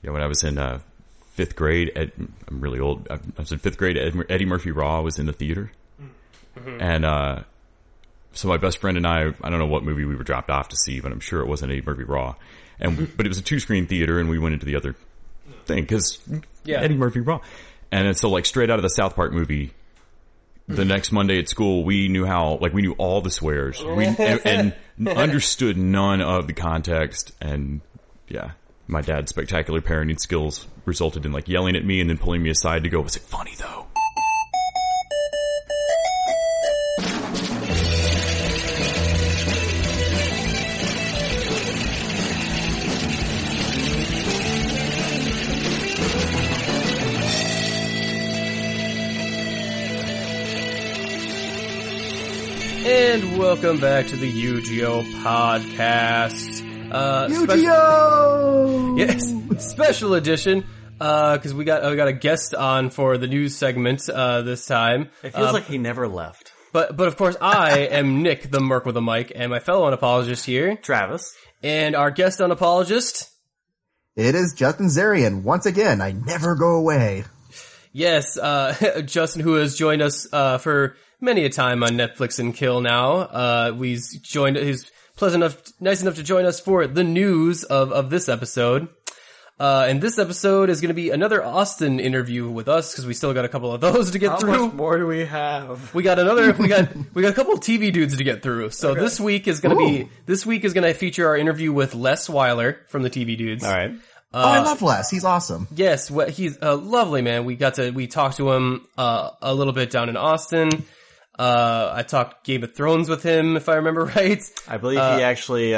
when I was in fifth grade, I'm really old. I was in fifth grade. Eddie Murphy Raw was in the theater, and so my best friend and I don't know what movie we were dropped off to see, but I'm sure it wasn't Eddie Murphy Raw. But it was a 2-screen theater, and we went into the other thing because Eddie Murphy Raw. And so, like, straight out of the South Park movie, the next Monday at school, we knew all the swears, and understood none of the context. And my dad's spectacular parenting skills resulted in, like, yelling at me and then pulling me aside to go, "Was it funny though?" And welcome back to the UGO podcast. UGO! Yes, special edition. Because we got a guest on for the news segment this time. It feels like he never left. But of course, I am Nick, the Merc with a mic, and my fellow unapologist here, Travis, and our guest unapologist. It is Justin Zarian. Once again, I never go away. Yes, Justin, who has joined us for many a time on Netflix and Kill now. He's nice enough to join us for the news of this episode. And this episode is going to be another Austin interview with us because we still got a couple of those to get through. How much more do we have? We got a couple of TV dudes to get through. So okay. This week is going to feature our interview with Les Weiler from the TV dudes. All right. I love Les. He's awesome. Yes, he's a lovely man. We talked to him a little bit down in Austin. I talked Game of Thrones with him, if I remember right. I believe he actually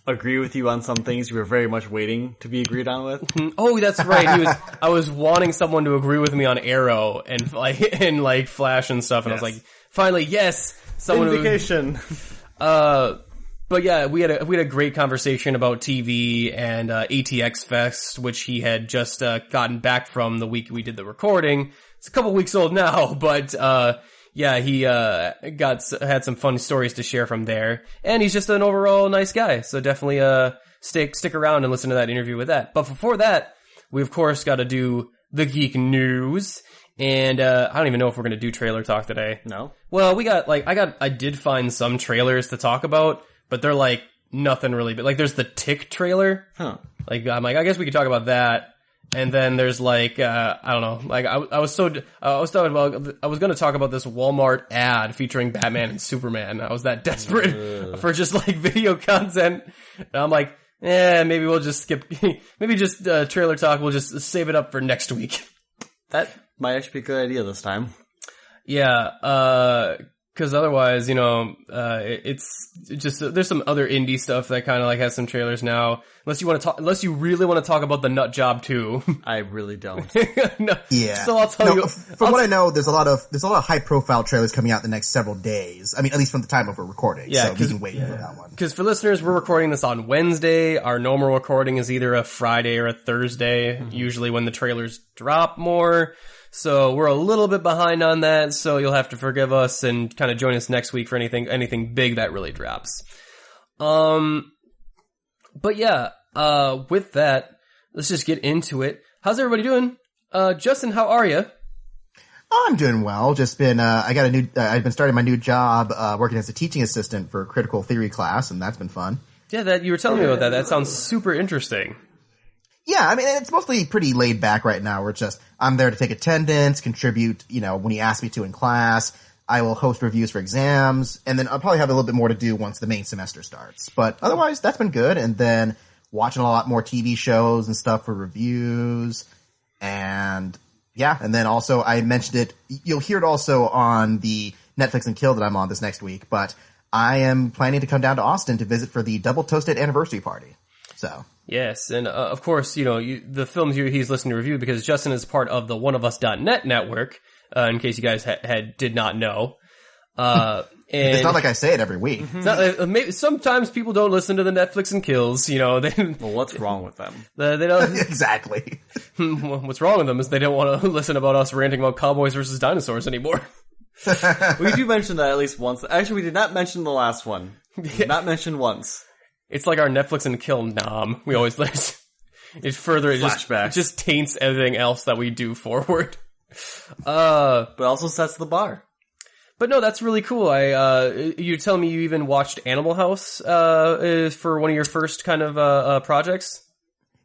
agreed with you on some things you were very much waiting to be agreed on with. Oh, that's right. I was wanting someone to agree with me on Arrow and Flash and stuff, and yes. I was like, finally, yes, someone. Vindication. But yeah, we had a great conversation about TV and ATX Fest, which he had just gotten back from the week we did the recording. It's a couple weeks old now, but he had some funny stories to share from there, and he's just an overall nice guy. So definitely stick around and listen to that interview with that. But before that, we of course got to do the Geek news, and I don't even know if we're gonna do trailer talk today. No. Well, I did find some trailers to talk about, but they're like nothing really. But like, there's the Tick trailer. Huh. Like, I'm like, I guess we could talk about that. And then there's like, I don't know, like I was going to talk about this Walmart ad featuring Batman and Superman. I was that desperate for just like video content. And I'm like, maybe we'll just skip, maybe just trailer talk. We'll just save it up for next week. That might actually be a good idea this time. Yeah, because otherwise, it's just there's some other indie stuff that kind of like has some trailers now. Unless you really want to talk about the Nut Job 2. I really don't. No. Yeah. So I'll tell you. From what I know, there's a lot of high profile trailers coming out the next several days. I mean, at least from the time of a recording. Yeah, so we can wait for that one. Because for listeners, we're recording this on Wednesday. Our normal recording is either a Friday or a Thursday, usually when the trailers drop more. So we're a little bit behind on that, so you'll have to forgive us and kind of join us next week for anything big that really drops. But yeah, with that, let's just get into it. How's everybody doing? Justin, how are you? Oh, I'm doing well. Just been, I've been starting my new job, working as a teaching assistant for a critical theory class, and that's been fun. Yeah, that you were telling me about that. That sounds super interesting. Yeah, I mean, it's mostly pretty laid back right now. We're just, I'm there to take attendance, contribute, when he asks me to in class. I will host reviews for exams, and then I'll probably have a little bit more to do once the main semester starts. But otherwise, that's been good. And then watching a lot more TV shows and stuff for reviews. And yeah, and then also I mentioned it, you'll hear it also on the Netflix and Kill that I'm on this next week, but I am planning to come down to Austin to visit for the Double Toasted anniversary party. So. Yes, and of course, the films he's listening to review because Justin is part of the oneofus.net network, in case you guys did not know. And it's not like I say it every week. Maybe sometimes people don't listen to the Netflix and Kills, Well, what's wrong with them? They don't. Exactly. What's wrong with them is they don't want to listen about us ranting about cowboys versus dinosaurs anymore. We do mention that at least once. Actually, we did not mention the last one. We did not mention once. It's like our Netflix and Kill nom. We always listen. it further, it just taints everything else that we do forward. But also sets the bar. But no, that's really cool. You're telling me you even watched Animal House, for one of your first kind of, projects?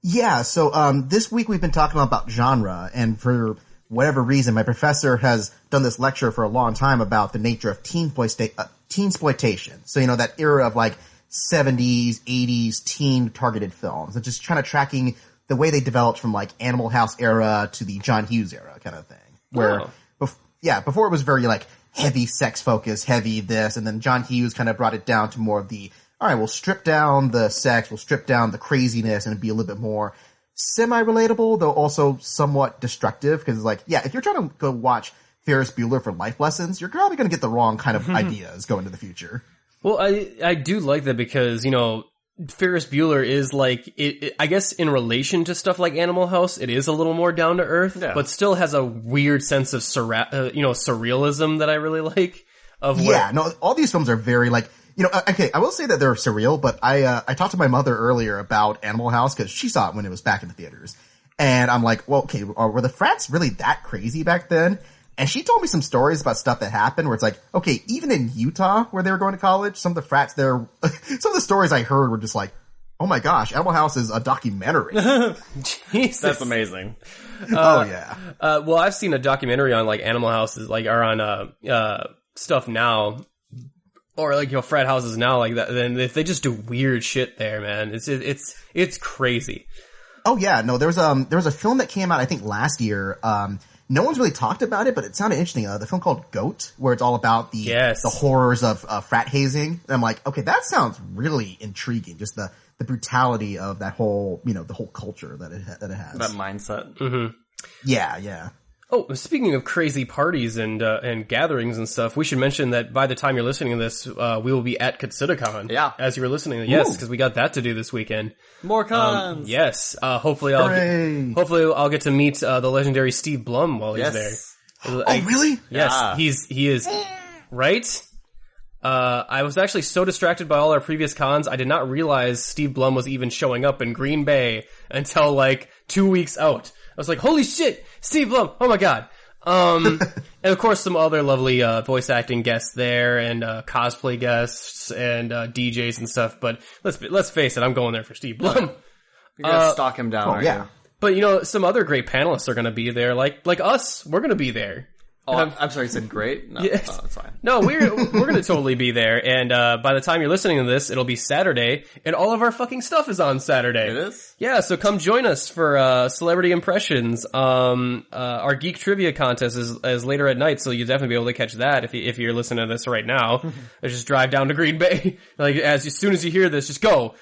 Yeah, so this week we've been talking about genre, and for whatever reason, my professor has done this lecture for a long time about the nature of teensploitation. So, you know, that era of like 70s, 80s teen-targeted films, and just kind of tracking the way they developed from like Animal House era to the John Hughes era kind of thing. Where, before it was very like heavy sex focus, heavy this, and then John Hughes kind of brought it down to more of the, all right, we'll strip down the sex, we'll strip down the craziness, and it'd be a little bit more semi-relatable, though also somewhat destructive, because it's like, yeah, if you're trying to go watch Ferris Bueller for life lessons, you're probably going to get the wrong kind of ideas going into the future. Well, I do like that because, you know, Ferris Bueller is like, I guess in relation to stuff like Animal House, it is a little more down to earth, but still has a weird sense of surrealism that I really like. No, all these films are very like, you know, okay, I will say that they're surreal, but I talked to my mother earlier about Animal House because she saw it when it was back in the theaters. And I'm like, well, okay, were the frats really that crazy back then? And she told me some stories about stuff that happened where it's like, okay, even in Utah where they were going to college, some of the frats there, some of the stories I heard were just like, oh my gosh, Animal House is a documentary. Jesus. That's amazing. Well, I've seen a documentary on like Animal Houses, like, or on, stuff now, or like, you know, frat houses now like that. Then if they just do weird shit there, man, it's crazy. Oh yeah, no, there was a film that came out, I think last year, no one's really talked about it, but it sounded interesting. The film called Goat, where it's all about the horrors of frat hazing. And I'm like, okay, that sounds really intriguing. Just the brutality of that whole, you know, the whole culture that it has. That mindset. Mm-hmm. Yeah. Oh, speaking of crazy parties and gatherings and stuff, we should mention that by the time you're listening to this, we will be at Katsutakon. Yeah. As you were listening. Yes, because we got that to do this weekend. More cons. Yes. Hopefully I'll get to meet the legendary Steve Blum while he's there. Oh, really? Yes. Yeah. He is right. I was actually so distracted by all our previous cons, I did not realize Steve Blum was even showing up in Green Bay until like 2 weeks out. I was like, holy shit, Steve Blum, oh my god. And of course some other lovely, voice acting guests there, and, cosplay guests, and, DJs and stuff, but let's face it, I'm going there for Steve Blum. You're gonna stalk him down, aren't you? But you know, some other great panelists are gonna be there, like us, we're gonna be there. Oh, I'm sorry, you said great? No, yes. Oh, that's fine. No, we're gonna totally be there, and by the time you're listening to this, it'll be Saturday, and all of our fucking stuff is on Saturday. It is? Yeah, so come join us for Celebrity Impressions. Our Geek Trivia contest is later at night, so you'll definitely be able to catch that if you're listening to this right now. Just drive down to Green Bay. Like, as soon as you hear this, just go.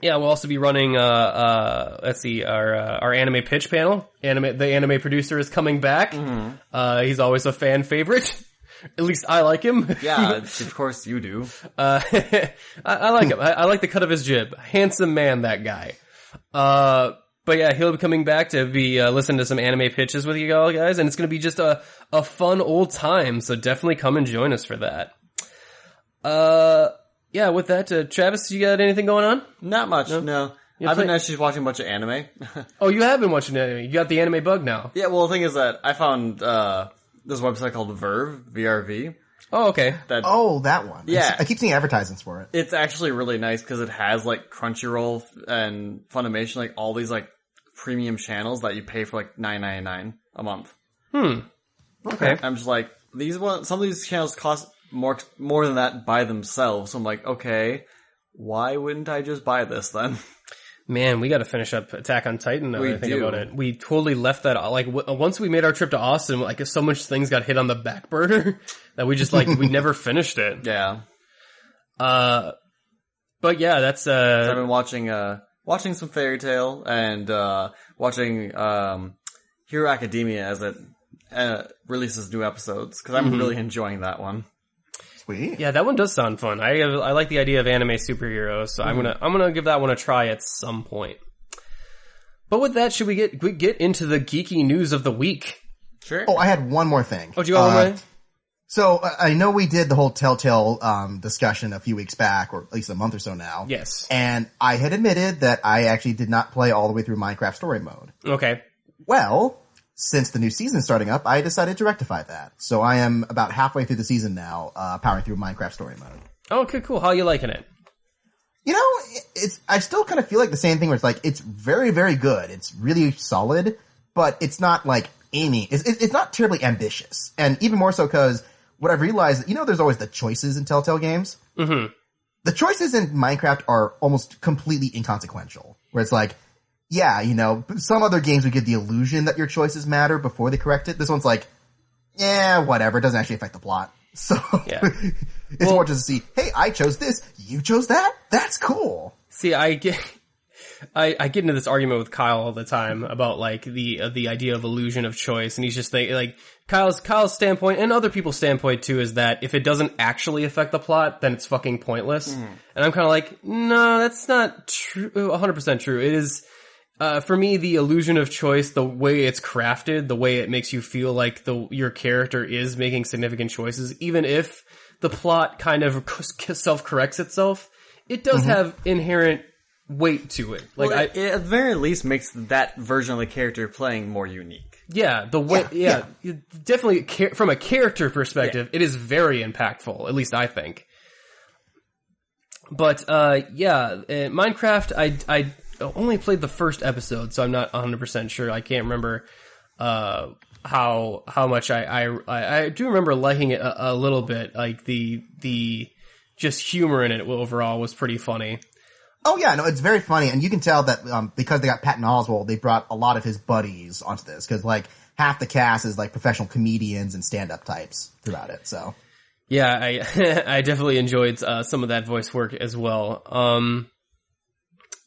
Yeah, we'll also be running, let's see, our anime pitch panel. The anime producer is coming back. Mm-hmm. He's always a fan favorite. At least I like him. Yeah, of course you do. I like him. I like the cut of his jib. Handsome man, that guy. But yeah, he'll be coming back to be, listening to some anime pitches with you all guys, and it's gonna be just a fun old time, so definitely come and join us for that. Yeah, with that, Travis, you got anything going on? Not much, no. I've been actually watching a bunch of anime. Oh, you have been watching anime. You got the anime bug now. Yeah, well, the thing is that I found this website called Verve, VRV. Oh, okay. That one. Yeah. I keep seeing advertisements for it. It's actually really nice because it has, like, Crunchyroll and Funimation, like, all these, like, premium channels that you pay for, like, $9.99 a month. Okay. I'm just like, some of these channels cost more than that by themselves. So I'm like, okay, why wouldn't I just buy this then? Man, we got to finish up Attack on Titan. Now that I think about it, we totally left that. Like, once we made our trip to Austin, like, so much things got hit on the back burner that we just we never finished it. Yeah. But yeah, that's I've been watching some Fairy Tail and watching Hero Academia as it releases new episodes because I'm really enjoying that one. Sweet. Yeah, that one does sound fun. I like the idea of anime superheroes, so I'm gonna give that one a try at some point. But with that, should we get into the geeky news of the week? Sure. Oh, I had one more thing. Oh, do you got one more? So I know we did the whole Telltale discussion a few weeks back, or at least a month or so now. Yes. And I had admitted that I actually did not play all the way through Minecraft story mode. Okay. Well, since the new season is starting up, I decided to rectify that. So I am about halfway through the season now, powering through Minecraft story mode. Okay, cool. How are you liking it? You know, I still kind of feel like the same thing where it's like, it's very, very good. It's really solid, but it's not like it's not terribly ambitious. And even more so because what I've realized, there's always the choices in Telltale games. Mm-hmm. The choices in Minecraft are almost completely inconsequential. Where it's like, yeah, some other games would give the illusion that your choices matter before they correct it. This one's like, yeah, whatever. It doesn't actually affect the plot. So Yeah. it's more just to see, hey, I chose this, you chose that? That's cool. See, I get into this argument with Kyle all the time about like the idea of illusion of choice, and he's just like Kyle's standpoint and other people's standpoint too is that if it doesn't actually affect the plot, then it's fucking pointless. And I'm kind of like, no, that's not true. 100% true. It is. For me, the illusion of choice, the way it's crafted, the way it makes you feel like your character is making significant choices, even if the plot kind of self-corrects itself, it does have inherent weight to it. Like, it at the very least makes that version of the character playing more unique. Yeah, the way, definitely from a character perspective, it is very impactful. At least I think. But Minecraft, I only played the first episode, so I'm not 100% sure. I can't remember how much I do remember liking it a little bit. Like the just humor in it overall was pretty funny. Oh yeah, no, it's very funny, and you can tell that because they got Patton Oswalt, they brought a lot of his buddies onto this, because like half the cast is like professional comedians and stand-up types throughout it. So yeah, I definitely enjoyed some of that voice work as well.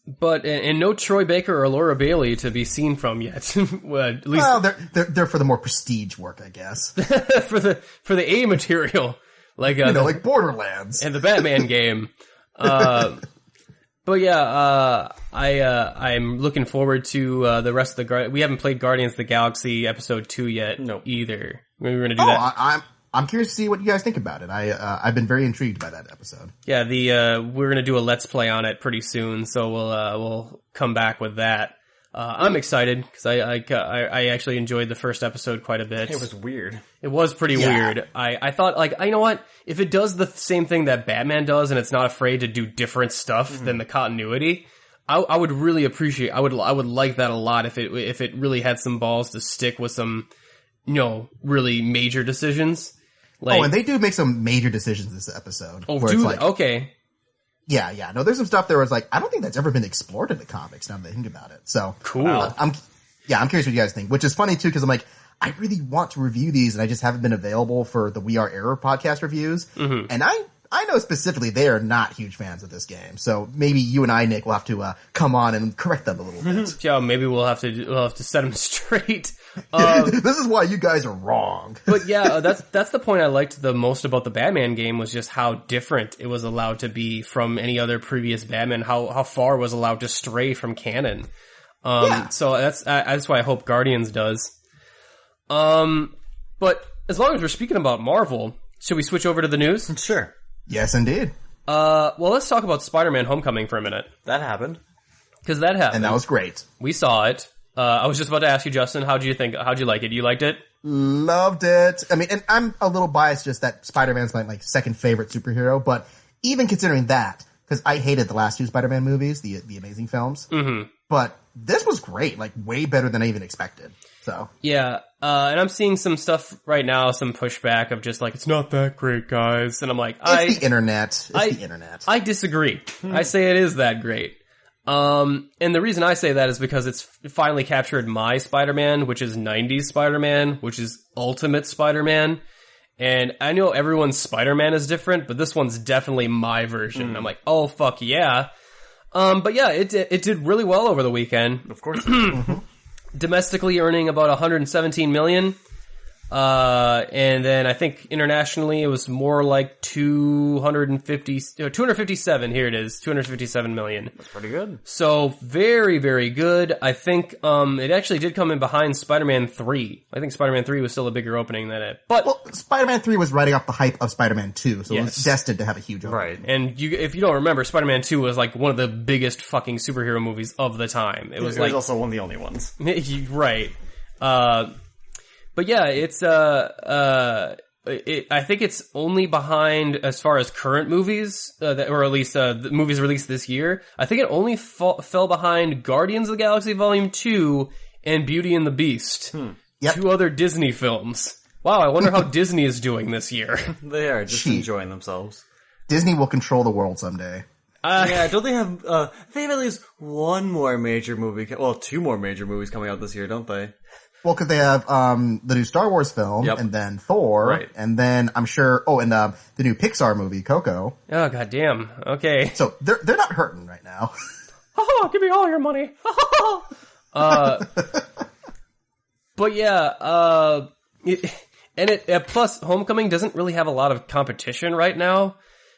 But and no Troy Baker or Laura Bailey to be seen from yet. At least, well, they're for the more prestige work, I guess. for the A material, like like Borderlands and the Batman game. But yeah, I'm looking forward to the rest of the we haven't played Guardians of the Galaxy episode 2 yet. No, either. We're gonna do that. I'm curious to see what you guys think about it. I've been very intrigued by that episode. Yeah, we're gonna do a Let's Play on it pretty soon, so we'll come back with that. I'm excited because I actually enjoyed the first episode quite a bit. It was weird. It was pretty weird. I thought, like, you know what? If it does the same thing that Batman does and it's not afraid to do different stuff than the continuity, I would really appreciate, I would like that a lot if it really had some balls to stick with some, really major decisions. Like, and they do make some major decisions this episode. Oh, do they? Okay. Yeah. No, there's some stuff there where it's like, I don't think that's ever been explored in the comics now that I think about it. So cool. I'm curious what you guys think, which is funny too, because I'm like, I really want to review these and I just haven't been available for the We Are Error podcast reviews. Mm-hmm. And I know specifically they are not huge fans of this game. So maybe you and I, Nick, will have to come on and correct them a little bit. Yeah, maybe we'll have to set them straight. This is why you guys are wrong. But yeah, that's the point I liked the most about the Batman game, was just how different it was allowed to be from any other previous Batman, how far it was allowed to stray from canon. So that's why I hope Guardians does. But as long as we're speaking about Marvel, should we switch over to the news? Sure. Yes, indeed. Well, let's talk about Spider-Man Homecoming for a minute. That happened. Because that happened. And that was great. We saw it. I was just about to ask you, Justin, how'd you like it? You liked it? Loved it. I mean, and I'm a little biased just that Spider-Man's my second favorite superhero, but even considering that, because I hated the last two Spider-Man movies, the Amazing films, but this was great, like way better than I even expected. So yeah, and I'm seeing some stuff right now, some pushback of just like, it's not that great, guys, and I'm like, it's the internet. It's the internet. I disagree. I say it is that great. And the reason I say that is because it's finally captured my Spider-Man, which is 90s Spider-Man, which is Ultimate Spider-Man. And I know everyone's Spider-Man is different, but this one's definitely my version. I'm like, oh, fuck yeah. But yeah, it did really well over the weekend. Of course. Domestically earning about $117 million. And then I think internationally it was more like 257. Here it is, 257 million. That's pretty good. So very, very good. I think, it actually did come in behind Spider-Man 3. I think Spider-Man 3 was still a bigger opening than it. But, Well, Spider-Man 3 was riding off the hype of Spider-Man 2, so it was destined to have a huge opening. Right. and if you don't remember, Spider-Man 2 was like one of the biggest fucking superhero movies of the time. It was It like, was also one of the only ones. right. But yeah, it's, I think it's only behind as far as current movies, or at least, the movies released this year. I think it only fell behind Guardians of the Galaxy Volume 2 and Beauty and the Beast. Yep. 2 other Disney films. Wow, I wonder how Disney is doing this year. They are just enjoying themselves. Disney will control the world someday. Yeah, don't they have at least one more major movie, 2 more major movies coming out this year, don't they? Well, because they have the new Star Wars film, and then Thor, Right. and then I'm sure, and the new Pixar movie, Coco. Oh, goddamn. Okay. So they're not hurting right now. Give me all your money. But yeah, plus Homecoming doesn't really have a lot of competition right now.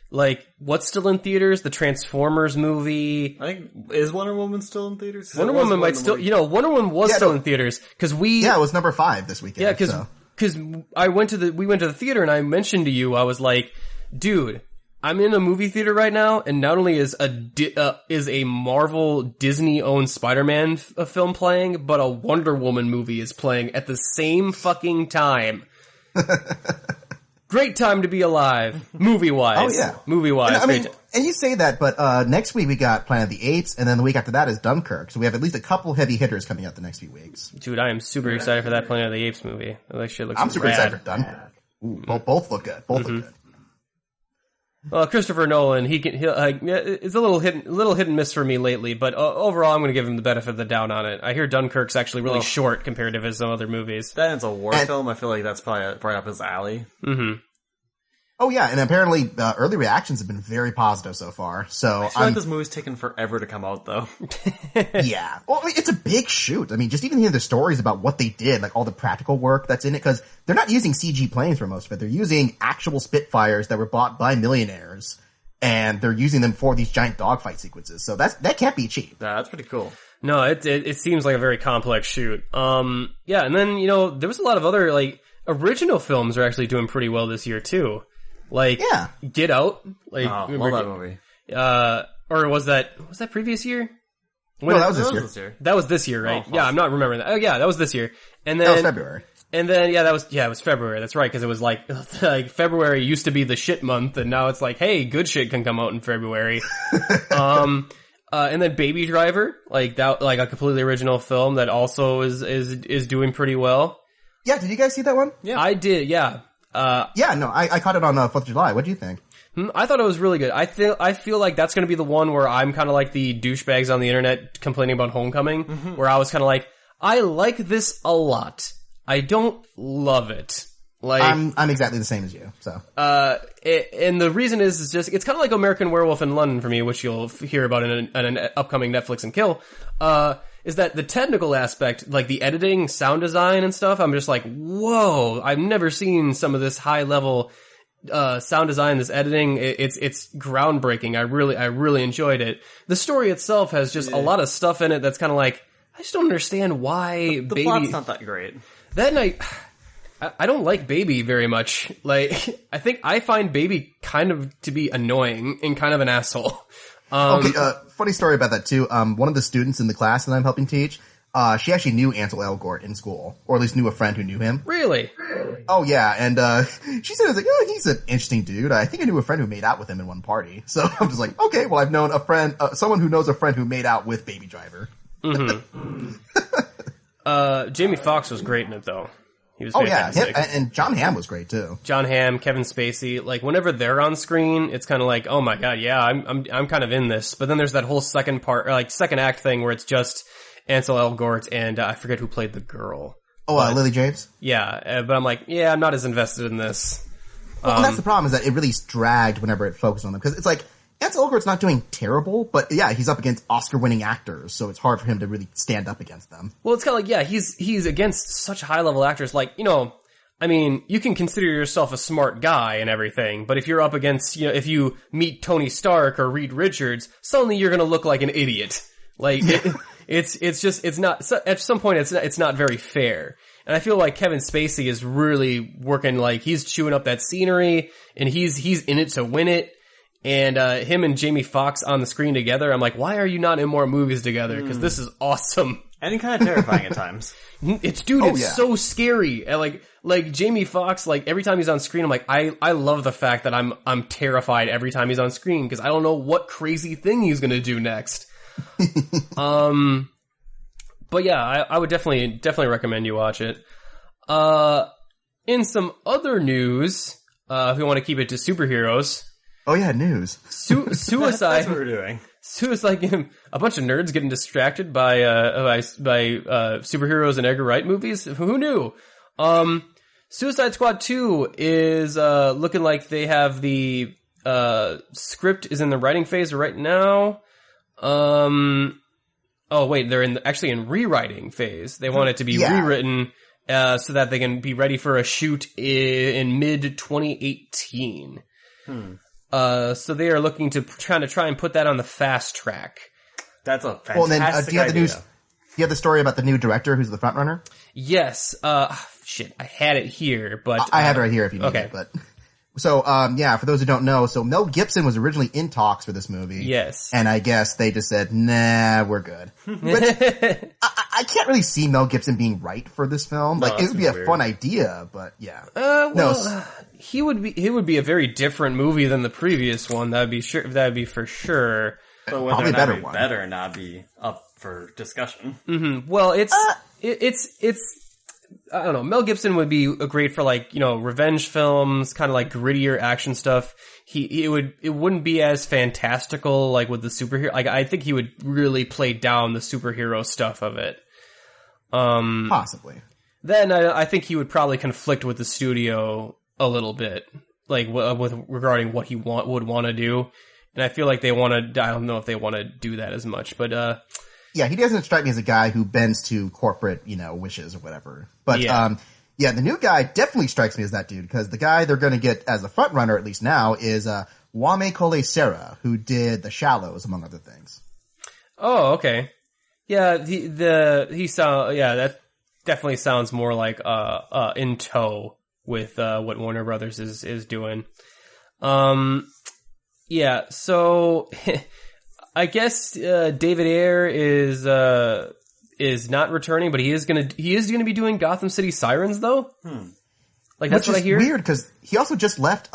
Like, what's still in theaters? The Transformers movie. I think, is Wonder Woman still in theaters? Wonder Woman might still, Wonder Woman was still in theaters, cause it was number 5 this weekend. Yeah, cause we went to the theater and I mentioned to you, I was like, dude, I'm in a movie theater right now, and not only is a Marvel Disney-owned Spider-Man film playing, but a Wonder Woman movie is playing at the same fucking time. Great time to be alive, movie-wise. Oh, yeah. Movie-wise. And you say that, but next week we got Planet of the Apes, and then the week after that is Dunkirk. So we have at least a couple heavy hitters coming out the next few weeks. Dude, I am super excited for that Planet of the Apes movie. That shit looks I'm super rad. excited for Dunkirk. Ooh, both look good. Both look good. Well, Christopher Nolan, it's a little hit and miss for me lately, but overall I'm going to give him the benefit of the doubt on it. I hear Dunkirk's actually really short compared to some other movies. That is a war film. I feel like that's probably up his alley. Mm-hmm. Oh yeah, and apparently early reactions have been very positive so far. So I feel like this movie's taken forever to come out, though. Yeah. Well, I mean, it's a big shoot. I mean, just even hearing the stories about what they did, like all the practical work that's in it, because they're not using CG planes for most of it. They're using actual Spitfires that were bought by millionaires, and they're using them for these giant dogfight sequences. So that can't be cheap. Yeah, that's pretty cool. No, it seems like a very complex shoot. Yeah, and then, there was a lot of other, original films are actually doing pretty well this year, too. Get Out. Love that movie. Or was that previous year? No, that was this year. That was this year, right? Oh, yeah, I'm not remembering that. Oh yeah, that was this year. And then that was February. And then it was February. That's right, because it was like February used to be the shit month, and now it's like, hey, good shit can come out in February. And then Baby Driver, a completely original film that also is doing pretty well. Yeah, did you guys see that one? Yeah, I did. Yeah. I caught it on 4th of July. What do you think? I thought it was really good. I feel like that's going to be the one where I'm kind of like the douchebags on the internet complaining about Homecoming, where I was kind of like, I like this a lot. I don't love it. I'm exactly the same as you. So, and the reason is just it's kind of like American Werewolf in London for me, which you'll hear about in an upcoming Netflix and Kill. Is that the technical aspect, like the editing, sound design and stuff, I'm just like, whoa, I've never seen some of this high level, sound design, this editing. It's groundbreaking. I really enjoyed it. The story itself has just a lot of stuff in it that's kind of like, I just don't understand why the plot's not that great. That night, I don't like Baby very much. I think I find Baby kind of to be annoying and kind of an asshole. Funny story about that too. One of the students in the class that I'm helping teach, she actually knew Ansel Elgort in school, or at least knew a friend who knew him. Really? Oh yeah, and she said, he's an interesting dude. I think I knew a friend who made out with him in one party. So I'm just like, okay, well I've known a friend, someone who knows a friend who made out with Baby Driver. Mm-hmm. Jamie Foxx was great in it though. He was fantastic. And John Hamm was great too. John Hamm, Kevin Spacey, whenever they're on screen, it's kind of like, oh my god, yeah, I'm kind of in this. But then there's that whole second part, second act thing where it's just Ansel Elgort and I forget who played the girl. Lily James? Yeah, but I'm like, yeah, I'm not as invested in this. Well, and that's the problem, is that it really dragged whenever it focused on them. Because it's like, Ansel Elgort's not doing terrible, but yeah, he's up against Oscar-winning actors, so it's hard for him to really stand up against them. Well, it's kind of like, yeah, he's against such high-level actors. I mean, you can consider yourself a smart guy and everything, but if you're up against, if you meet Tony Stark or Reed Richards, suddenly you're gonna look like an idiot. Like, it's not, at some point it's not very fair. And I feel like Kevin Spacey is really working, like, he's chewing up that scenery, and he's in it to win it. And him and Jamie Foxx on the screen together, I'm like, why are you not in more movies together? Because this is awesome. And kind of terrifying at times. It's so scary. And like Jamie Foxx, like every time he's on screen, I'm like, I love the fact that I'm terrified every time he's on screen because I don't know what crazy thing he's gonna do next. But yeah, I would definitely recommend you watch it. In some other news, if we want to keep it to superheroes. Oh yeah, news. Suicide. That's what we're doing. Suicide, a bunch of nerds getting distracted by superheroes and Edgar Wright movies. Who knew? Suicide Squad 2 is looking like they have the script is in the writing phase right now. Oh wait, they're actually in rewriting phase. They want it to be rewritten so that they can be ready for a shoot in mid 2018. So they are looking to try and put that on the fast track. That's a fantastic Well, then, do you have idea. do you have the story about the new director who's the front runner? Yes. Shit, I had it here, but I have it right here if you need okay. it. But so, for those who don't know, so Mel Gibson was originally in talks for this movie. Yes. And I guess they just said, nah, we're good. But I can't really see Mel Gibson being right for this film. Like, it would be a fun idea, but yeah. He would be a very different movie than the previous one. That'd be for sure. But whether Probably or not better be one. better or not be up for discussion. Mm-hmm. Well, it's I don't know. Mel Gibson would be great for revenge films, kind of like grittier action stuff. It wouldn't be as fantastical like with the superhero. Like I think he would really play down the superhero stuff of it. Possibly. Then I think he would probably conflict with the studio a little bit, like with regarding what he would want to do. And I feel like they want to. I don't know if they want to do that as much, but Yeah, he doesn't strike me as a guy who bends to corporate, wishes or whatever. But, the new guy definitely strikes me as that dude, because the guy they're going to get as the front runner, at least now, is Wame Kole-Sera, who did The Shallows, among other things. Oh, okay. Yeah, that definitely sounds more like in tow with what Warner Brothers is doing. Yeah, so I guess David Ayer is not returning, but he is gonna be doing Gotham City Sirens though. Like that's what I hear. Weird because he also just left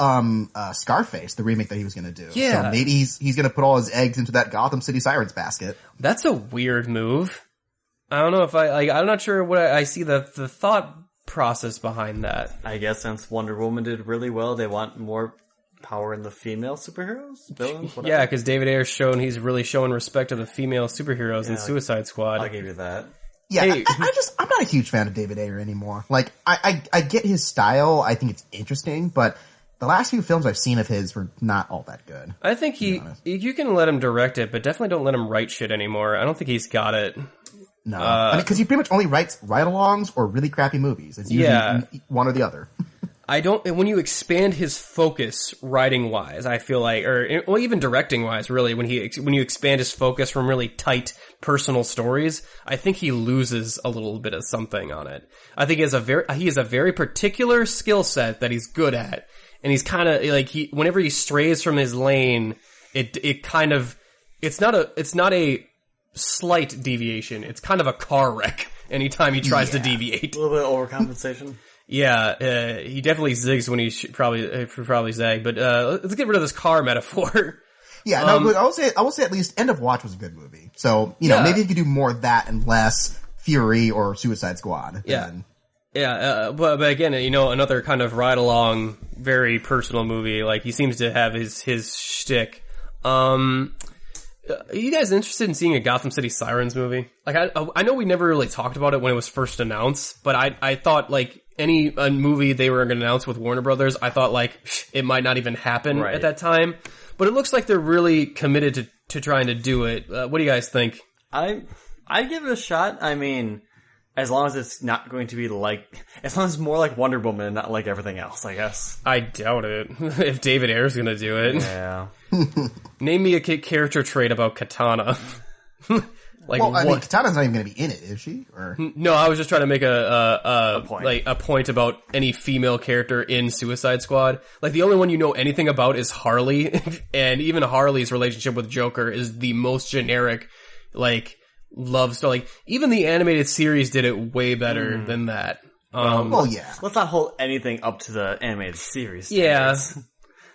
Scarface, the remake that he was gonna do. Yeah. So maybe he's gonna put all his eggs into that Gotham City Sirens basket. That's a weird move. I don't know if I'm not sure what I see the thought process behind that. I guess since Wonder Woman did really well, they want more power in the female superheroes, villains, whatever. Yeah, because David Ayer's he's really showing respect to the female superheroes in Suicide Squad. I'll give you that. Yeah, Hey. I'm not a huge fan of David Ayer anymore. Like, I get his style. I think it's interesting, but the last few films I've seen of his were not all that good. I think you can let him direct it, but definitely don't let him write shit anymore. I don't think he's got it. No, because he pretty much only writes ride-alongs or really crappy movies. It's usually one or the other. When you expand his focus writing wise, I feel like, or even directing wise, really, when you expand his focus from really tight personal stories, I think he loses a little bit of something on it. I think he has a very particular skill set that he's good at, and he's kind of like whenever he strays from his lane, it's not a slight deviation. It's kind of a car wreck anytime he tries to deviate. A little bit of overcompensation. Yeah, he definitely zigs when he should probably zag. But let's get rid of this car metaphor. Yeah, no, but I will say at least End of Watch was a good movie. So maybe you could do more of that and less Fury or Suicide Squad. But again, another kind of ride along, very personal movie. Like he seems to have his shtick. Are you guys interested in seeing a Gotham City Sirens movie? Like, I know we never really talked about it when it was first announced, but I thought, like, a movie they were going to announce with Warner Brothers, I thought, like, it might not even happen at that time. But it looks like they're really committed to trying to do it. What do you guys think? I give it a shot. I mean, As long as it's not going to be as long as it's more like Wonder Woman and not like everything else, I guess. I doubt it. If David Ayer's gonna do it. Yeah. Name me a character trait about Katana. Katana's not even going to be in it, is she? Or No, I was just trying to make a point. a point about any female character in Suicide Squad. Like, the only one you know anything about is Harley, and even Harley's relationship with Joker is the most generic, like, love story. Like, even the animated series did it way better than that. yeah. Let's not hold anything up to the animated series. Yeah.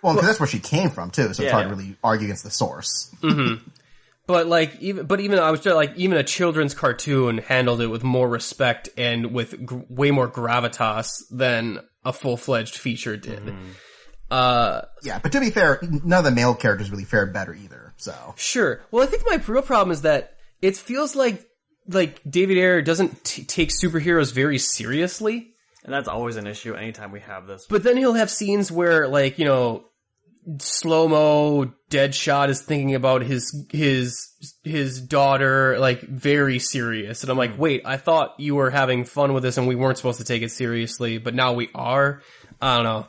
Well, because that's where she came from, too, so it's hard to Yeah. really argue against the source. But even I was just like, even a children's cartoon handled it with more respect and with way more gravitas than a full-fledged feature did. Yeah, but to be fair, none of the male characters really fared better either, so. Sure. Well, I think my real problem is that it feels like David Ayer doesn't take superheroes very seriously. And that's always an issue anytime we have this. But then he'll have scenes where, like, you know, slow-mo Deadshot is thinking about his daughter, like, very serious. And I'm like, wait, I thought you were having fun with this and we weren't supposed to take it seriously, but now we are? I don't know.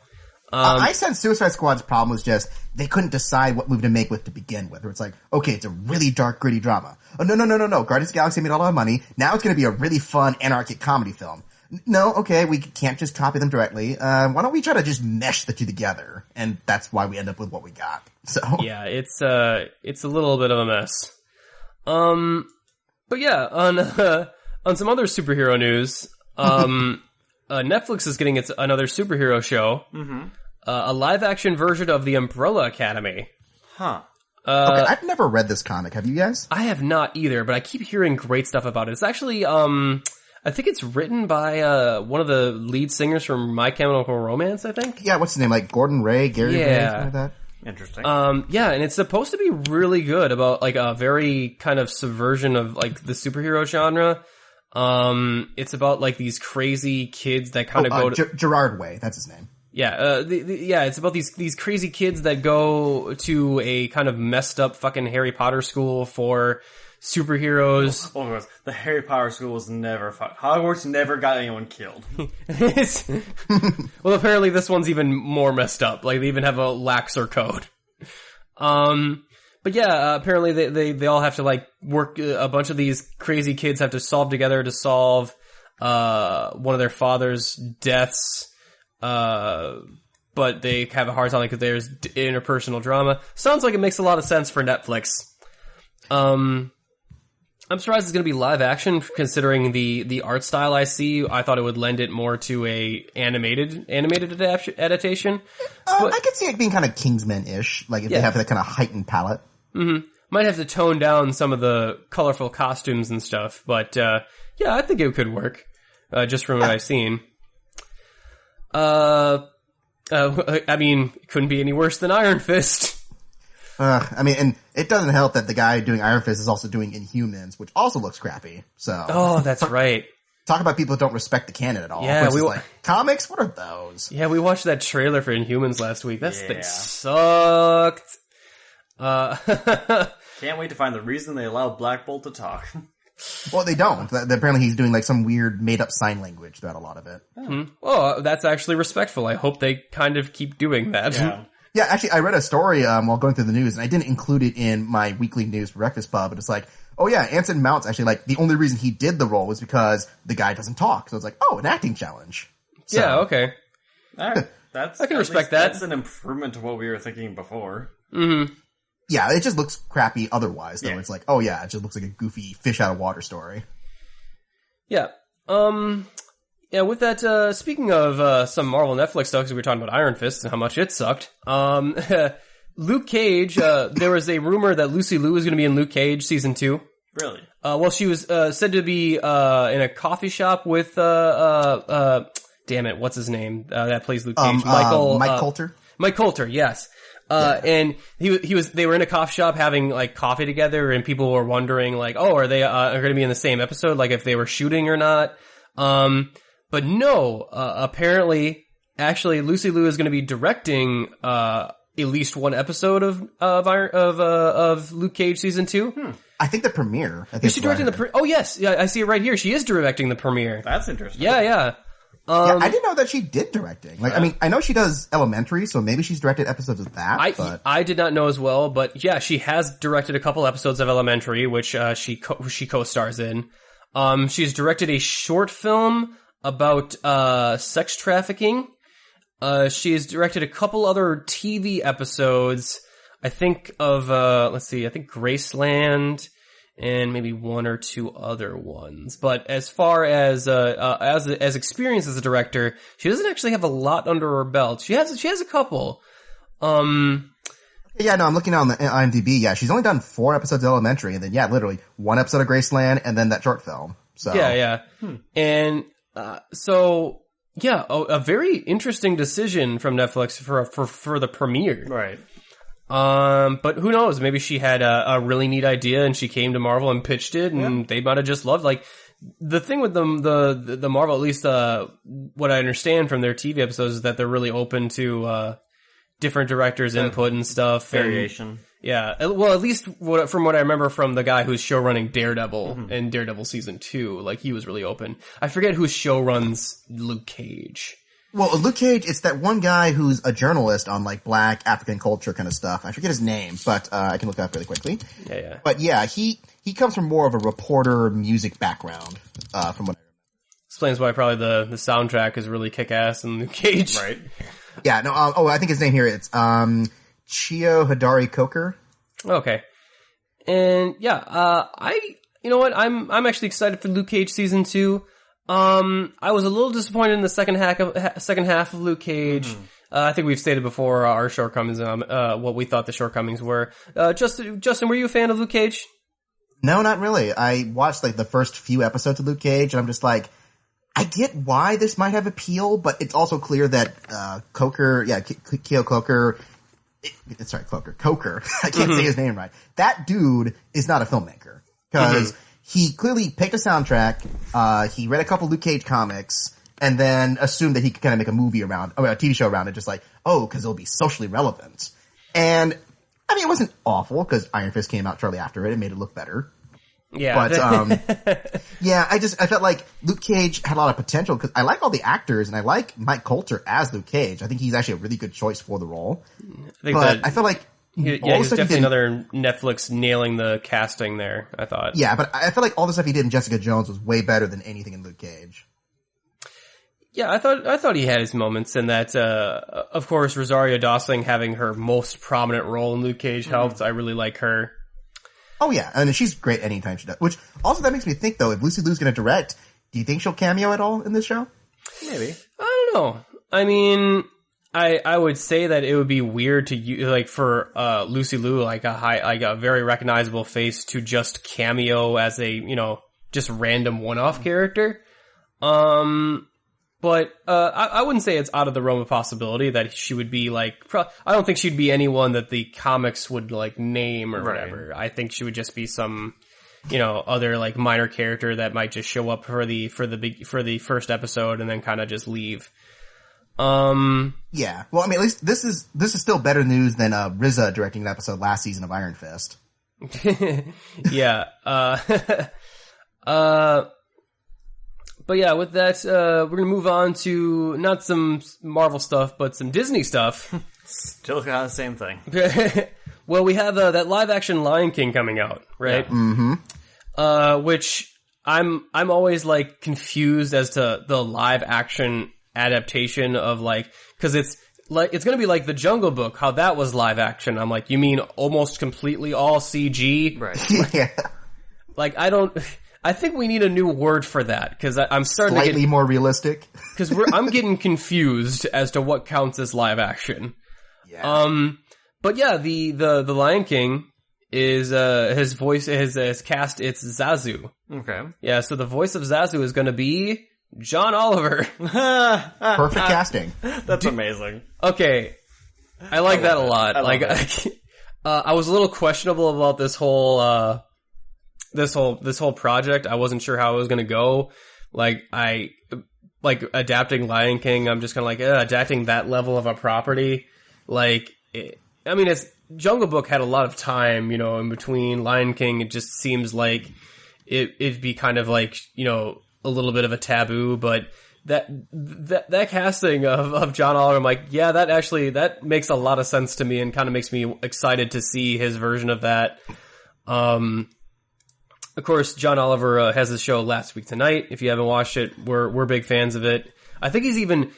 I sense Suicide Squad's problem was just they couldn't decide what movie to make with to begin with. Where it's like, okay, it's a really dark, gritty drama. Oh, no. Guardians of the Galaxy made a lot of money. Now it's going to be a really fun, anarchic comedy film. No, okay, we can't just copy them directly. Why don't we try to just mesh the two together? And that's why we end up with what we got. So Yeah, it's a little bit of a mess. But yeah, on some other superhero news, Netflix is getting another superhero show. A live-action version of The Umbrella Academy. Huh. okay, I've never read this comic. Have you guys? I have not either, but I keep hearing great stuff about it. It's actually, I think it's written by one of the lead singers from My Chemical Romance, I think. Yeah, what's his name? Like Gordon Ray, Gary Ray, something like that? Interesting. Yeah, and it's supposed to be really good about, like, a very kind of subversion of, like, the superhero genre. It's about, like, these crazy kids that kind of go to... Gerard Way, that's his name. Yeah, it's about these crazy kids that go to a kind of messed up fucking Harry Potter school for superheroes. Oh, the Harry Potter school was never Hogwarts never got anyone killed. Well, apparently this one's even more messed up. Like, they even have a laxer code. But yeah, apparently they all have to, like, work, a bunch of these crazy kids have to solve together to solve, one of their father's deaths. But they have a hard time because there's interpersonal drama. Sounds like it makes a lot of sense for Netflix. I'm surprised it's going to be live action, considering the art style I see. I thought it would lend it more to a animated adaptation. I could see it being kind of Kingsman-ish, like if they have that kind of heightened palette. Might have to tone down some of the colorful costumes and stuff, but yeah, I think it could work, just from what I've seen. I mean, it couldn't be any worse than Iron Fist. I mean, and it doesn't help that the guy doing Iron Fist is also doing Inhumans, which also looks crappy. So, Oh, that's right. Talk about people who don't respect the canon at all. Yeah, like, comics? What are those? Yeah, we watched that trailer for Inhumans last week. That thing sucked. Can't wait to find the reason they allow Black Bolt to talk. Well, they don't. Apparently he's doing like some weird made-up sign language throughout a lot of it. Oh, that's actually respectful. I hope they kind of keep doing that. Yeah. Yeah, actually, I read a story while going through the news, and I didn't include it in my weekly news for Breakfast Pub, but it's like, oh yeah, Anson Mount's actually like, the only reason he did the role was because the guy doesn't talk. So it's like, oh, an acting challenge. So, Yeah, okay. All right. That's, I can at respect least that. That's an improvement to what we were thinking before. Yeah, it just looks crappy otherwise, though. Yeah. It's like, oh yeah, it just looks like a goofy fish out of water story. Yeah. Yeah, with that, speaking of, some Marvel Netflix stuff, because we were talking about Iron Fist and how much it sucked, Luke Cage, there was a rumor that Lucy Liu was going to be in Luke Cage Season 2. Really? Well, she was, said to be, in a coffee shop with, damn it, what's his name, that plays Luke Cage? Mike Coulter? Mike Coulter, yes. And they were in a coffee shop having, like, coffee together, and people were wondering, like, oh, are they, are going to be in the same episode, like, if they were shooting or not? But no, apparently, actually, Lucy Liu is going to be directing, at least one episode of Luke Cage Season 2. I think the premiere. Is she directing the oh, yes. Yeah, I see it right here. She is directing the premiere. That's interesting. Yeah. Yeah, I didn't know that she did directing. Like, I mean, I know she does Elementary, so maybe she's directed episodes of that. I did not know as well, but yeah, she has directed a couple episodes of Elementary, which she co-stars in. She's directed a short film about sex trafficking. She's directed a couple other TV episodes. I think of I think Graceland. And maybe one or two other ones. But as far as experience as a director, she doesn't actually have a lot under her belt. She has a couple. Yeah, no, I'm looking on the IMDb. Yeah, she's only done 4 episodes of Elementary, and then literally 1 episode of Graceland, and then that short film. So yeah. And so a very interesting decision from Netflix for the premiere. Right. But who knows? Maybe she had a really neat idea and she came to Marvel and pitched it, and they might have just loved. Like, the thing with the Marvel, at least what I understand from their TV episodes, is that they're really open to different directors' input and stuff. Variation. And, well, at least from what I remember from the guy who's showrunning Daredevil in Daredevil season 2, like, he was really open. I forget who showruns Luke Cage. Well, Luke Cage, it's that one guy who's a journalist on, like, Black African culture kind of stuff. I forget his name, but I can look it up really quickly. Yeah. But yeah, he comes from more of a reporter music background, from what I remember. Explains why probably the soundtrack is really kick-ass in Luke Cage. Right. Yeah, no, I think his name here, it's Chio Hidari Coker. Okay. And yeah, you know what, I'm actually excited for Luke Cage season 2. I was a little disappointed in the second half of Luke Cage. I think we've stated before our shortcomings, what we thought the shortcomings were. Justin, were you a fan of Luke Cage? No, not really. I watched like the first few episodes of Luke Cage, and I'm just like, I get why this might have appeal, but it's also clear that Coker, Keo Coker, Coker. I can't say his name right. That dude is not a filmmaker, because he clearly picked a soundtrack, he read a couple Luke Cage comics, and then assumed that he could kind of make a TV show around it, just like, because it'll be socially relevant. And, I mean, it wasn't awful, because Iron Fist came out shortly after it, and made it look better. Yeah. But, I felt like Luke Cage had a lot of potential, because I like all the actors, and I like Mike Coulter as Luke Cage. I think he's actually a really good choice for the role. I feel like, he's definitely another Netflix nailing the casting there, I thought. Yeah, but I feel like all the stuff he did in Jessica Jones was way better than anything in Luke Cage. Yeah, I thought he had his moments, and that, of course, Rosario Dawson having her most prominent role in Luke Cage helped. I really like her. Oh yeah, and she's great anytime she does. Which, also that makes me think though, if Lucy Liu's gonna direct, do you think she'll cameo at all in this show? Maybe. I don't know. I mean, I would say that it would be weird for Lucy Liu, like a very recognizable face, to just cameo as a, just random one-off character. But I wouldn't say it's out of the realm of possibility that she would be like. I don't think she'd be anyone that the comics would like name or whatever. I think she would just be some, other like minor character that might just show up for the first episode and then kind of just leave. Yeah. Well, I mean, at least this is still better news than RZA directing an episode last season of Iron Fist. Yeah. But yeah, with that, we're gonna move on to not some Marvel stuff, but some Disney stuff. Still kind of the same thing. Well, we have that live-action Lion King coming out, right? Yeah. Mm-hmm. Which I'm always like confused as to the live-action adaptation of because it's gonna be like the Jungle Book, how that was live-action. I'm like, you mean almost completely all CG? Right. Yeah. I think we need a new word for that, because I'm starting slightly to get more realistic. Because I'm getting confused as to what counts as live action. Yeah. But yeah, the Lion King is his voice his cast. It's Zazu. Okay. Yeah. So the voice of Zazu is going to be John Oliver. Perfect casting. That's amazing. Okay, I like that a lot. I was a little questionable about this whole project. I wasn't sure how it was going to go. Adapting Lion King, I'm just kind of adapting that level of a property. Jungle Book had a lot of time, in between Lion King. It just seems like it'd be kind of like, a little bit of a taboo, but that casting of John Oliver, I'm like, yeah, that makes a lot of sense to me and kind of makes me excited to see his version of that. Of course, John Oliver has his show Last Week Tonight. If you haven't watched it, we're big fans of it. I think he's even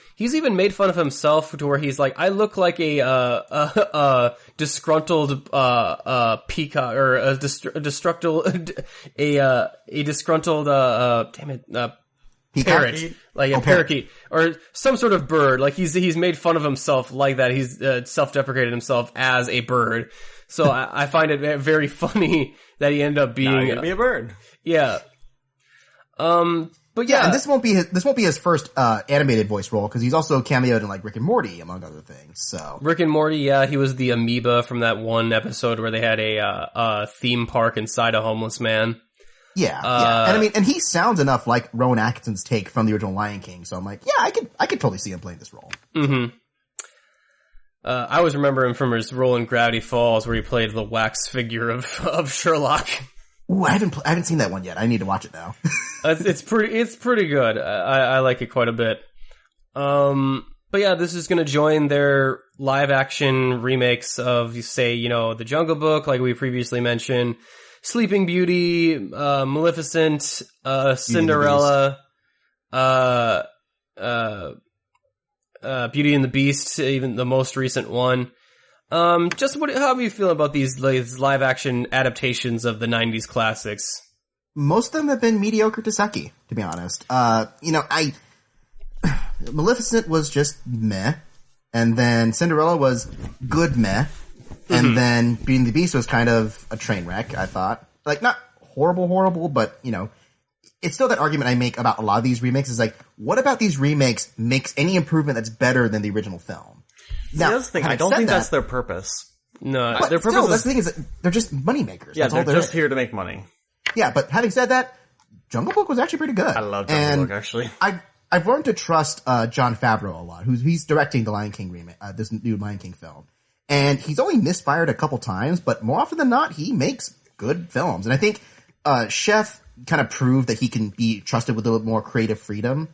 made fun of himself to where he's like, I look like a disgruntled peacock or a disgruntled parrot, like a parakeet or some sort of bird. Like he's made fun of himself like that. He's self-deprecated himself as a bird. So I find it very funny that he ended up being a bird. Yeah. But yeah, and this won't be his first animated voice role because he's also cameoed in like Rick and Morty among other things. So Rick and Morty, yeah, he was the amoeba from that one episode where they had a theme park inside a homeless man. Yeah, yeah. And he sounds enough like Rowan Atkinson's take from the original Lion King. So I'm like, yeah, I could totally see him playing this role. Mm-hmm. I always remember him from his role in Gravity Falls where he played the wax figure of Sherlock. Ooh, I haven't seen that one yet. I need to watch it now. It's pretty good. I like it quite a bit. But yeah, this is going to join their live action remakes of, say, the Jungle Book, like we previously mentioned, Sleeping Beauty, Maleficent, Cinderella, Beauty and the Beast, even the most recent one. How do you feel about these live action adaptations of the 90s classics? Most of them have been mediocre to sucky, to be honest. Maleficent was just meh, and then Cinderella was good meh, and then Beauty and the Beast was kind of a train wreck, I thought. Like, not horrible, but, it's still that argument I make about a lot of these remakes is like, what about these remakes makes any improvement that's better than the original film? Now, that's the thing. I don't think that's their purpose. No, but their purpose still, that's the thing is that they're just moneymakers. Yeah, they're just here to make money. Yeah, but having said that, Jungle Book was actually pretty good. I love Jungle Book, actually. I've learned to trust Jon Favreau a lot, he's directing the Lion King remake, this new Lion King film. And he's only misfired a couple times, but more often than not, he makes good films. And I think Chef kind of proved that he can be trusted with a little more creative freedom.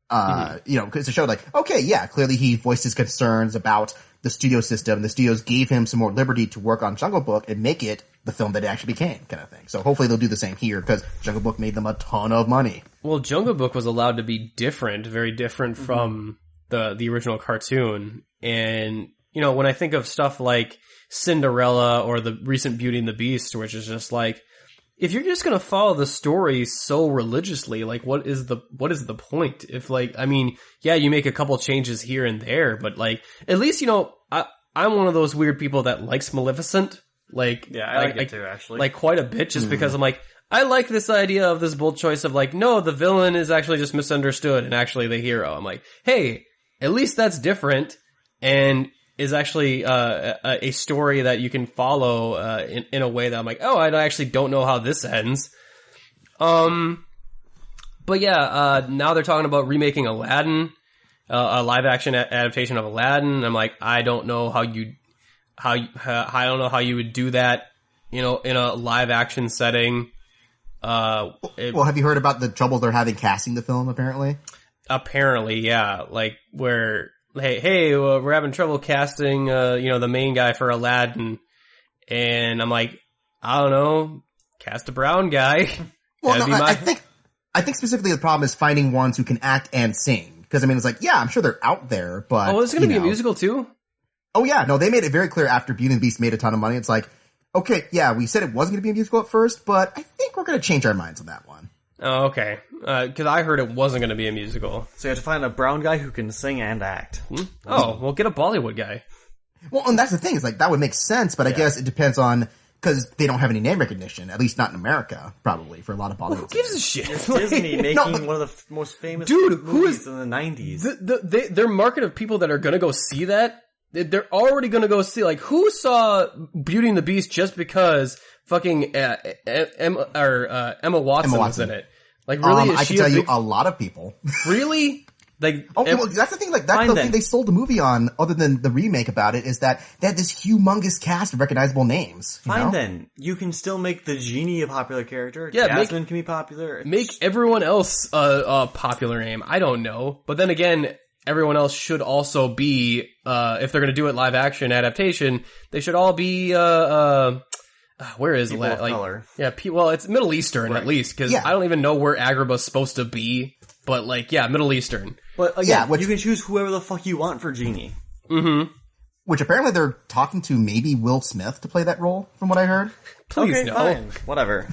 Because it showed like, okay, yeah, clearly he voiced his concerns about the studio system. The studios gave him some more liberty to work on Jungle Book and make it the film that it actually became, kind of thing. So hopefully they'll do the same here because Jungle Book made them a ton of money. Well, Jungle Book was allowed to be different, very different from the original cartoon. And, when I think of stuff like Cinderella or the recent Beauty and the Beast, which is just like, if you're just going to follow the story so religiously, like what is the point? If you make a couple changes here and there, but like at least I'm one of those weird people that likes Maleficent. Like I like it too, actually. Like quite a bit, just because I'm like, I like this idea of this bold choice of like, no, the villain is actually just misunderstood and actually the hero. I'm like, hey, at least that's different and is actually a story that you can follow in a way that I'm like, oh, I actually don't know how this ends. But yeah, now they're talking about remaking Aladdin, a live action adaptation of Aladdin. I'm like, I don't know how you would do that, in a live action setting. Well, have you heard about the trouble they're having casting the film? Apparently, yeah, like where. Hey, we're having trouble casting, the main guy for Aladdin. And I'm like, I don't know, cast a brown guy. Well, no, I think specifically the problem is finding ones who can act and sing. Because, it's like, yeah, I'm sure they're out there, but... Oh, it's going to be a musical, too? Oh, yeah. No, they made it very clear after Beauty and the Beast made a ton of money. It's like, okay, yeah, we said it wasn't going to be a musical at first, but I think we're going to change our minds on that one. Oh, okay. Because I heard it wasn't going to be a musical. So you have to find a brown guy who can sing and act. Oh, well, get a Bollywood guy. Well, and that's the thing, is like, that would make sense, but I guess it depends on, because they don't have any name recognition, at least not in America, probably, for a lot of Bollywood. Well, who gives a shit? It's Disney making one of the most famous movies in the 90s. Their market of people that are going to go see that, they're already going to go see, like, who saw Beauty and the Beast just because fucking Emma Watson was in it? Like, really? I can tell you a lot of people. Really? Like, well, that's the thing. Like, that's the thing they sold the movie on, other than the remake about it, is that they had this humongous cast of recognizable names. Fine, then you can still make the genie a popular character. Yeah, Jasmine can be popular. Make everyone else a popular name. I don't know, but then again, everyone else should also be. If they're going to do it live action adaptation, they should all be. Where is People of color? Yeah, well, it's Middle Eastern at least, because I don't even know where Agrabah's supposed to be. But like, yeah, Middle Eastern. But again, you can choose whoever the fuck you want for Genie. Mm-hmm. Which apparently they're talking to maybe Will Smith to play that role, from what I heard. Please okay, no. Fine. Whatever.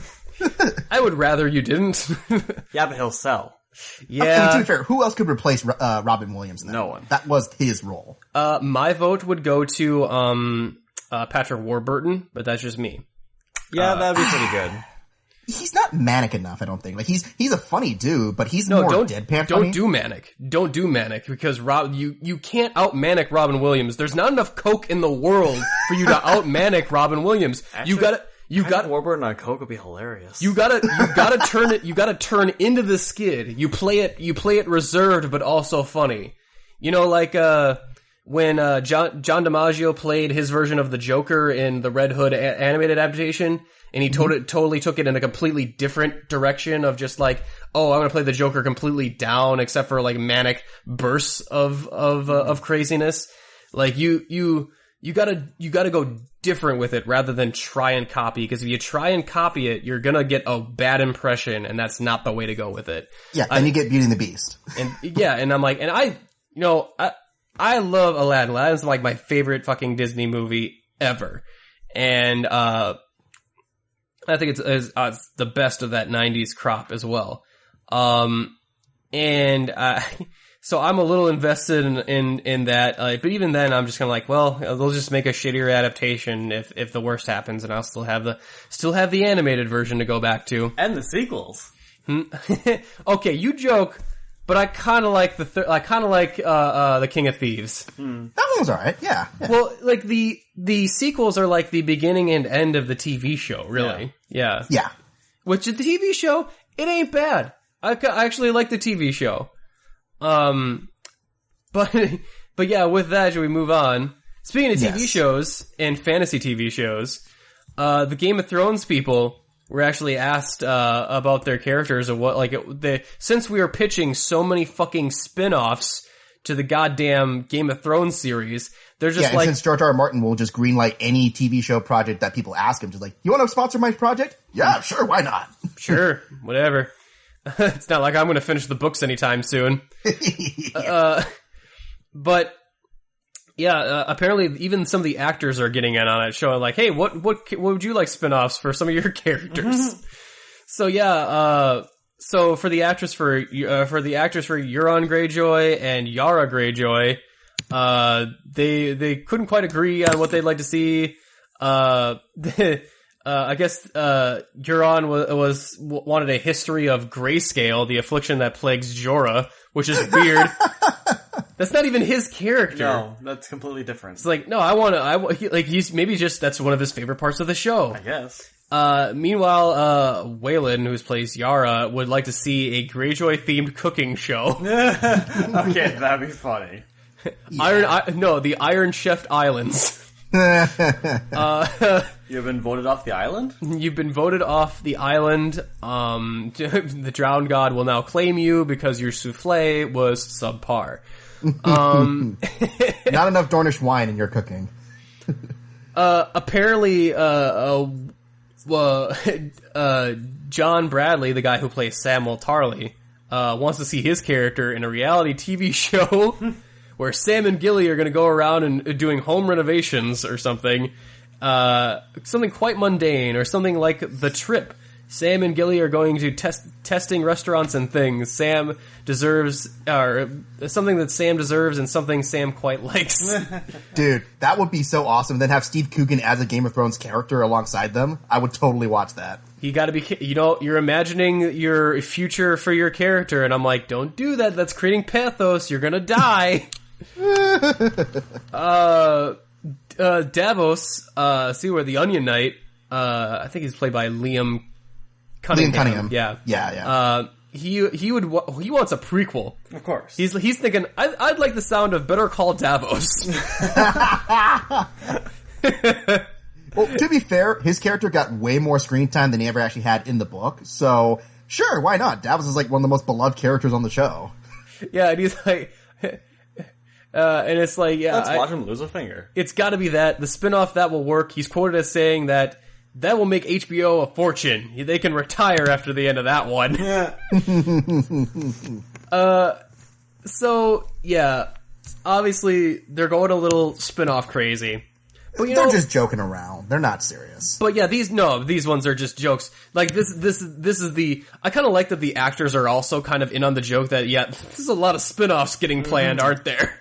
I would rather you didn't. Yeah, but he'll sell. Yeah. Okay, to be fair, who else could replace Robin Williams in that? No one. That was his role. My vote would go to Patrick Warburton, but that's just me. Yeah, that'd be pretty good. He's not manic enough, I don't think. Like, he's a funny dude, but he's more deadpan funny. Don't do manic, because you can't out-manic Robin Williams. There's not enough coke in the world for you to out-manic Robin Williams. Actually, you got Warburton on coke would be hilarious. You gotta turn into the skid. You play it reserved, but also funny. You know, like, when John DiMaggio played his version of the Joker in the Red Hood animated adaptation, and he totally took it in a completely different direction of just like, oh, I'm gonna play the Joker completely down, except for like manic bursts of craziness. Like you gotta go different with it rather than try and copy, because if you try and copy it, you're gonna get a bad impression, and that's not the way to go with it. Yeah, and you get Beauty and the Beast. And I'm like, and I love Aladdin. Aladdin's like my favorite fucking Disney movie ever. And, I think it's the best of that 90s crop as well. So I'm a little invested in that. But even then, I'm just kind of like, well, they'll just make a shittier adaptation if the worst happens, and I'll still have the animated version to go back to. And the sequels. Okay, you joke. But I kind of like the King of Thieves. That one was alright, yeah. Well, like the sequels are like the beginning and end of the TV show, really. Yeah. Which the TV show, it ain't bad. I actually like the TV show. But yeah, with that, should we move on? Speaking of TV shows and fantasy TV shows, the Game of Thrones people were actually asked about their characters and what, since we are pitching so many fucking spin-offs to the goddamn Game of Thrones series, they're just and since George R. R. Martin will just greenlight any TV show project that people ask him, just like, you want to sponsor my project? Yeah, sure, why not? Sure, whatever. It's not like I'm going to finish the books anytime soon. But yeah, apparently even some of the actors are getting in on it, showing like, hey, what would you like spin-offs for some of your characters? So yeah, so for the actress for Euron Greyjoy and Yara Greyjoy, they couldn't quite agree on what they'd like to see. I guess Euron wanted a history of grayscale, the affliction that plagues Jorah, which is weird. That's not even his character. No, that's completely different. It's like, no, he's maybe just, that's one of his favorite parts of the show. I guess. Meanwhile, Waylon, who plays Yara, would like to see a Greyjoy-themed cooking show. Okay, that'd be funny. The Iron Chef Islands. You've been voted off the island? You've been voted off the island. The Drown God will now claim you because your souffle was subpar. Not enough Dornish wine in your cooking. Apparently, John Bradley, the guy who plays Samwell Tarly, wants to see his character in a reality TV show where Sam and Gilly are going to go around and doing home renovations or something. Something quite mundane, or something like The Trip. Sam and Gilly are going to testing restaurants and things. Sam deserves, or something that Sam deserves, and something Sam quite likes. Dude, that would be so awesome. Then have Steve Coogan as a Game of Thrones character alongside them. I would totally watch that. You gotta be, you're imagining your future for your character, and I'm like, don't do that. That's creating pathos. You're gonna die. Davos, the Onion Knight, I think he's played by Liam Cunningham. Yeah. he wants a prequel. Of course. He's thinking, I'd like the sound of Better Call Davos. Well, to be fair, his character got way more screen time than he ever actually had in the book. So, sure, why not? Davos is like one of the most beloved characters on the show. Yeah, and he's like, and it's like, yeah. Let's watch him lose a finger. It's gotta be that. The spinoff that will work. He's quoted as saying that will make HBO a fortune. They can retire after the end of that one. Yeah. So, yeah. Obviously, they're going a little spinoff crazy. But They're just joking around. They're not serious. But yeah, these ones are just jokes. Like this is the, I kind of like that the actors are also kind of in on the joke that, yeah, there's a lot of spin-offs getting planned, aren't there?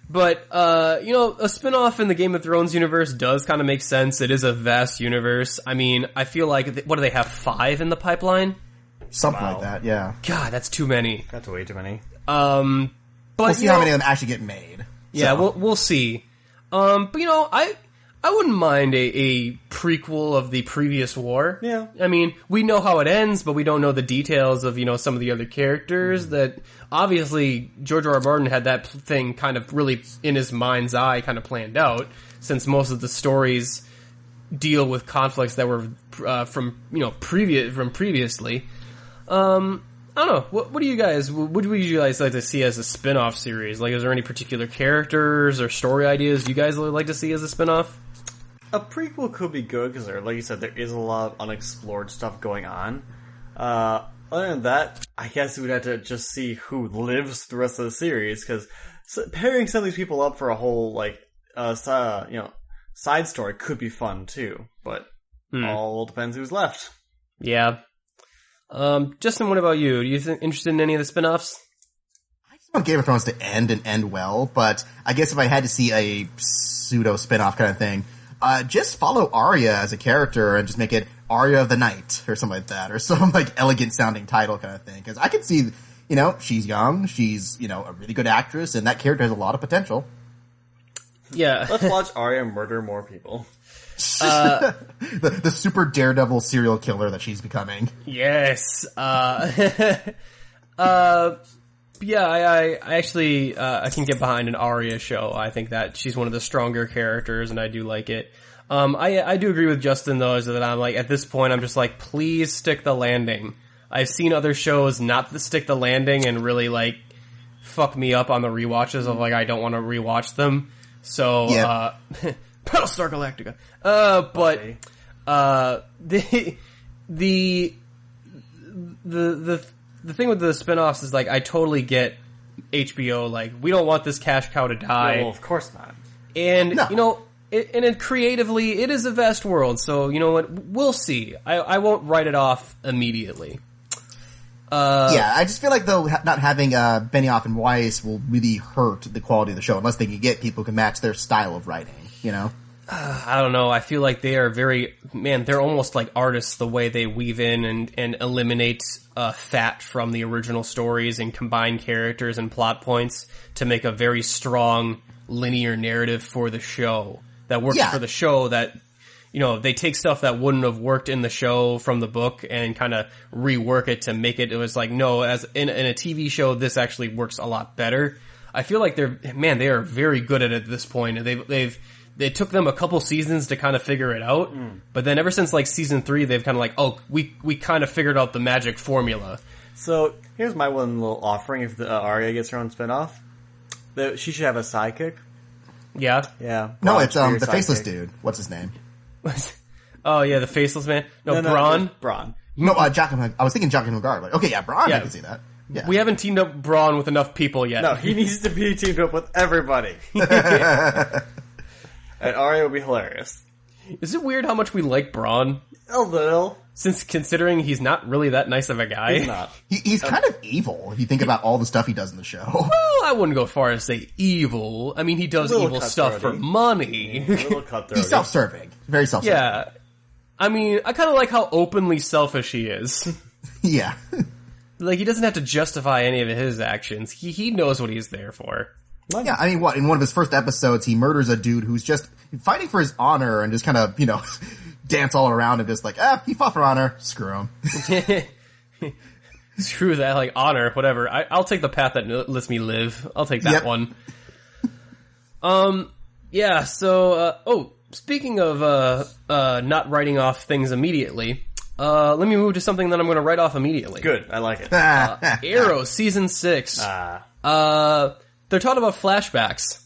But, a spin-off in the Game of Thrones universe does kind of make sense. It is a vast universe. I mean, I feel like, what do they have, 5 in the pipeline? Something like that, yeah. God, that's too many. That's way too many. But We'll see how many of them actually get made. Yeah, So. we'll see. But I wouldn't mind a prequel of the previous war. Yeah. I mean, we know how it ends, but we don't know the details of, some of the other characters that obviously George R. R. Martin had that thing kind of really in his mind's eye kind of planned out, since most of the stories deal with conflicts that were from previously. I don't know. What do you guys? What would you guys like to see as a spin-off series? Like, is there any particular characters or story ideas you guys would like to see as a spin-off? A prequel could be good because, like you said, there is a lot of unexplored stuff going on. Other than that, I guess we would have to just see who lives the rest of the series, because pairing some of these people up for a whole side story could be fun too. But all depends who's left. Yeah. Justin, what about you? Do you interested in any of the spin-offs? I just want Game of Thrones to end well, but I guess if I had to see a pseudo spin-off kind of thing, just follow Arya as a character and just make it Arya of the Night or something like that, or some like elegant sounding title kind of thing. Because I can see, she's young, she's, a really good actress, and that character has a lot of potential. Yeah. Let's watch Arya murder more people. The super daredevil serial killer that she's becoming. Yes. Yeah, I actually, I can get behind an Arya show. I think that she's one of the stronger characters, and I do like it. I do agree with Justin, though, is that I'm like, at this point, I'm just like, please stick the landing. I've seen other shows not to stick the landing and really, like, fuck me up on the rewatches of, like, I don't want to rewatch them. So, yeah. Battlestar Galactica. But, the thing with the spin-offs is, like, I totally get HBO, like, we don't want this cash cow to die. Well, of course not. And, creatively, it is a vast world, so, you know what, we'll see. I won't write it off immediately. Yeah, I just feel like, though, not having Benioff and Weiss will really hurt the quality of the show, unless they can get people who can match their style of writing, I don't know. I feel like they are they're almost like artists, the way they weave in and eliminate fat from the original stories and combine characters and plot points to make a very strong linear narrative for the show that works for the show. That, they take stuff that wouldn't have worked in the show from the book and kind of rework it to make it was like, no, as in a TV show, this actually works a lot better. I feel like they are very good at it at this point. It took them a couple seasons to kind of figure it out, but then ever since like season 3, they've kind of like, we kind of figured out the magic formula. So here's my one little offering: if the Arya gets her own spinoff, she should have a sidekick. Yeah, yeah. No, it's the faceless dude. What's his name? Oh yeah, the faceless man. No, Bronn. Bronn. No, Jaqen. I was thinking Jaqen H'ghar. Like, okay, yeah, Bronn. I can see that. Yeah. We haven't teamed up Bronn with enough people yet. No, he needs to be teamed up with everybody. And Arya would be hilarious. Is it weird how much we like Bronn? A little. Since considering he's not really that nice of a guy. He's not. He's kind of evil if you think about all the stuff he does in the show. Well, I wouldn't go far as say evil. I mean, he does evil stuff for money. A little cutthroat. He's self-serving. Very self-serving. Yeah. I mean, I kind of like how openly selfish he is. Yeah. Like, he doesn't have to justify any of his actions. He knows what he's there for. Yeah, I mean, in one of his first episodes, he murders a dude who's just fighting for his honor and just kind of, dance all around and just like, he fought for honor, screw him. Screw that, like, honor, whatever. I'll take the path that lets me live. I'll take that one. Yeah, so, speaking of, not writing off things immediately, let me move to something that I'm gonna write off immediately. Good, I like it. Arrow, Season 6. They're talking about flashbacks.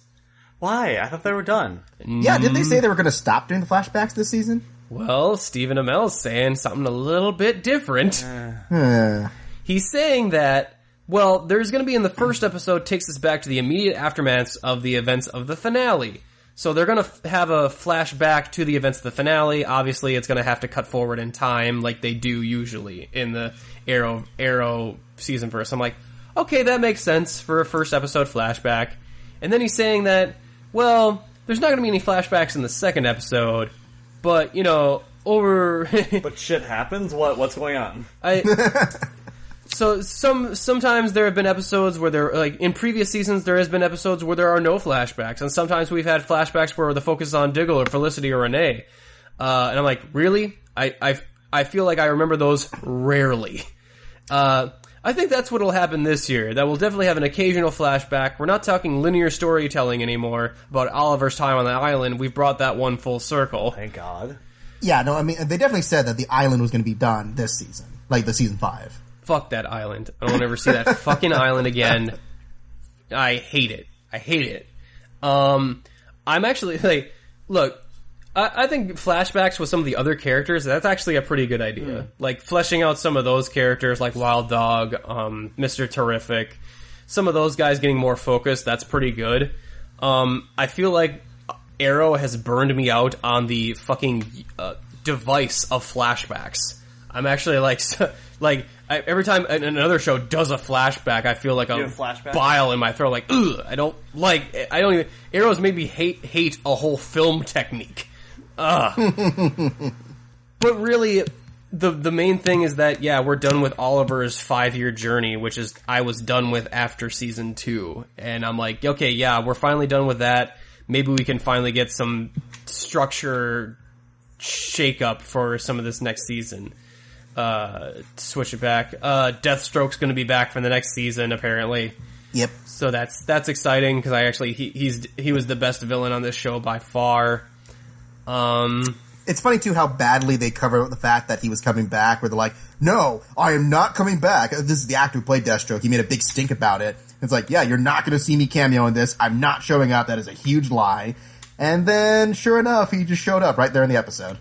Why? I thought they were done. Yeah, did they say they were going to stop doing the flashbacks this season? Well, Stephen Amell's saying something a little bit different. He's saying that, well, there's going to be in the first episode takes us back to the immediate aftermaths of the events of the finale. So they're going to have a flashback to the events of the finale. Obviously, it's going to have to cut forward in time like they do usually in the Arrow season verse. I'm like, okay, that makes sense for a first episode flashback. And then he's saying that, well, there's not going to be any flashbacks in the second episode, but, you know, over... But shit happens? What's going on? So sometimes there have been episodes where there, like, in previous seasons there has been episodes where there are no flashbacks, and sometimes we've had flashbacks where the focus is on Diggle or Felicity or Renee. And I'm like, really? I feel like I remember those rarely. I think that's what'll happen this year. That we'll definitely have an occasional flashback. We're not talking linear storytelling anymore about Oliver's time on the island. We've brought that one full circle. Thank God. Yeah, no, I mean, they definitely said that the island was going to be done this season. Like, the season 5. Fuck that island. I don't want to ever see that fucking island again. I hate it. I'm actually, like, look, I think flashbacks with some of the other characters, that's actually a pretty good idea. Like, fleshing out some of those characters, like Wild Dog, Mr. Terrific, some of those guys getting more focused, that's pretty good. I feel like Arrow has burned me out on the fucking device of flashbacks. I'm actually every time another show does a flashback, I feel like a bile in my throat. Like, ugh, I don't even. Arrow's made me hate a whole film technique. Ugh. But really, the main thing is that, yeah, we're done with Oliver's 5-year journey, which is I was done with after season 2, and I'm like, okay, yeah, we're finally done with that. Maybe we can finally get some structure shake up for some of this next season. Switch it back. Deathstroke's going to be back for the next season, apparently. Yep. So that's exciting because he was the best villain on this show by far. It's funny too how badly they cover the fact that he was coming back. Where they're like, "No, I am not coming back." This is the actor who played Deathstroke. He made a big stink about it. It's like, yeah, you're not going to see me cameo in this. I'm not showing up. That is a huge lie. And then, sure enough, he just showed up right there in the episode.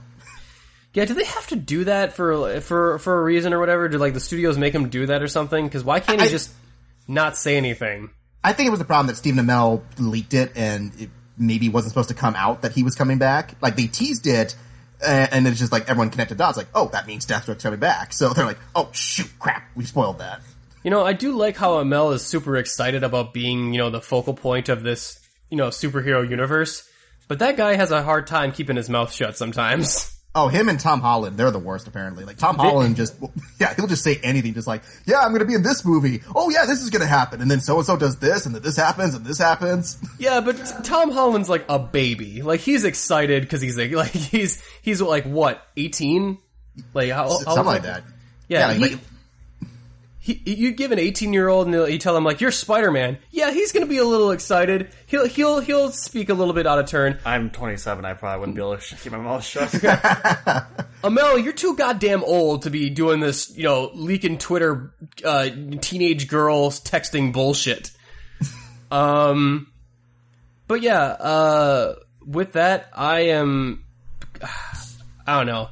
Yeah, do they have to do that for a reason or whatever? Do, like, the studios make him do that or something? Because why can't he just not say anything? I think it was the problem that Stephen Amell leaked it, and it maybe wasn't supposed to come out that he was coming back. Like, they teased it, and it's just like everyone connected dots. Like, oh, that means Deathstroke's coming back. So they're like, oh, shoot, crap, we spoiled that. You know, I do like how Amell is super excited about being, you know, the focal point of this, you know, superhero universe. But that guy has a hard time keeping his mouth shut sometimes. Oh, him and Tom Holland, they're the worst, apparently. Like, Tom Holland he'll just say anything, just like, yeah, I'm gonna be in this movie. Oh, yeah, this is gonna happen. And then so-and-so does this, and then this happens, and this happens. Yeah, but Tom Holland's like a baby. Like, he's excited because he's like, what, 18? Like, how something like that. Yeah, you give an 18-year-old and you tell him, like, you're Spider-Man. Yeah, he's gonna be a little excited. He'll speak a little bit out of turn. I'm 27. I probably wouldn't be able to keep my mouth shut. Amell, you're too goddamn old to be doing this, you know, leaking Twitter, teenage girls texting bullshit. But yeah, with that, I don't know.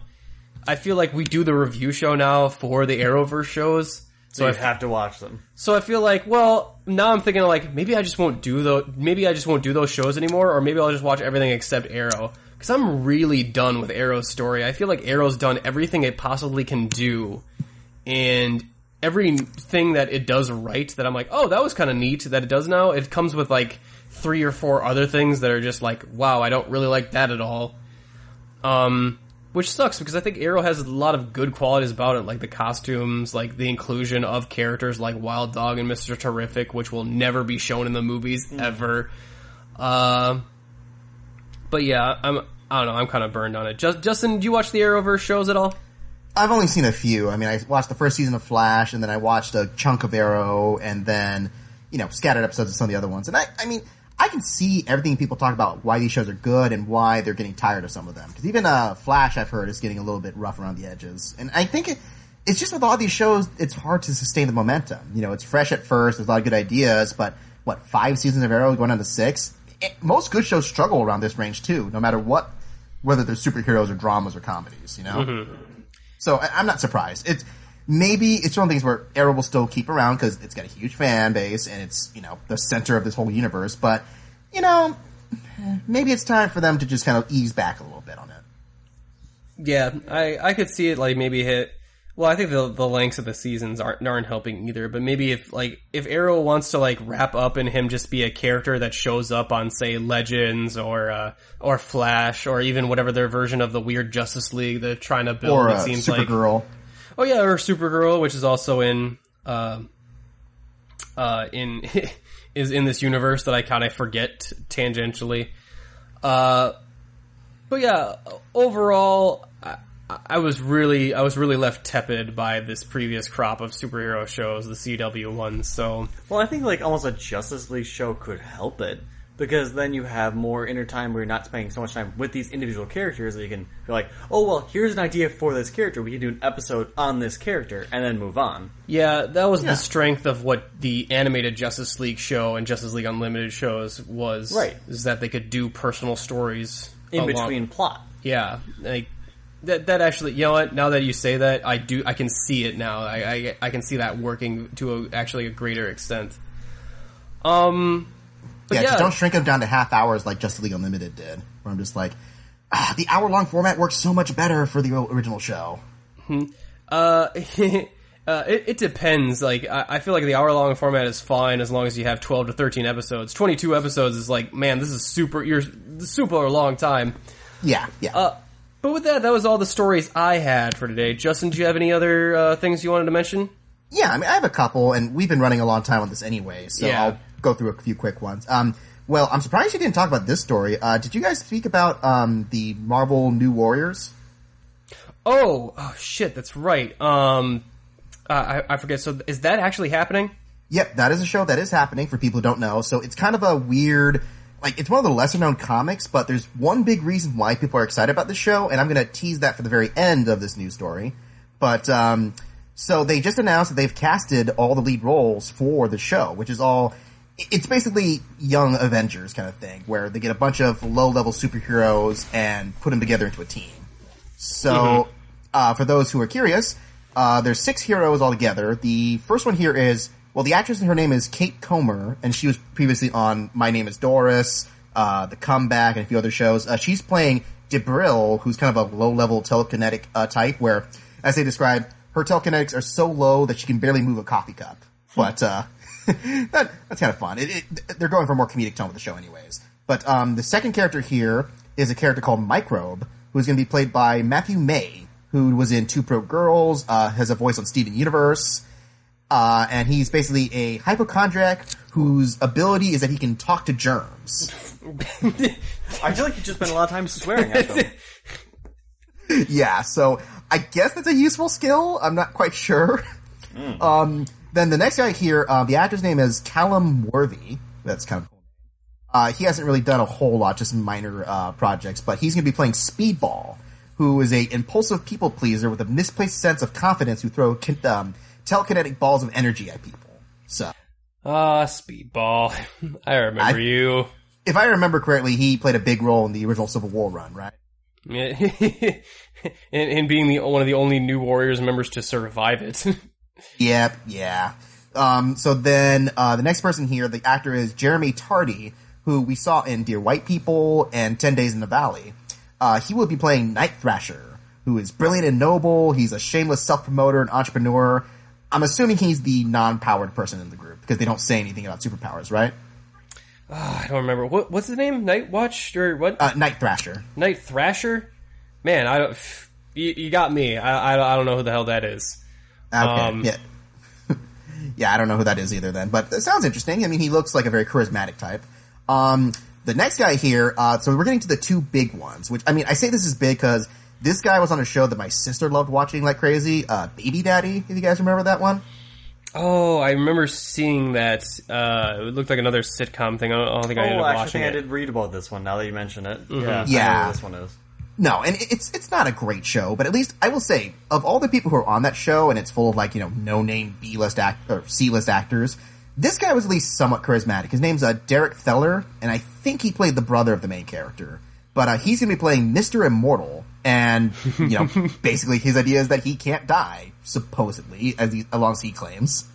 I feel like we do the review show now for the Arrowverse shows. So you have to watch them. So I feel like, well, now I'm thinking like, maybe I just won't do those shows anymore, or maybe I'll just watch everything except Arrow. Because I'm really done with Arrow's story. I feel like Arrow's done everything it possibly can do, and everything that it does right, that I'm like, oh, that was kind of neat that it does now, it comes with like 3 or 4 other things that are just like, wow, I don't really like that at all. Which sucks, because I think Arrow has a lot of good qualities about it, like the costumes, like the inclusion of characters like Wild Dog and Mr. Terrific, which will never be shown in the movies, ever. But yeah, I don't know, I'm kind of burned on it. Justin, do you watch the Arrowverse shows at all? I've only seen a few. I mean, I watched the first season of Flash, and then I watched a chunk of Arrow, and then, scattered episodes of some of the other ones. And I mean, I can see everything people talk about why these shows are good and why they're getting tired of some of them. Because even Flash, I've heard, is getting a little bit rough around the edges. And I think it's just with all these shows, it's hard to sustain the momentum. It's fresh at first, there's a lot of good ideas, but 5 seasons of Arrow going on to 6? Most good shows struggle around this range too, no matter whether they're superheroes or dramas or comedies, Mm-hmm. So I'm not surprised. It's one of the things where Arrow will still keep around because it's got a huge fan base and it's, the center of this whole universe. But, maybe it's time for them to just kind of ease back a little bit on it. Yeah, I could see it maybe hit. Well, I think the lengths of the seasons aren't helping either. But maybe if Arrow wants to wrap up and him just be a character that shows up on, say, Legends or Flash or even whatever their version of the weird Justice League they're trying to build. Or it seems Supergirl. Oh yeah, or Supergirl, which is also in is in this universe that I kind of forget tangentially. But yeah, overall, I was really left tepid by this previous crop of superhero shows, the CW ones. So, well, I think almost a Justice League show could help it because then you have more inner time where you're not spending so much time with these individual characters that you can be like, oh well, here's an idea for this character. We can do an episode on this character and then move on. Yeah, that was the strength of what the animated Justice League show and Justice League Unlimited shows was. Right, is that they could do personal stories in between plot. Yeah, that actually, you know what? Now that you say that, I can see it now. I can see that working to a greater extent. Just don't shrink them down to half hours like Justice League Unlimited did. Where I'm just like, the hour-long format works so much better for the original show. It depends. I feel like the hour-long format is fine as long as you have 12 to 13 episodes. 22 episodes is man, this is super long time. Yeah. But with that was all the stories I had for today. Justin, do you have any other things you wanted to mention? Yeah, I mean, I have a couple, and we've been running a long time on this anyway, so I'll go through a few quick ones. Well, I'm surprised you didn't talk about this story. Did you guys speak about the Marvel New Warriors? Oh shit, that's right. I forget. So is that actually happening? Yep, that is a show that is happening for people who don't know. So it's kind of a weird, it's one of the lesser known comics, but there's one big reason why people are excited about the show, and I'm going to tease that for the very end of this news story. But, so they just announced that they've casted all the lead roles for the show, which is it's basically Young Avengers kind of thing, where they get a bunch of low-level superheroes and put them together into a team. So, for those who are curious, there's 6 heroes altogether. The first one here is, the actress, her name is Kate Comer, and she was previously on My Name is Doris, The Comeback, and a few other shows. She's playing Debril, who's kind of a low-level telekinetic type, where, as they describe, her telekinetics are so low that she can barely move a coffee cup. But that's kind of fun. They're going for a more comedic tone with the show anyways. But the second character here is a character called Microbe, who's going to be played by Matthew May, who was in Two Pro Girls, has a voice on Steven Universe, and he's basically a hypochondriac whose ability is that he can talk to germs. I feel like you just spent a lot of time swearing at them. Yeah, so I guess that's a useful skill. I'm not quite sure. Then the next guy here, the actor's name is Callum Worthy. That's kind of cool. He hasn't really done a whole lot, just minor projects, but he's going to be playing Speedball, who is a impulsive people pleaser with a misplaced sense of confidence who throw telekinetic balls of energy at people. So, Speedball. I remember you. If I remember correctly, he played a big role in the original Civil War run, right? and being one of the only New Warriors members to survive it. Yep, yeah. So then, the next person here, the actor is Jeremy Tardy, who we saw in Dear White People and 10 Days in the Valley. He will be playing Night Thrasher, who is brilliant and noble. He's a shameless self-promoter and entrepreneur. I'm assuming he's the non-powered person in the group, because they don't say anything about superpowers, right? I don't remember. What's his name? Night Watch? Or what? Night Thrasher. Night Thrasher? Man, you got me. I don't know who the hell that is. Okay, yeah. Yeah, I don't know who that is either then, but it sounds interesting. I mean, he looks like a very charismatic type. The next guy here, so we're getting to the two big ones, which, I mean, I say this is big because This guy was on a show that my sister loved watching like crazy, Baby Daddy, if you guys remember that one. Oh, I remember seeing that. It looked like another sitcom thing. I don't think I ended up watching it. I did read about this one now that you mention it. Mm-hmm. Yeah. I know what this one is. No, and it's not a great show, but at least I will say, of all the people who are on that show, and it's full of like, no-name B-list or C-list actors, this guy was at least somewhat charismatic. His name's Derek Theller, and I think he played the brother of the main character. But he's going to be playing Mr. Immortal, and, basically his idea is that he can't die, supposedly, as long as he claims.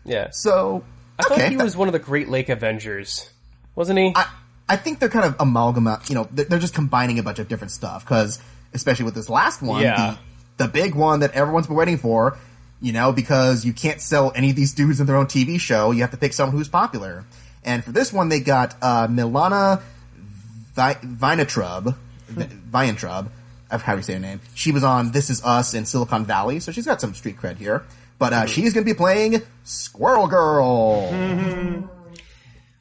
Yeah. So, I thought he was one of the Great Lake Avengers, wasn't he? I think they're kind of they're just combining a bunch of different stuff, because, especially with this last one, the big one that everyone's been waiting for, because you can't sell any of these dudes in their own TV show, you have to pick someone who's popular. And for this one, they got Milana Weintraub, how do you say her name? She was on This Is Us in Silicon Valley, so she's got some street cred here. But she's going to be playing Squirrel Girl. Mm-hmm.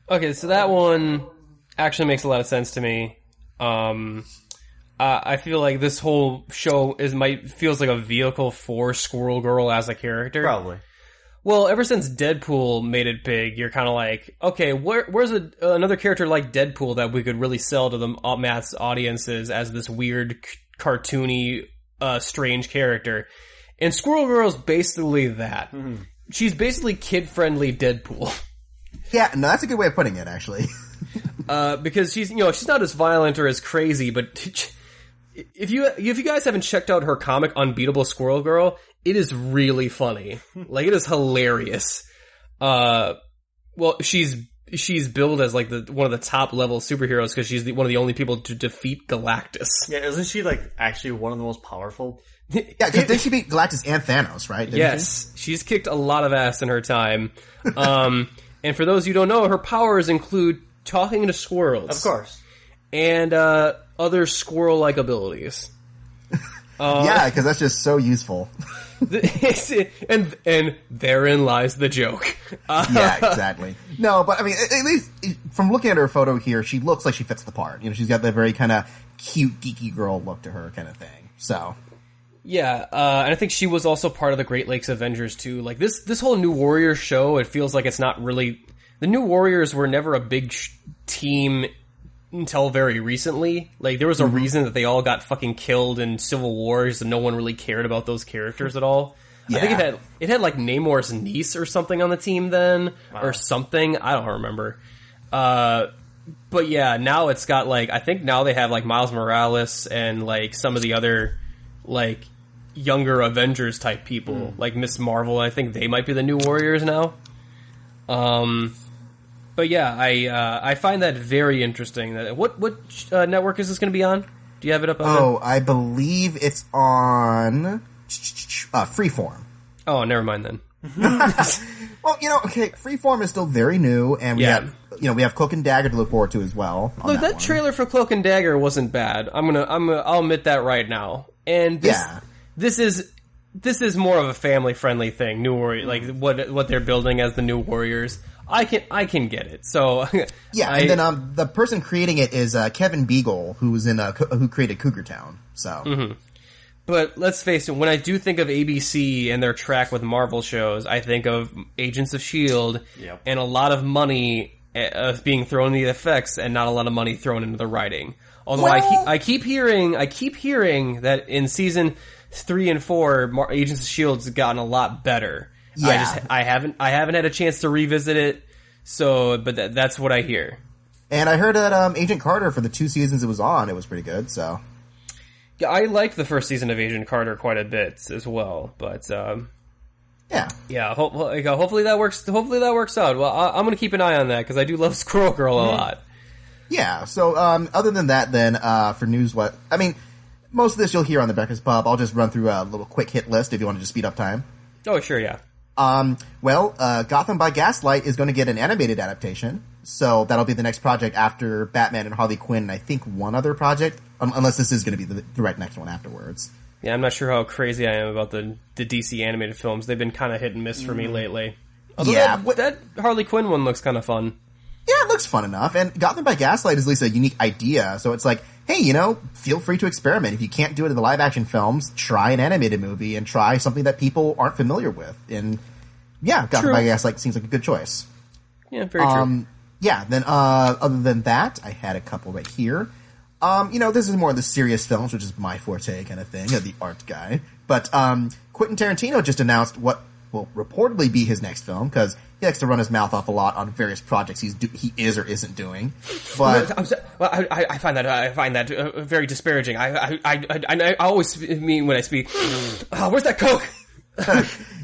Okay, so that one actually makes a lot of sense to me. I feel like this whole show feels like a vehicle for Squirrel Girl as a character. Probably. Well, ever since Deadpool made it big, you're kind of like, okay, where's another character like Deadpool that we could really sell to the mass audiences as this weird, cartoony, strange character? And Squirrel Girl's basically that. Mm-hmm. She's basically kid-friendly Deadpool. Yeah, no, that's a good way of putting it, actually. Because she's not as violent or as crazy, but if you guys haven't checked out her comic Unbeatable Squirrel Girl, it is really funny. Like, it is hilarious. Well, she's billed as like one of the top level superheroes because she's one of the only people to defeat Galactus. Yeah, isn't she like actually one of the most powerful? Yeah, because did she beat Galactus and Thanos, right? Yes, she's kicked a lot of ass in her time. And for those who don't know, her powers include talking to squirrels. Of course. And other squirrel-like abilities. Yeah, because that's just so useful. and therein lies the joke. Yeah, exactly. No, but I mean, at least from looking at her photo here, she looks like she fits the part. She's got that very kind of cute, geeky girl look to her kind of thing. So... Yeah, and I think she was also part of the Great Lakes Avengers too. Like this whole New Warriors show, it feels like it's not really... The New Warriors were never a big team until very recently. Like, there was a reason that they all got fucking killed in Civil Wars and no one really cared about those characters at all. Yeah. I think it had like Namor's niece or something on the team then, or something. I don't remember. But yeah, now it's got like, I think now they have like Miles Morales and like some of the other like younger Avengers type people, like Miss Marvel. I think they might be the New Warriors now. But yeah, I find that very interesting. What network is this going to be on? Do you have it up? I believe it's on Freeform. Oh, never mind then. Well, okay, Freeform is still very new, and we have Cloak and Dagger to look forward to as well. Look, that trailer for Cloak and Dagger wasn't bad. I'll admit that right now. And this is more of a family friendly thing. New Warrior, like what they're building as the New Warriors. I can get it. So yeah, and then the person creating it is Kevin Beagle, who created Cougar Town. So, mm-hmm. But let's face it, when I do think of ABC and their track with Marvel shows, I think of Agents of S.H.I.E.L.D. and a lot of money being thrown in the effects and not a lot of money thrown into the writing. Although I keep hearing that in season 3 and 4, Agents of S.H.I.E.L.D's gotten a lot better. Yeah. I haven't had a chance to revisit it, but that's what I hear. And I heard that Agent Carter, for the 2 seasons it was on, it was pretty good. So yeah, I liked the first season of Agent Carter quite a bit as well. But yeah. Hopefully that works. Hopefully that works out. Well, I'm going to keep an eye on that because I do love Squirrel Girl a lot. Yeah. So other than that, then for news, most of this you'll hear on the Breakfast Pub. I'll just run through a little quick hit list if you want to just speed up time. Oh, sure, yeah. Gotham by Gaslight is going to get an animated adaptation, so that'll be the next project after Batman and Harley Quinn, and I think one other project, unless this is going to be the direct next one afterwards. Yeah, I'm not sure how crazy I am about the DC animated films. They've been kind of hit and miss for me lately. Although that Harley Quinn one looks kind of fun. Yeah, it looks fun enough, and Gotham by Gaslight is at least a unique idea, so it's like, hey, feel free to experiment. If you can't do it in the live action films, try an animated movie and try something that people aren't familiar with. And yeah, Gotham by Gaslight seems like a good choice. Yeah, very true. Yeah, then other than that, I had a couple right here. This is more of the serious films, which is my forte kind of thing, the art guy. But Quentin Tarantino just announced what will reportedly be his next film, because he likes to run his mouth off a lot on various projects he is or isn't doing. But I find that very disparaging. I always mean when I speak, where's that Coke?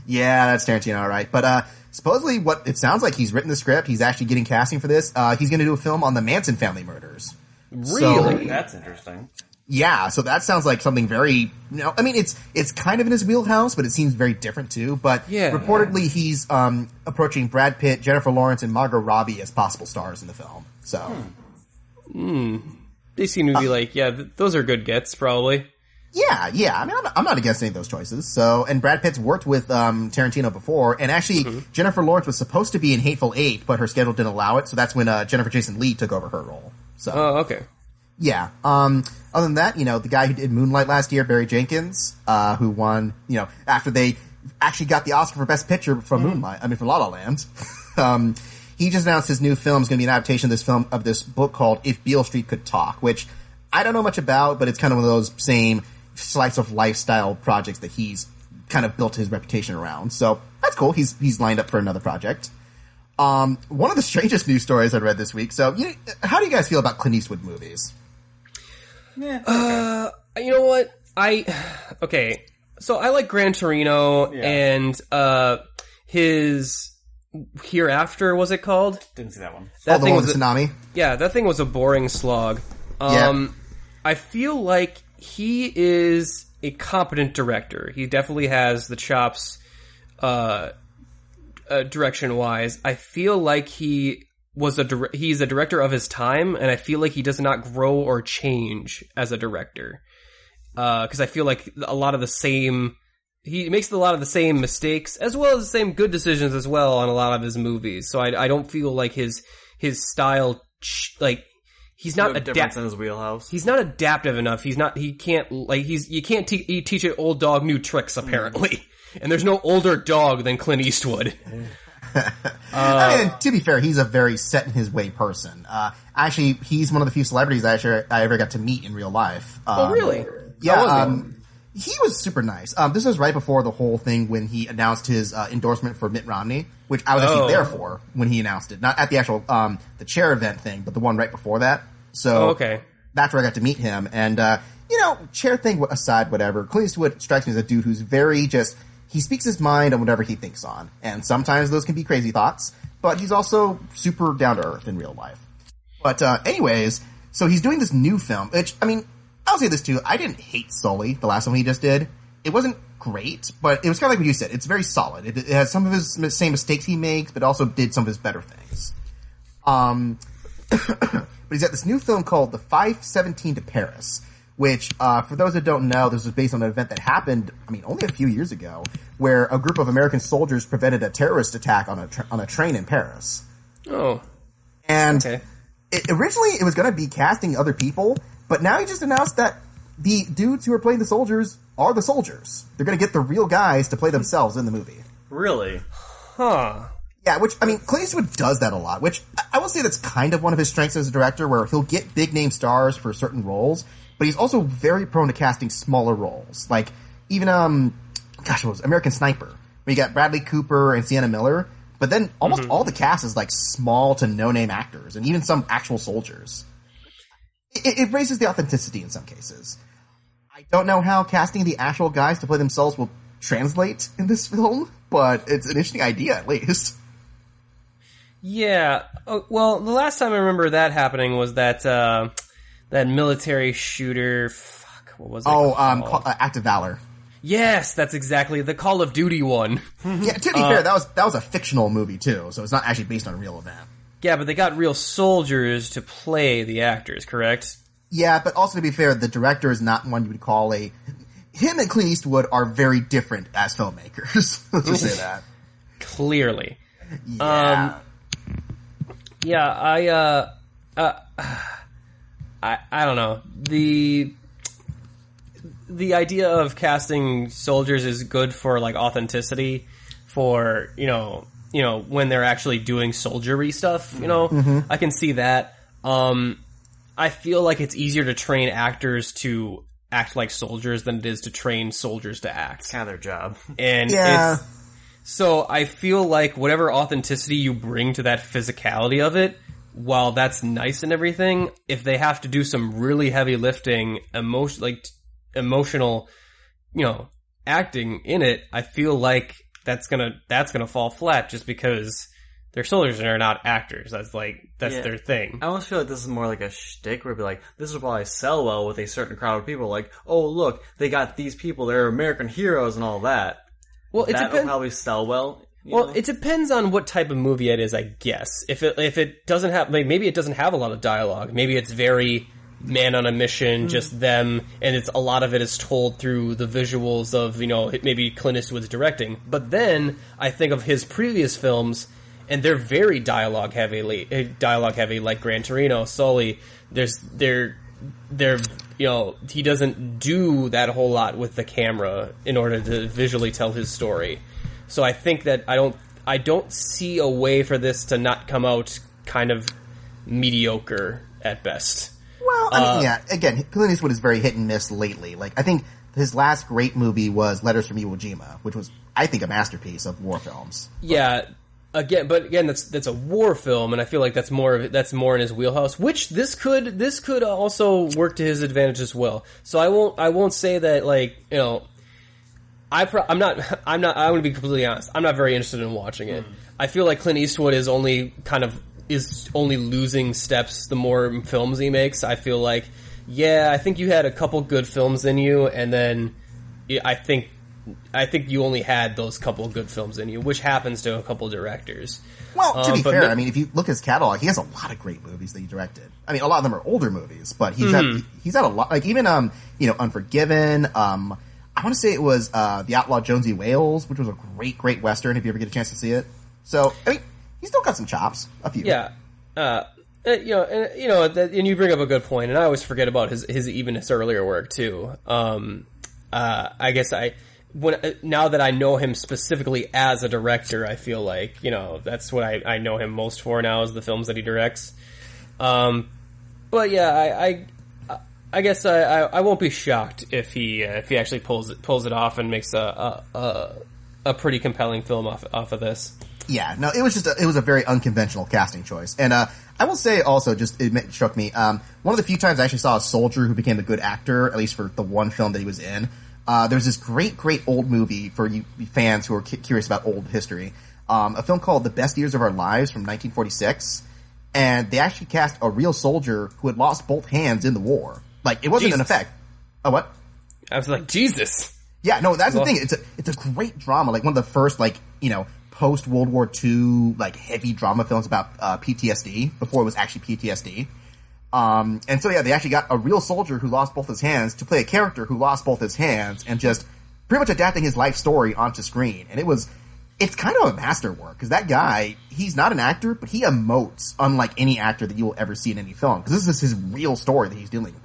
Yeah, that's Tarantino, all right. But supposedly, what it sounds like, he's written the script. He's actually getting casting for this. He's going to do a film on the Manson family murders. Really? So, That's interesting. Yeah, so that sounds like something very, it's kind of in his wheelhouse, but it seems very different too. But reportedly he's approaching Brad Pitt, Jennifer Lawrence, and Margot Robbie as possible stars in the film. So, they seem to be like, those are good gets, probably. Yeah. I mean, I'm not against any of those choices. So, and Brad Pitt's worked with Tarantino before, and actually Jennifer Lawrence was supposed to be in Hateful Eight, but her schedule didn't allow it. So that's when Jennifer Jason Leigh took over her role. So, okay. Yeah. Other than that, the guy who did Moonlight last year, Barry Jenkins, who won, after they actually got the Oscar for Best Picture from Moonlight, from La La Land. He just announced his new film is going to be an adaptation of this book called If Beale Street Could Talk, which I don't know much about, but it's kind of one of those same slice of lifestyle projects that he's kind of built his reputation around. So that's cool. He's lined up for another project. One of the strangest news stories I read this week. So, how do you guys feel about Clint Eastwood movies? Yeah. You know what? Okay. So I like Gran Torino and his Hereafter, was it called? Didn't see that one. That thing was the tsunami? Yeah, that thing was a boring slog. I feel like he is a competent director. He definitely has the chops, direction-wise. I feel like he's a director of his time, and I feel like he does not grow or change as a director. Because I feel like he makes a lot of the same mistakes, as well as the same good decisions as well on a lot of his movies. So I don't feel like his style, he's not difference in his wheelhouse. He's not adaptive enough. You can't teach an old dog new tricks, apparently. And there's no older dog than Clint Eastwood. To be fair, he's a very set in his way person. Actually, he's one of the few celebrities I ever got to meet in real life. Oh, really? Yeah. He was super nice. This was right before the whole thing when he announced his endorsement for Mitt Romney, which I was actually there for when he announced it. Not at the actual the chair event thing, but the one right before that. So that's where I got to meet him. And chair thing aside, whatever. Clint Eastwood strikes me as a dude who's very he speaks his mind on whatever he thinks on. And sometimes those can be crazy thoughts, but he's also super down to earth in real life. But anyways, so he's doing this new film, which, I'll say this too, I didn't hate Sully, the last one he just did. It wasn't great, but it was kind of like what you said. It's very solid. It has some of his same mistakes he makes, but also did some of his better things. But he's got this new film called The 517 to Paris, which, for those that don't know, this was based on an event that happened, only a few years ago, where a group of American soldiers prevented a terrorist attack on a train in Paris. Oh. And originally it was going to be casting other people, but now he just announced that the dudes who are playing the soldiers are the soldiers. They're going to get the real guys to play themselves in the movie. Really? Huh. Yeah, which, Clint Eastwood does that a lot, which I will say that's kind of one of his strengths as a director, where he'll get big-name stars for certain roles, but he's also very prone to casting smaller roles. Like, even, what was it? American Sniper, where you got Bradley Cooper and Sienna Miller, but then almost all the cast is, small to no-name actors, and even some actual soldiers. It raises the authenticity in some cases. I don't know how casting the actual guys to play themselves will translate in this film, but it's an interesting idea, at least. Yeah. Well, the last time I remember that happening was that military shooter. Fuck, what was it called? Act of Valor. Yes, that's exactly the Call of Duty one. Yeah, to be fair, that was a fictional movie too, so it's not actually based on a real event. Yeah, but they got real soldiers to play the actors, correct? Yeah, but also to be fair, the director is not one you would call him and Clint Eastwood are very different as filmmakers. Let's just say that. Clearly. Yeah. I don't know. The idea of casting soldiers is good for like authenticity, for when they're actually doing soldiery stuff. I can see that. I feel like it's easier to train actors to act like soldiers than it is to train soldiers to act. It's kind of their job. And so I feel like whatever authenticity you bring to that physicality of it, while that's nice and everything, if they have to do some really heavy lifting, emotional, acting in it, I feel like that's gonna fall flat just because they're soldiers and they're not actors. That's their thing. I almost feel like this is more like a shtick where it'd be like, this will probably sell well with a certain crowd of people. Like, oh look, they got these people, they're American heroes and all that. Well, that will probably sell well. Well, it depends on what type of movie it is, I guess. If it doesn't have, maybe it doesn't have a lot of dialogue. Maybe it's very man on a mission, just them, and a lot of it is told through the visuals of, maybe Clint Eastwood's directing. But then I think of his previous films, and they're very dialogue heavy, like Gran Torino, Sully. He doesn't do that whole lot with the camera in order to visually tell his story. So I think that I don't see a way for this to not come out kind of mediocre at best. Well, I mean, again, Clint Eastwood is very hit and miss lately. Like, I think his last great movie was Letters from Iwo Jima, which was, I think, a masterpiece of war films. Yeah. Again, that's a war film, and I feel like that's more in his wheelhouse. Which this could also work to his advantage as well. So I won't say that, like, I'm going to be completely honest. I'm not very interested in watching it. I feel like Clint Eastwood is only losing steps the more films he makes. I feel like, I think you had a couple good films in you, and then I think you only had those couple good films in you, which happens to a couple directors. Well, to be fair, I mean, if you look at his catalog, he has a lot of great movies that he directed. I mean, a lot of them are older movies, but he's had a lot, like even Unforgiven, I want to say it was The Outlaw Jonesy Wales, which was a great Western if you ever get a chance to see it. So, I mean, he's still got some chops, a few. Yeah. And you bring up a good point, and I always forget about his earlier work too. I guess now that I know him specifically as a director, I feel like, that's what I know him most for now, is the films that he directs. But yeah, I guess I won't be shocked if he actually pulls it off and makes a pretty compelling film off of this. Yeah, no, it was a very unconventional casting choice. And I will say also, it struck me, one of the few times I actually saw a soldier who became a good actor, at least for the one film that he was in. There's this great old movie for you fans who are curious about old history. A film called The Best Years of Our Lives from 1946. And they actually cast a real soldier who had lost both hands in the war. Like, it wasn't an effect. Oh, what? I was like, Jesus. Yeah, no, that's the thing. It's a great drama. Like, one of the first, post World War II, heavy drama films about PTSD, before it was actually PTSD. And so, they actually got a real soldier who lost both his hands to play a character who lost both his hands, and just pretty much adapting his life story onto screen. And it's kind of a masterwork, because that guy, he's not an actor, but he emotes unlike any actor that you will ever see in any film, because this is his real story that he's dealing with.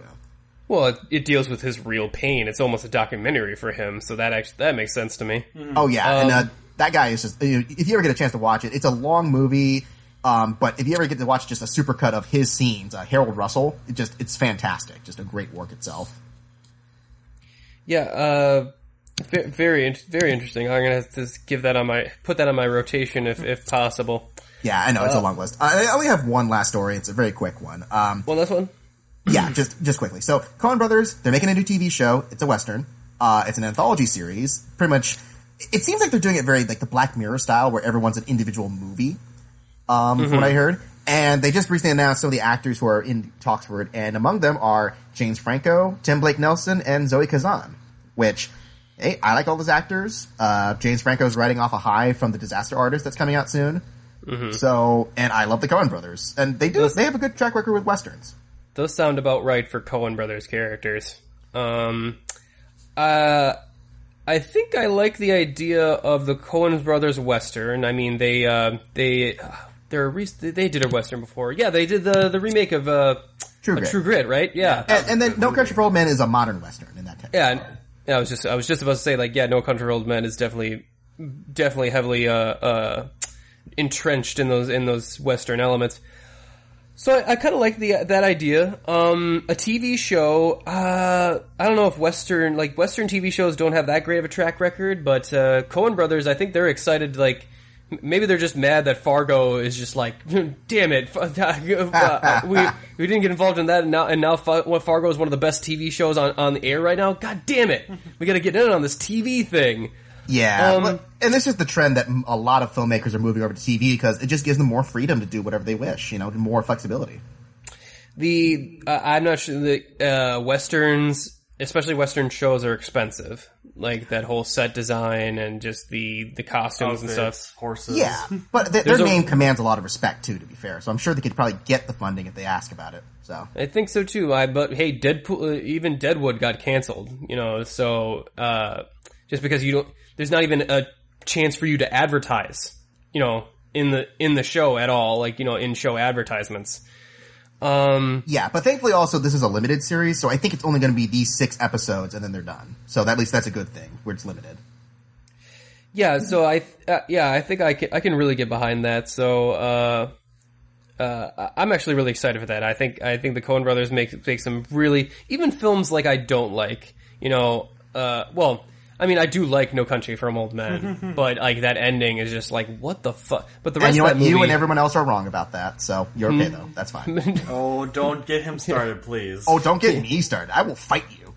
Well, it deals with his real pain. It's almost a documentary for him, so that makes sense to me. Oh yeah, and that guy is just, if you ever get a chance to watch it, it's a long movie, but if you ever get to watch just a supercut of his scenes, Harold Russell, it's fantastic. Just a great work itself. Yeah, very interesting. I'm gonna have to put that on my rotation if possible. Yeah, I know, it's a long list. I only have one last story. It's a very quick one. One last one? Yeah, just quickly. So, Coen Brothers, they're making a new TV show. It's a Western. It's an anthology series. Pretty much, it seems like they're doing it very, the Black Mirror style, where everyone's an individual movie, from what I heard. And they just recently announced some of the actors who are in talks for it, and among them are James Franco, Tim Blake Nelson, and Zoe Kazan, which, hey, I like all those actors. James Franco's riding off a high from The Disaster Artist that's coming out soon. So, and I love the Coen Brothers. And they have a good track record with Westerns. Those sound about right for Coen Brothers characters. I think I like the idea of the Coen Brothers Western. I mean, they did a Western before. Yeah, they did the remake of True Grit. True Grit, right? Yeah. And then No Country for Old Men is a modern Western in that case. Yeah. I was just about to say, like, yeah, No Country for Old Men is definitely heavily entrenched in those Western elements. So I kind of like that idea. A TV show, I don't know if Western TV shows don't have that great of a track record, but Coen Brothers, I think they're excited, like, maybe they're just mad that Fargo is just like, damn it, we didn't get involved in that, and now Fargo is one of the best TV shows on the air right now. God damn it, we got to get in on this TV thing. Yeah, and this is the trend that a lot of filmmakers are moving over to TV because it just gives them more freedom to do whatever they wish, more flexibility. I'm not sure the Westerns, especially Western shows, are expensive. Like that whole set design and just the costumes and stuff. Horses. Yeah, but their name commands a lot of respect too, to be fair. So I'm sure they could probably get the funding if they ask about it. So I think so too. But hey, Deadpool, even Deadwood got canceled. So just because there's not even a chance for you to advertise, in the show at all, like in show advertisements. Yeah, but thankfully also this is a limited series, so I think it's only going to be these 6 episodes and then they're done. So at least that's a good thing, where it's limited. Yeah, so I think I can really get behind that. So I'm actually really excited for that. I think the Coen Brothers make some really, even films like I don't like, I mean, I do like No Country for Old Men, but like that ending is just like, what the fuck? But the rest of that movie, you and everyone else are wrong about that, so you're okay though. That's fine. Oh, don't get him started, please. Oh, don't get me started. I will fight you.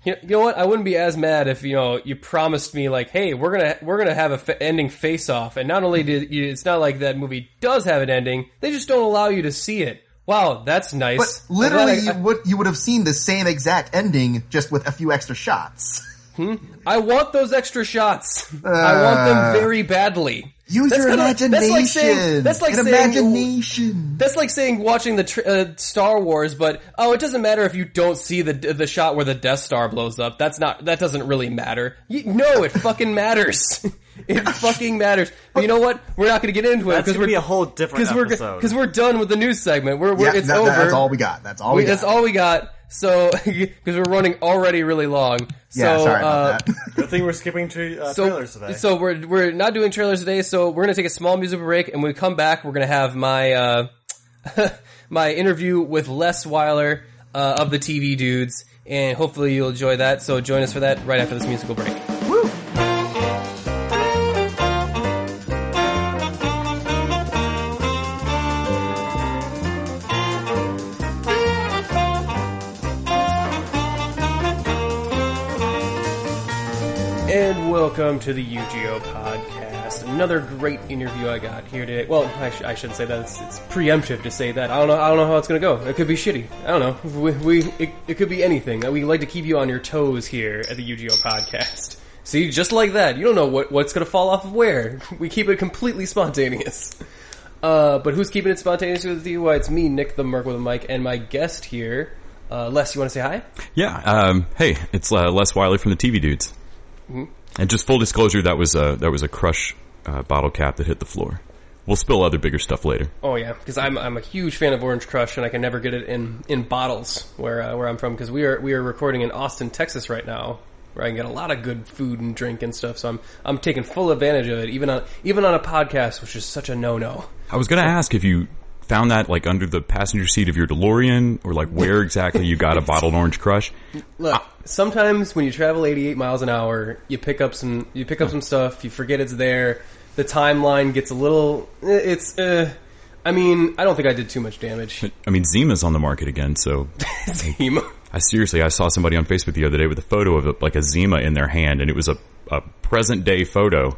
You know what? I wouldn't be as mad if you promised me like, hey, we're gonna have a ending face off, and not only it's not like that movie does have an ending, they just don't allow you to see it. Wow, that's nice. But literally, you would have seen the same exact ending, just with a few extra shots. I want those extra shots. I want them very badly. Use your imagination. That's like saying watching the Star Wars, but it doesn't matter if you don't see the shot where the Death Star blows up. That doesn't really matter. No, it fucking matters. It fucking matters. But you know what? We're not going to get into it because we're be a whole different episode. Because we're done with the news segment. It's over. That's all we got. That's all we got. So, because we're running already really long. Yeah, sorry about that. Good thing we're skipping trailers today. So we're not doing trailers today, so we're going to take a small musical break, and when we come back, we're going to have my my interview with Les Weiler of the TV Dudes, and hopefully you'll enjoy that. So join us for that right after this musical break. Woo! And welcome to the UGO podcast. Another great interview I got here today. Well, I shouldn't say that. It's preemptive to say that. I don't know how it's going to go. It could be shitty. I don't know. It could be anything. We like to keep you on your toes here at the UGO podcast. See, just like that. You don't know what's going to fall off of where. We keep it completely spontaneous. But who's keeping it spontaneous with you? Well, it's me, Nick the Merc with a mic, and my guest here, Les. You want to say hi? Yeah. Hey, it's Les Weiler from the TV Dudes. Mm-hmm. And just full disclosure, that was a Crush bottle cap that hit the floor. We'll spill other bigger stuff later. Oh yeah, because I'm a huge fan of Orange Crush, and I can never get it in bottles where I'm from. Because we are recording in Austin, Texas right now, where I can get a lot of good food and drink and stuff. So I'm taking full advantage of it, even on a podcast, which is such a no. I was going to ask if you found that like under the passenger seat of your DeLorean, or like where exactly you got a bottled Orange Crush. Look, sometimes when you travel 88 miles an hour, you pick up some stuff, you forget it's there, the timeline gets a little, I mean, I don't think I did too much damage. I mean, Zima's on the market again, so Zima. I saw somebody on Facebook the other day with a photo of like a Zima in their hand, and it was a present day photo.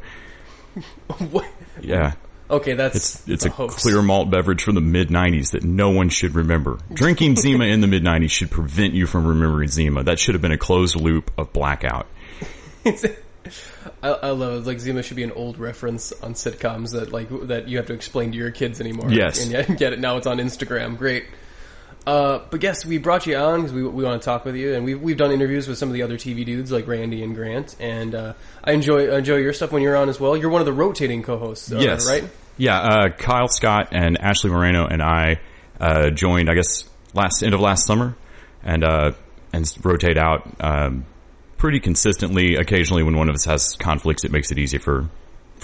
What? Yeah. Okay, it's a clear malt beverage from the mid-90s that no one should remember. Drinking Zima in the mid-90s should prevent you from remembering Zima. That should have been a closed loop of blackout. I love it. It's like Zima should be an old reference on sitcoms that you have to explain to your kids anymore. Yes. And you get it now. It's on Instagram. Great. But yes, we brought you on because we want to talk with you, and we've done interviews with some of the other TV dudes like Randy and Grant, and I enjoy your stuff when you're on as well. You're one of the rotating co-hosts, yes. Right? Yeah, Kyle Scott and Ashley Moreno and I Joined, I guess, end of last summer, and rotate out pretty consistently. Occasionally, when one of us has conflicts, it makes it easy for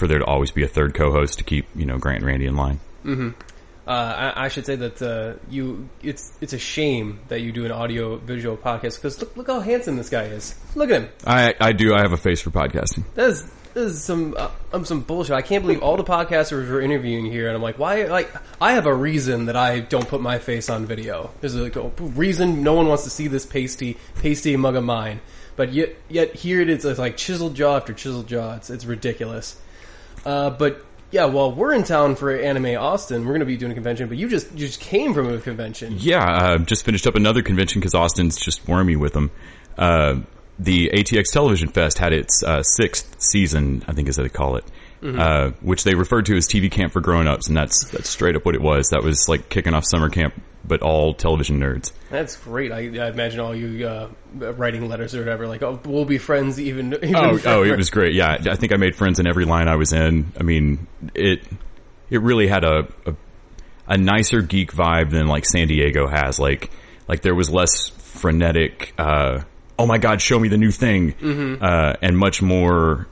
there to always be a third co-host to keep Grant and Randy in line. Mm-hmm. I should say that it's a shame that you do an audio visual podcast, because look how handsome this guy is. Look at him. I do. I have a face for podcasting. This is some bullshit. I can't believe all the podcasters we're interviewing here, and I'm like, why? Like, I have a reason that I don't put my face on video. There's a reason no one wants to see this pasty mug of mine. But yet here it is. It's like chiseled jaw after chiseled jaw. It's ridiculous. But yeah, well, we're in town for Anime Austin. We're going to be doing a convention, but you just came from a convention. Yeah, just finished up another convention because Austin's just wormy with them. The ATX Television Fest had its sixth season, I think is what they call it, which they referred to as TV Camp for Grown-Ups, and that's straight up what it was. That was like kicking off summer camp, but all television nerds. That's great. I imagine all you writing letters or whatever, like, oh, we'll be friends even Oh, it was great. Yeah, I think I made friends in every line I was in. I mean, it really had a nicer geek vibe than like San Diego has. Like there was less frenetic, oh my god, show me the new thing, and much more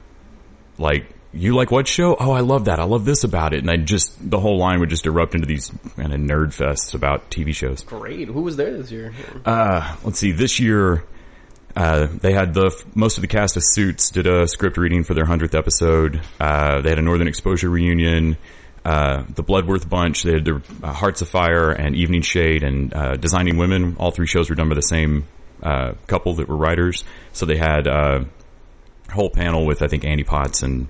like, you like what show? Oh, I love that. I love this about it. And the whole line would just erupt into these kind of nerd fests about TV shows. Great. Who was there this year? Let's see. This year, they had most of the cast of Suits did a script reading for their 100th episode. They had a Northern Exposure reunion. The Bloodworth Bunch, they had their Hearts of Fire and Evening Shade and Designing Women. All three shows were done by the same couple that were writers. So they had a whole panel with, I think, Annie Potts and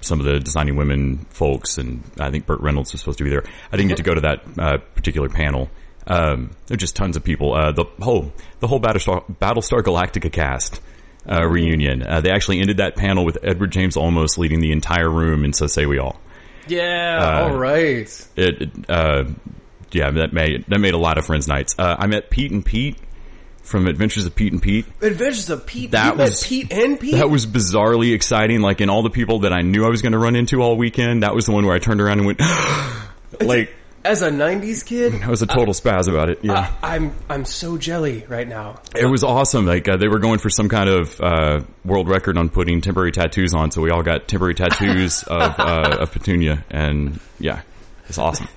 some of the Designing Women folks, and I think Burt Reynolds was supposed to be there. I didn't get to go to that particular panel. There are just tons of people. The whole Battlestar Galactica cast reunion. They actually ended that panel with Edward James Olmos leading the entire room, and so say we all. Yeah, all right. Yeah, that made a lot of friends' nights. I met Pete and Pete from Adventures of Pete and Pete. Adventures of Pete? You met Pete and Pete? That was bizarrely exciting. Like, in all the people that I knew I was going to run into all weekend, that was the one where I turned around and went, like... As a 90s kid? I was a total spaz about it, yeah. I'm so jelly right now. It was awesome. Like, they were going for some kind of world record on putting temporary tattoos on, so we all got temporary tattoos of Petunia, and yeah, it's awesome.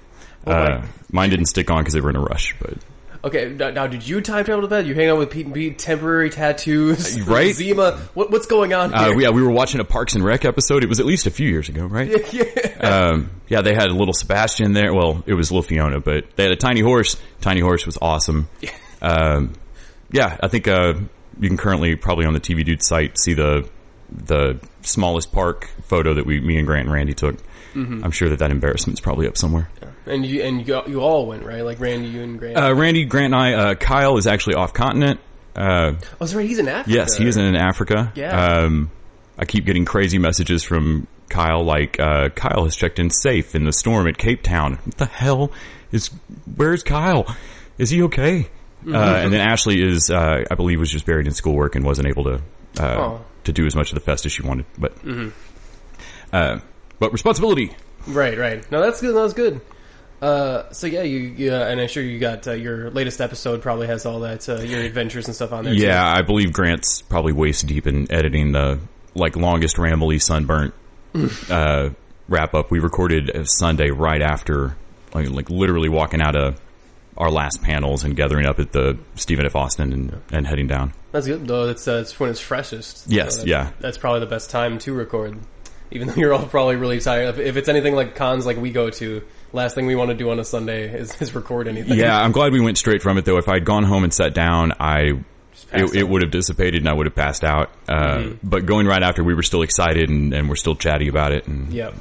Mine didn't stick on because they were in a rush, but... Okay, now did you time travel to bed? You hang out with Pete and Pete, temporary tattoos, right? Zima. What's going on here? Yeah, we were watching a Parks and Rec episode. It was at least a few years ago, right? Yeah. Yeah, they had a little Sebastian there. Well, it was little Fiona, but they had a tiny horse. Tiny horse was awesome. Yeah, I think you can currently probably on the TV Dude site see the smallest park photo that me and Grant and Randy took. I'm sure that embarrassment's probably up somewhere. Yeah. And you all went, right? Like Randy, you and Grant. Randy, Grant, and I. Kyle is actually off continent. That's right. He's in Africa. Yes, he is in Africa. Yeah. I keep getting crazy messages from Kyle, like Kyle has checked in safe in the storm at Cape Town. What the hell where's Kyle? Is he okay? And then Ashley is, I believe, was just buried in schoolwork and wasn't able to do as much of the fest as she wanted. But but responsibility. Right. No, that's good. That was good. So yeah, you and I'm sure you got your latest episode probably has all that your adventures and stuff on there. Yeah, too. I believe Grant's probably waist deep in editing the longest rambly sunburnt wrap up. We recorded Sunday right after, like literally walking out of our last panels and gathering up at the Stephen F. Austin and heading down. That's good though. That's when it's freshest. Yes, so yeah. That's probably the best time to record. Even though you're all probably really tired. If it's anything like cons like we go to, last thing we want to do on a Sunday is record anything. Yeah, I'm glad we went straight from it, though. If I'd gone home and sat down, it would have dissipated and I would have passed out. But going right after, we were still excited and we're still chatty about it. And yep.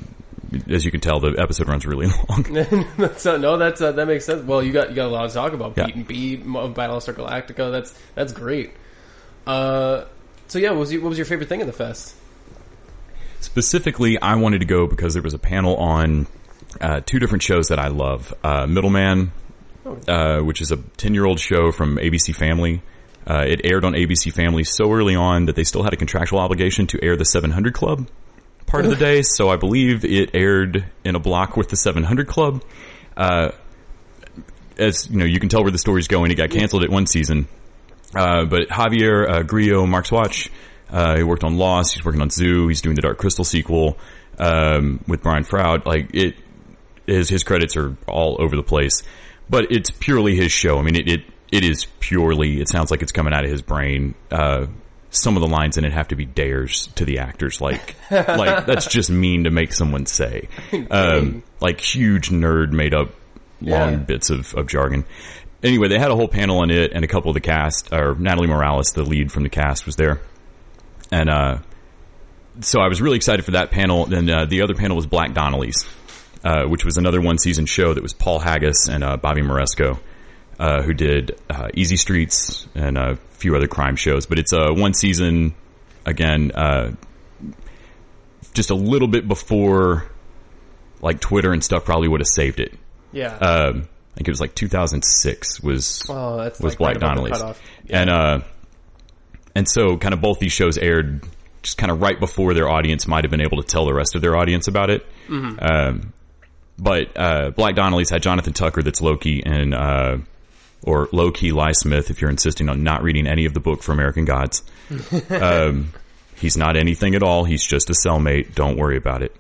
As you can tell, the episode runs really long. That makes sense. Well, you got a lot to talk about. Yeah. Pete and Pete, Battlestar Galactica. That's great. So yeah, what was your favorite thing at the fest? Specifically, I wanted to go because there was a panel on two different shows that I love. Middleman, which is a 10-year-old show from ABC Family. It aired on ABC Family so early on that they still had a contractual obligation to air the 700 Club part of the day. So I believe it aired in a block with the 700 Club. as you know, you can tell where the story's going. It got canceled at one season. But Javier Grillo Marxuach, he worked on Lost. He's working on Zoo. He's doing the Dark Crystal sequel with Brian Froud. Like his credits are all over the place. But it's purely his show. I mean, it is purely. It sounds like it's coming out of his brain. Some of the lines in it have to be dares to the actors. Like that's just mean to make someone say. Like huge nerd made up long bits of jargon. Anyway, they had a whole panel on it, and a couple of the cast, or Natalie Morales, the lead from the cast, was there. And so I was really excited for that panel. Then the other panel was Black Donnelly's, which was another one-season show that was Paul Haggis and Bobby Moresco, who did Easy Streets and a few other crime shows. But it's one season, again, just a little bit before like Twitter and stuff probably would have saved it. Yeah. I think it was like 2006 was like Black Donnelly's. Yeah. And so kind of both these shows aired just kind of right before their audience might have been able to tell the rest of their audience about it. Mm-hmm. But Black Donnelly's had Jonathan Tucker, that's Loki, and or Loki Ly Smith, if you're insisting on not reading any of the book for American Gods. He's not anything at all. He's just a cellmate. Don't worry about it.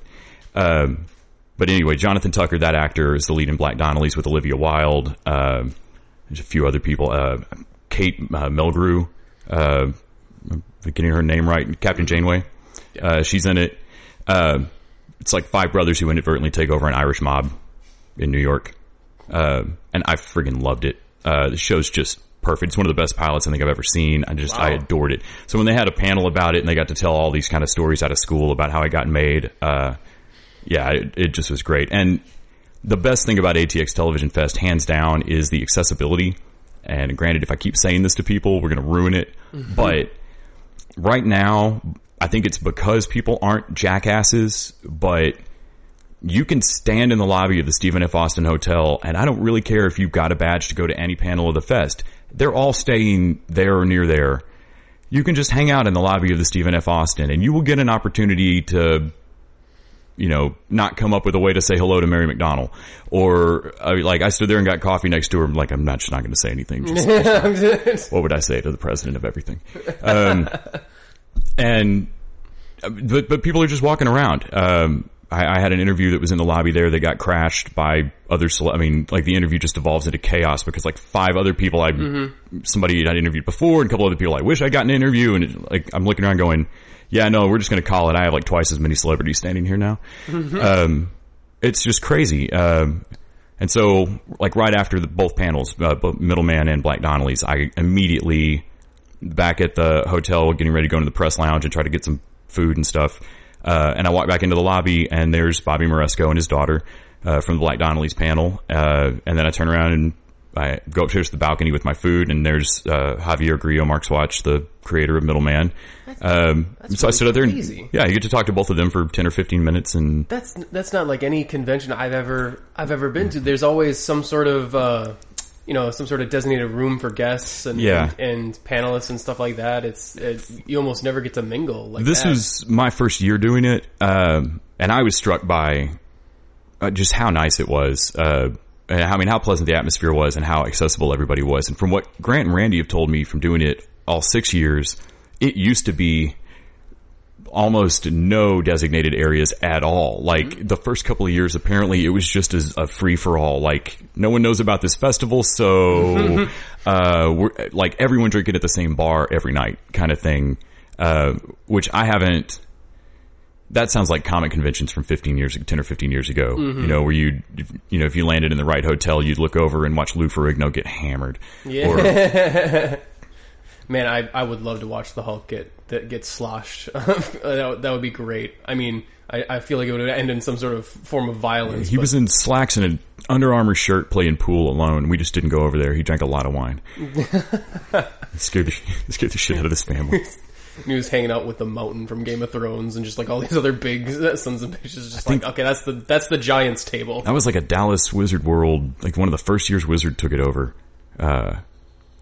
But anyway, Jonathan Tucker, that actor, is the lead in Black Donnelly's with Olivia Wilde. There's a few other people. Kate Mulgrew, I'm getting her name right. Captain Janeway. She's in it. It's like five brothers who inadvertently take over an Irish mob in New York. And I friggin' loved it. The show's just perfect. It's one of the best pilots I think I've ever seen. I adored it. So when they had a panel about it and they got to tell all these kind of stories out of school about how it got made, it just was great. And the best thing about ATX Television Fest, hands down, is the accessibility. And granted, if I keep saying this to people, we're going to ruin it. Mm-hmm. But right now, I think it's because people aren't jackasses, but you can stand in the lobby of the Stephen F. Austin Hotel, and I don't really care if you've got a badge to go to any panel of the fest. They're all staying there or near there. You can just hang out in the lobby of the Stephen F. Austin, and you will get an opportunity to, you know, not come up with a way to say hello to Mary McDonnell. Or, I stood there and got coffee next to her. I'm like, I'm not just not going to say anything. Just, what would I say to the president of everything? But people are just walking around. I had an interview that was in the lobby there that got crashed by other the interview just evolves into chaos because like five other people somebody I'd interviewed before and a couple other people I wish I'd gotten an interview, and I'm looking around going, yeah, no, we're just going to call it. I have like twice as many celebrities standing here now. Mm-hmm. It's just crazy. And so like right after both panels, both Middleman and Black Donnelly's, I immediately back at the hotel getting ready to go into the press lounge and try to get some food and stuff. And I walk back into the lobby, and there's Bobby Moresco and his daughter from the Black Donnelly's panel. And then I turn around and I go upstairs to the balcony with my food, and there's Javier Grillo Marxuach, the creator of Middleman. So I stood out there, and you get to talk to both of them for 10 or 15 minutes, and that's not like any convention I've ever been to. There's always some sort of some sort of designated room for guests and panelists and stuff like that. It's you almost never get to mingle like this. That. Was my first year doing it, and I was struck by just how nice it was. How pleasant the atmosphere was and how accessible everybody was. And from what Grant and Randy have told me from doing it all 6 years, it used to be almost no designated areas at all. Like the first couple of years, apparently it was just as a free for all. Like no one knows about this festival, so we're like everyone drinking at the same bar every night kind of thing. Which I haven't. That sounds like comic conventions from 10 or 15 years ago. Mm-hmm. You know, where if you landed in the right hotel, you'd look over and watch Lou Ferrigno get hammered. Yeah. Man, I would love to watch the Hulk get sloshed. That would be great. I mean, I feel like it would end in some sort of form of violence. He was in slacks and an Under Armour shirt playing pool alone. We just didn't go over there. He drank a lot of wine. It scared the shit out of this family. He was hanging out with the Mountain from Game of Thrones and just like all these other big sons of bitches. Just like, okay, that's the Giants table. That was like a Dallas Wizard World, like one of the first years Wizard took it over.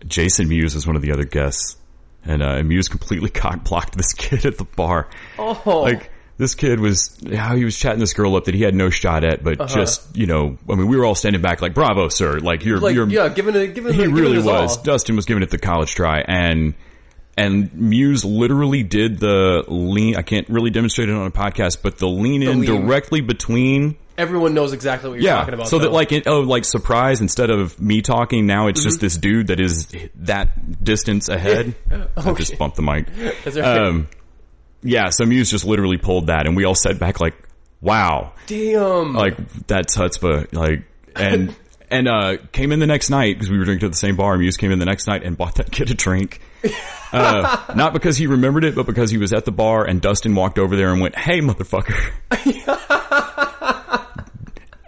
Jason Mewes was one of the other guests, and Mewes completely cock-blocked this kid at the bar. Oh. Like, this kid was, how he was chatting this girl up that he had no shot at, but just, you know, I mean, we were all standing back like, bravo, sir. Like, you're giving it he really was. all. Dustin was giving it the college try, and Muse literally did the lean. I can't really demonstrate it on a podcast, but the lean in directly between. Everyone knows exactly what you're talking about. So that like surprise, instead of me talking, now it's just this dude that is that distance ahead. I just bumped the mic. Yeah, so Muse just literally pulled that, and we all sat back like, wow. Damn. Like, that's chutzpah. Like, and came in the next night, because we were drinking at the same bar. Muse came in the next night and bought that kid a drink. Not because he remembered it, but because he was at the bar, and Dustin walked over there and went, hey, motherfucker.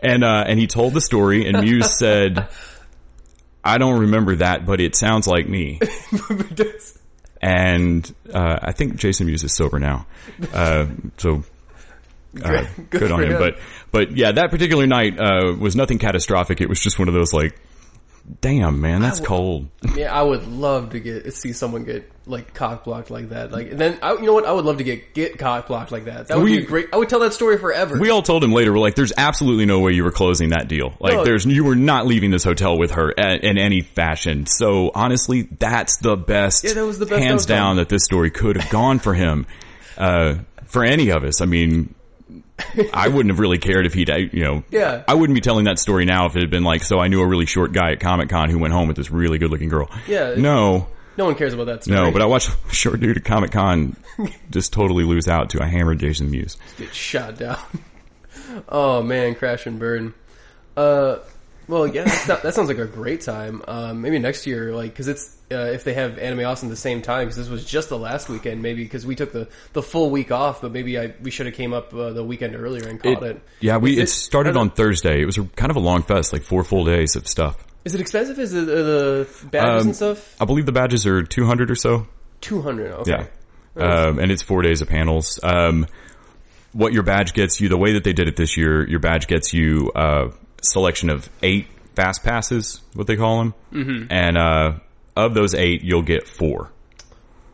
And he told the story, and Muse said, I don't remember that, but it sounds like me. And I think Jason Muse is sober now. So good on him. But yeah, that particular night was nothing catastrophic. It was just one of those like, damn, man, that's cold. Yeah, I would love to see someone get like cock blocked like that. Like, and then you know what? I would love to get cock blocked like that. That would be great. I would tell that story forever. We all told him later. We're like, "There's absolutely no way you were closing that deal. Like, you were not leaving this hotel with her in any fashion." So honestly, that's the best. Yeah, that was the best. Hands down, that this story could have gone for him. For any of us, I mean. I wouldn't have really cared if he'd, Yeah. I wouldn't be telling that story now if it had been like, so I knew a really short guy at Comic-Con who went home with this really good-looking girl. Yeah. No one cares about that story. No, but I watched a short dude at Comic-Con just totally lose out to a hammered Jason Mewes. Get shot down. Oh, man, crash and burn. Well, yeah, that sounds like a great time. Maybe next year, like, because it's if they have Anime Awesome at the same time, because this was just the last weekend, maybe because we took the full week off, but maybe we should have came up the weekend earlier and caught it. Yeah, it started on Thursday. It was kind of a long fest, like 4 full days of stuff. Is it expensive? Is it the badges and stuff? I believe the badges are 200 or so. 200, okay. Yeah, and it's 4 days of panels. What your badge gets you, the way that they did it this year, your badge gets you selection of 8 fast passes, what they call them, and of those 8, you'll get 4.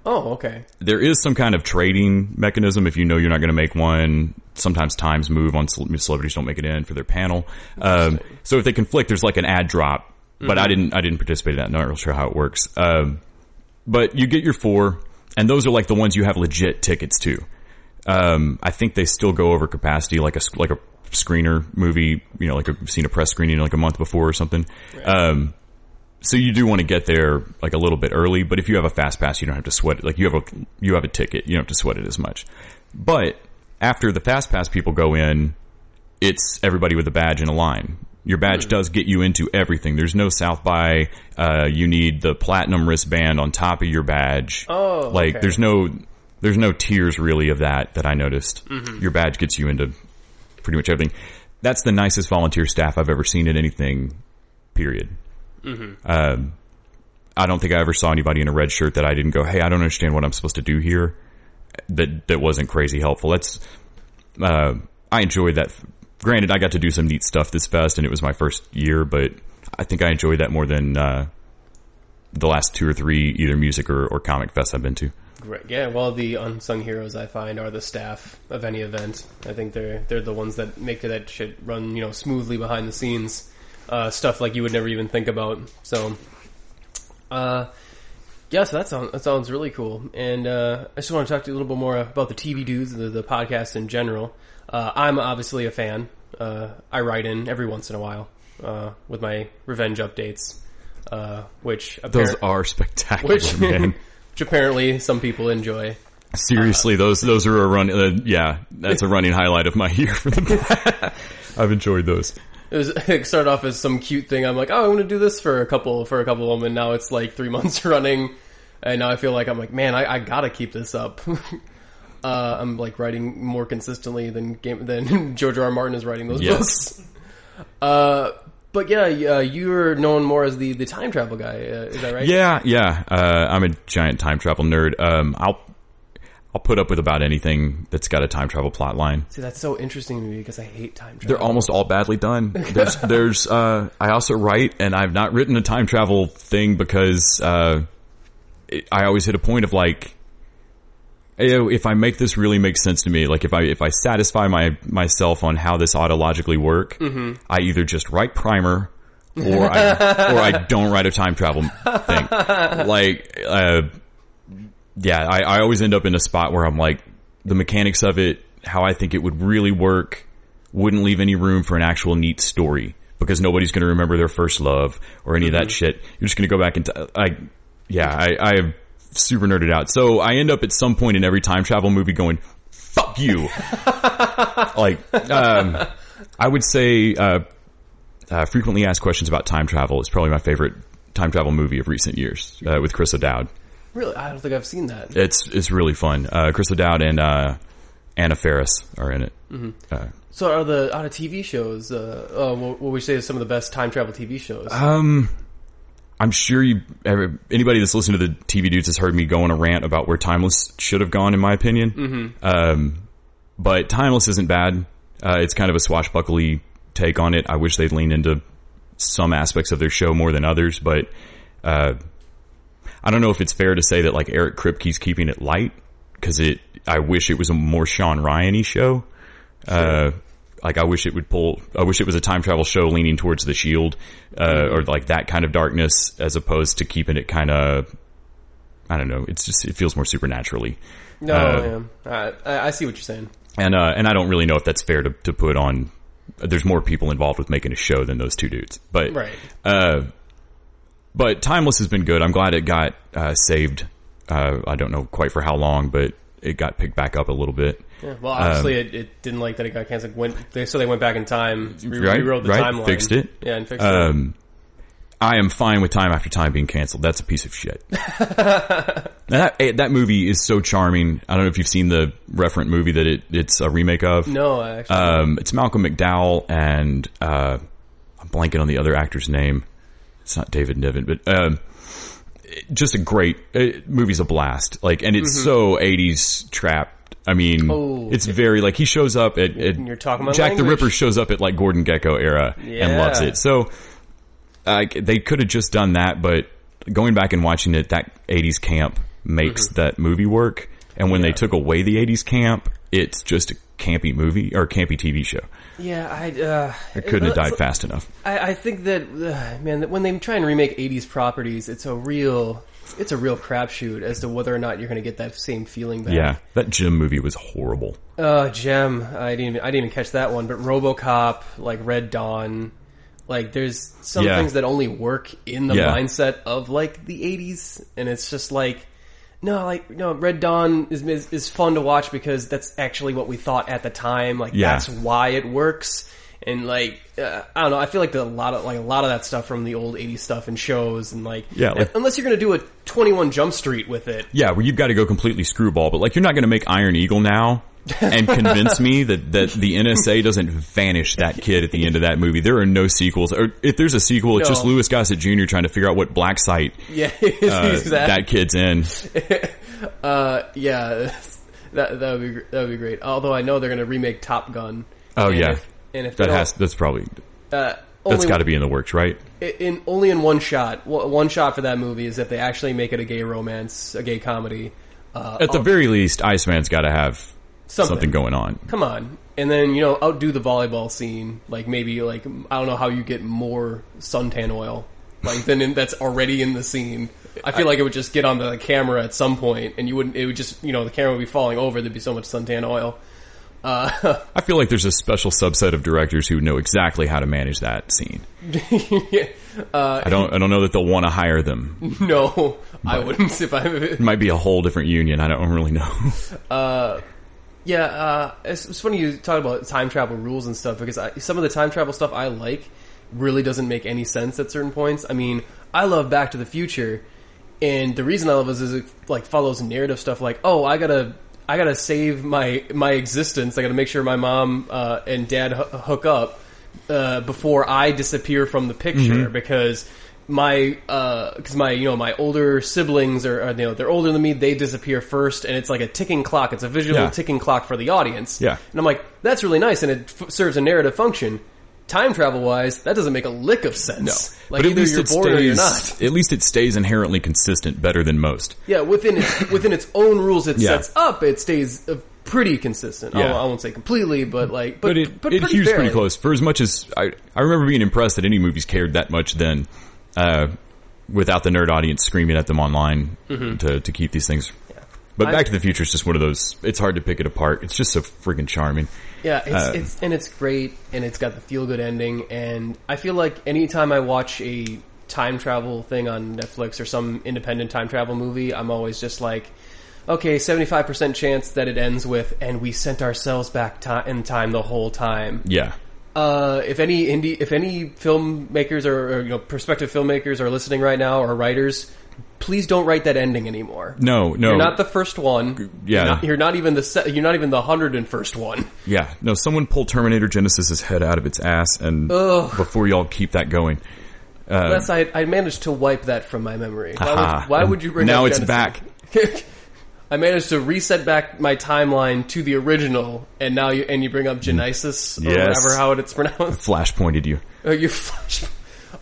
Oh, okay. There is some kind of trading mechanism if you know you're not going to make one. Sometimes times move on celebrities don't make it in for their panel. So if they conflict, there's like an ad drop. But I didn't participate in that. I'm not real sure how it works. But you get your 4, and those are like the ones you have legit tickets to. I think they still go over capacity, like a screener movie, like I've seen a press screening like a month before or something. Right. So you do want to get there like a little bit early, but if you have a fast pass, you don't have to sweat it. Like you have a ticket, you don't have to sweat it as much. But after the fast pass people go in, it's everybody with a badge in a line. Your badge does get you into everything. There's no South by. You need the platinum wristband on top of your badge. Oh, like okay. there's no tiers really of that I noticed. Your badge gets you into pretty much everything. That's the nicest volunteer staff I've ever seen at anything, period. I don't think I ever saw anybody in a red shirt that I didn't go, hey, I don't understand what I'm supposed to do here. That wasn't crazy helpful. I enjoyed that. Granted, I got to do some neat stuff this fest, and it was my first year, but I think I enjoyed that more than the last 2 or 3 either music or comic fests I've been to. Great. Yeah, well, the unsung heroes I find are the staff of any event. I think they're the ones that make that shit run, smoothly behind the scenes. Stuff like you would never even think about. So, yeah, so that sounds really cool. And I just want to talk to you a little bit more about the TV Dudes, the podcast in general. I'm obviously a fan. I write in every once in a while with my revenge updates, which those are spectacular, man. Which apparently some people enjoy. Seriously, those are a run. Yeah, that's a running highlight of my year for the. I've enjoyed those. It started off as some cute thing. I'm like, oh, I'm going to do this for a couple of them, and now it's like 3 months running, and now I feel like I'm like, man, I gotta keep this up. I'm like writing more consistently than George R. Martin is writing those books. But yeah, you're known more as the time travel guy. Is that right? Yeah. I'm a giant time travel nerd. I'll put up with about anything that's got a time travel plot line. See, that's so interesting to me because I hate time travel. They're almost all badly done. There's I also write, and I've not written a time travel thing because I always hit a point of like, if I make this really make sense to me, like if I satisfy myself on how this ought to logically work, I either just write primer or I don't write a time travel thing. Like, I always end up in a spot where I'm like, the mechanics of it, how I think it would really work, wouldn't leave any room for an actual neat story because nobody's going to remember their first love or any of that shit. You're just going to go back and I have super nerded out. So I end up at some point in every time travel movie going, fuck you. Like, I would say, frequently asked questions about time travel is probably my favorite time travel movie of recent years, with Chris O'Dowd. Really? I don't think I've seen that. It's really fun. Chris O'Dowd and Anna Faris are in it. So out of TV shows, what would you say is some of the best time travel TV shows? I'm sure anybody that's listened to the TV Dudes has heard me go on a rant about where Timeless should have gone, in my opinion. But Timeless isn't bad. It's kind of a swashbuckly take on it. I wish they'd lean into some aspects of their show more than others, but I don't know if it's fair to say that like Eric Kripke's keeping it light, because I wish it was a more Sean Ryan-y show. Sure. Like I wish it was a time travel show leaning towards The Shield, or like that kind of darkness, as opposed to keeping it kind of, I don't know. It feels more supernaturally. No, I see what you're saying. And I don't really know if that's fair to put on. There's more people involved with making a show than those two dudes, but right. But Timeless has been good. I'm glad it got saved. I don't know quite for how long, but it got picked back up a little bit. Yeah, well, obviously it didn't like that it got canceled. So they went back in time, right, rewrote the timeline, fixed it. Yeah, and fixed it. I am fine with Time After Time being canceled. That's a piece of shit. That movie is so charming. I don't know if you've seen the referent movie that it's a remake of. No, actually. It's Malcolm McDowell and I'm blanking on the other actor's name. It's not David Niven, but just a great movie's a blast. Like, and it's so 80s trapped. I mean, it's very like he shows up at you're talking about Jack language. the Ripper shows up at like Gordon Gekko era and loves it. So they could have just done that, but going back and watching it, that 80s camp makes that movie work. And when they took away the 80s camp, it's just a campy movie or a campy TV show. Yeah, it couldn't have died fast enough. I think that man, when they try and remake 80s properties, it's a real crapshoot as to whether or not you're going to get that same feeling back. Yeah, that Gem movie was horrible. Gem, I didn't even catch that one. But RoboCop, like Red Dawn, like there's some things that only work in the mindset of like the 80s, and it's just like. No, Red Dawn is fun to watch because that's actually what we thought at the time. Like that's why it works. And like I don't know, I feel like a lot of that stuff from the old 80s stuff and shows and unless you're going to do a 21 Jump Street with it. Yeah, where you've got to go completely screwball, but like you're not going to make Iron Eagle now and convince me that the NSA doesn't vanish that kid at the end of that movie. There are no sequels. Or if there's a sequel, it's just Louis Gossett Jr. trying to figure out what black site that kid's in. That would be great. Although I know they're going to remake Top Gun. Oh, that's probably that's got to be in the works, right? Only in one shot. One shot for that movie is if they actually make it a gay romance, a gay comedy. At the very least, Iceman's got to have something going on. Come on. And then, outdo the volleyball scene. Like, maybe, I don't know how you get more suntan oil. Like, that's already in the scene. I feel like it would just get on the camera at some point, and it would just, the camera would be falling over. There'd be so much suntan oil. I feel like there's a special subset of directors who know exactly how to manage that scene. I don't know that they'll want to hire them. No, I wouldn't. It might be a whole different union. I don't really know. It's funny you talk about time travel rules and stuff, because some of the time travel stuff I like really doesn't make any sense at certain points. I mean, I love Back to the Future, and the reason I love it is it follows narrative stuff like, oh, I gotta save my existence. I gotta make sure my mom and dad hook up before I disappear from the picture, because my older siblings are they're older than me. They disappear first, and it's like a ticking clock. It's a visual ticking clock for the audience. Yeah, and I'm like, that's really nice, and it serves a narrative function. time travel wise, that doesn't make a lick of sense. No. Like, but either you're bored or you're not. At least it stays inherently consistent better than most. Yeah, within its own rules it sets up, it stays pretty consistent. Yeah. I won't say completely, but like, but it pretty hews fairly. pretty close. For as much as I remember being impressed that any movies cared that much then, without the nerd audience screaming at them online to keep these things. Yeah. But Back to the Future is just one of those. It's hard to pick it apart. It's just so freaking charming. Yeah, it's great, and it's got the feel good ending. And I feel like anytime I watch a time travel thing on Netflix or some independent time travel movie, I'm always just like, okay, 75% chance that it ends with, and we sent ourselves back in time the whole time. Yeah. If any filmmakers or prospective filmmakers are listening right now, or writers, please don't write that ending anymore. No. You're not the first one. Yeah. You're not even the 101st one. Yeah. No, someone pull Terminator Genisys's head out of its ass and before y'all keep that going. I managed to wipe that from my memory. Why would you bring now up it's Genesis? back. I managed to reset back my timeline to the original, and now you bring up Genesis, or whatever how it's pronounced. Flash pointed you. You flash.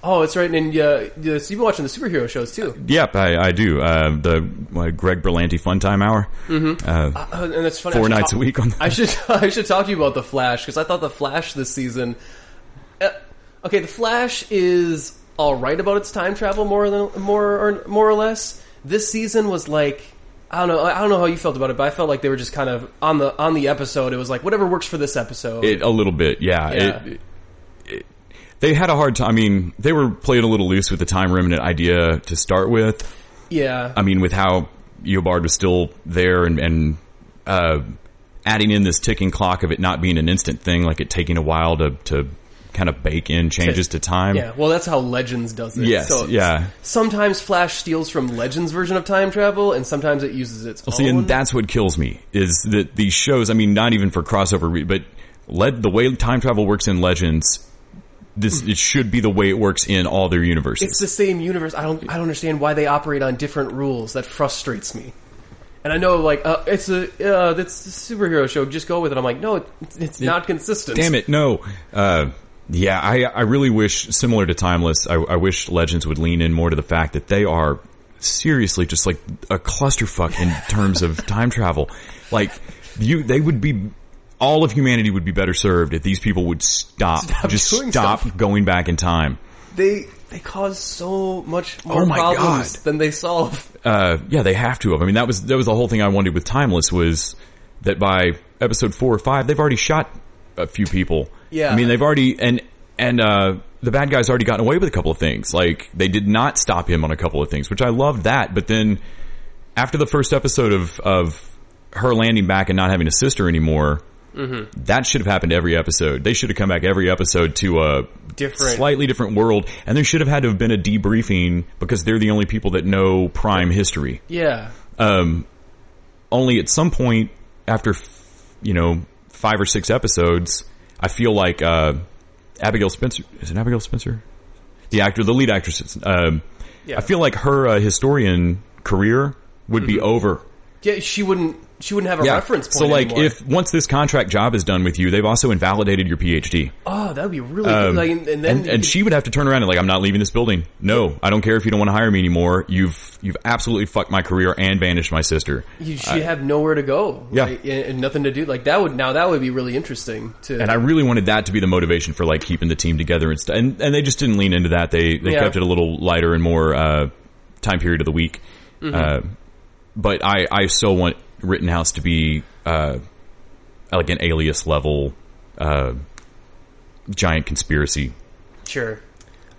Oh, it's right. And so you've been watching the superhero shows too. Yep, I do. The Greg Berlanti Fun Time Hour. Mm-hmm. And that's funny. 4 nights a week on. I should talk to you about the Flash, because I thought the Flash this season. Okay, the Flash is all right about its time travel, more or less. This season was like, I don't know how you felt about it, but I felt like they were just kind of on the episode. It was like, whatever works for this episode. A little bit, yeah. They had a hard time. I mean, they were playing a little loose with the time remnant idea to start with. Yeah. I mean, with how Eobard was still there and adding in this ticking clock of it not being an instant thing, like it taking a while to kind of bake in changes to time. Yeah, well, that's how Legends does it. Yes, so yeah. Sometimes Flash steals from Legends' version of time travel, and sometimes it uses its own. See, and that's what kills me, is that these shows, I mean, not even for crossover, but the way time travel works in Legends, it should be the way it works in all their universes. It's the same universe. I don't understand why they operate on different rules. That frustrates me. And I know, like, it's a superhero show, just go with it. I'm like, no, it's not consistent. Damn it, no. Yeah, I really wish, similar to Timeless, I wish Legends would lean in more to the fact that they are seriously just like a clusterfuck in terms of time travel. Like, all of humanity would be better served if these people would stop going back in time. They cause so much more problems than they solve. Yeah, they have to have. I mean, that was the whole thing I wanted with Timeless, was that by episode 4 or 5, they've already shot a few people. Yeah. I mean, they've already, and the bad guy's already gotten away with a couple of things. Like, they did not stop him on a couple of things, which I loved that. But then, after the first episode of her landing back and not having a sister anymore, that should have happened every episode. They should have come back every episode to a slightly different world, and there should have had to have been a debriefing, because they're the only people that know Prime history. Yeah. Only at some point, after, 5 or 6 episodes, I feel like Abigail Spencer, is it Abigail Spencer? The lead actress. I feel like her historian career would be over. Yeah, she wouldn't have a reference point. So, like, anymore. if once this contract job is done with you, they've also invalidated your PhD. Oh, that would be really good. Like, and then and she would have to turn around and, like, I'm not leaving this building. No, I don't care if you don't want to hire me anymore. You've absolutely fucked my career and banished my sister. She'd have nowhere to go. Yeah, like, and nothing to do. Like, that would be really interesting to. And I really wanted that to be the motivation for, like, keeping the team together and stuff. And they just didn't lean into that. They kept it a little lighter and more time period of the week. But I so want Rittenhouse to be like an Alias level giant conspiracy. Sure.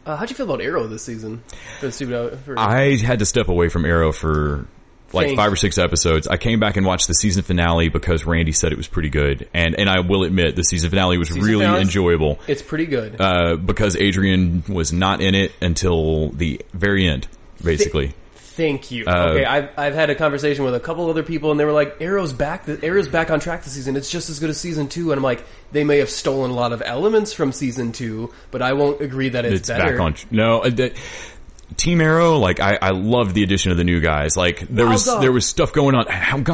How'd you feel about Arrow this season? I had to step away from Arrow for like 5 or 6 episodes. I came back and watched the season finale because Randy said it was pretty good, and I will admit the season finale was really enjoyable. It's pretty good because Adrian was not in it until the very end, basically. Thank you. Okay, I've had a conversation with a couple other people, and they were like, Arrow's back on track this season. It's just as good as season 2. And I'm like, they may have stolen a lot of elements from season 2, but I won't agree that it's better. Back on. No, Team Arrow, like I loved the addition of the new guys. Like there was stuff going on. Wild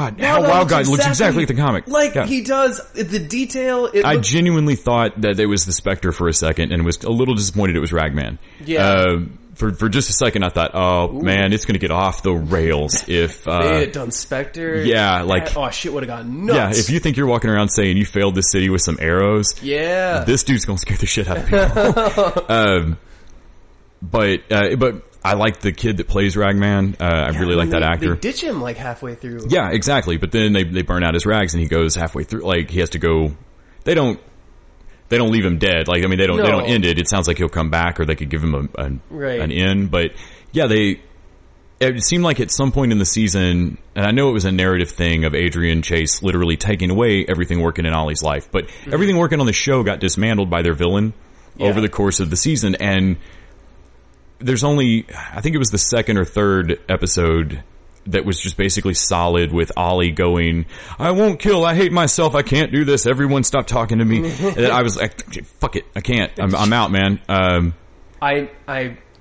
God looks exactly like the comic. Like he does. The detail. I genuinely thought that it was the Spectre for a second, and was a little disappointed it was Ragman. Yeah. For just a second, I thought, oh man, it's going to get off the rails if they had done Spectre. Yeah, like shit would have gone nuts. Yeah, if you think you're walking around saying you failed this city with some arrows, this dude's going to scare the shit out of people. But I like the kid that plays Ragman. I really like that actor. They ditch him like halfway through. Yeah, exactly. But then they burn out his rags, and he goes halfway through. Like he has to go. They don't leave him dead. Like I mean, they don't end it. It sounds like he'll come back, or they could give him an end. But yeah, it seemed like at some point in the season, and I know it was a narrative thing of Adrian Chase literally taking away everything working in Ollie's life, but everything working on the show got dismantled by their villain over the course of the season, and there's only, I think it was the second or third episode that was just basically solid with Ollie going, I won't kill, I hate myself, I can't do this, everyone stop talking to me. And I was like, fuck it, I can't, I'm out, man.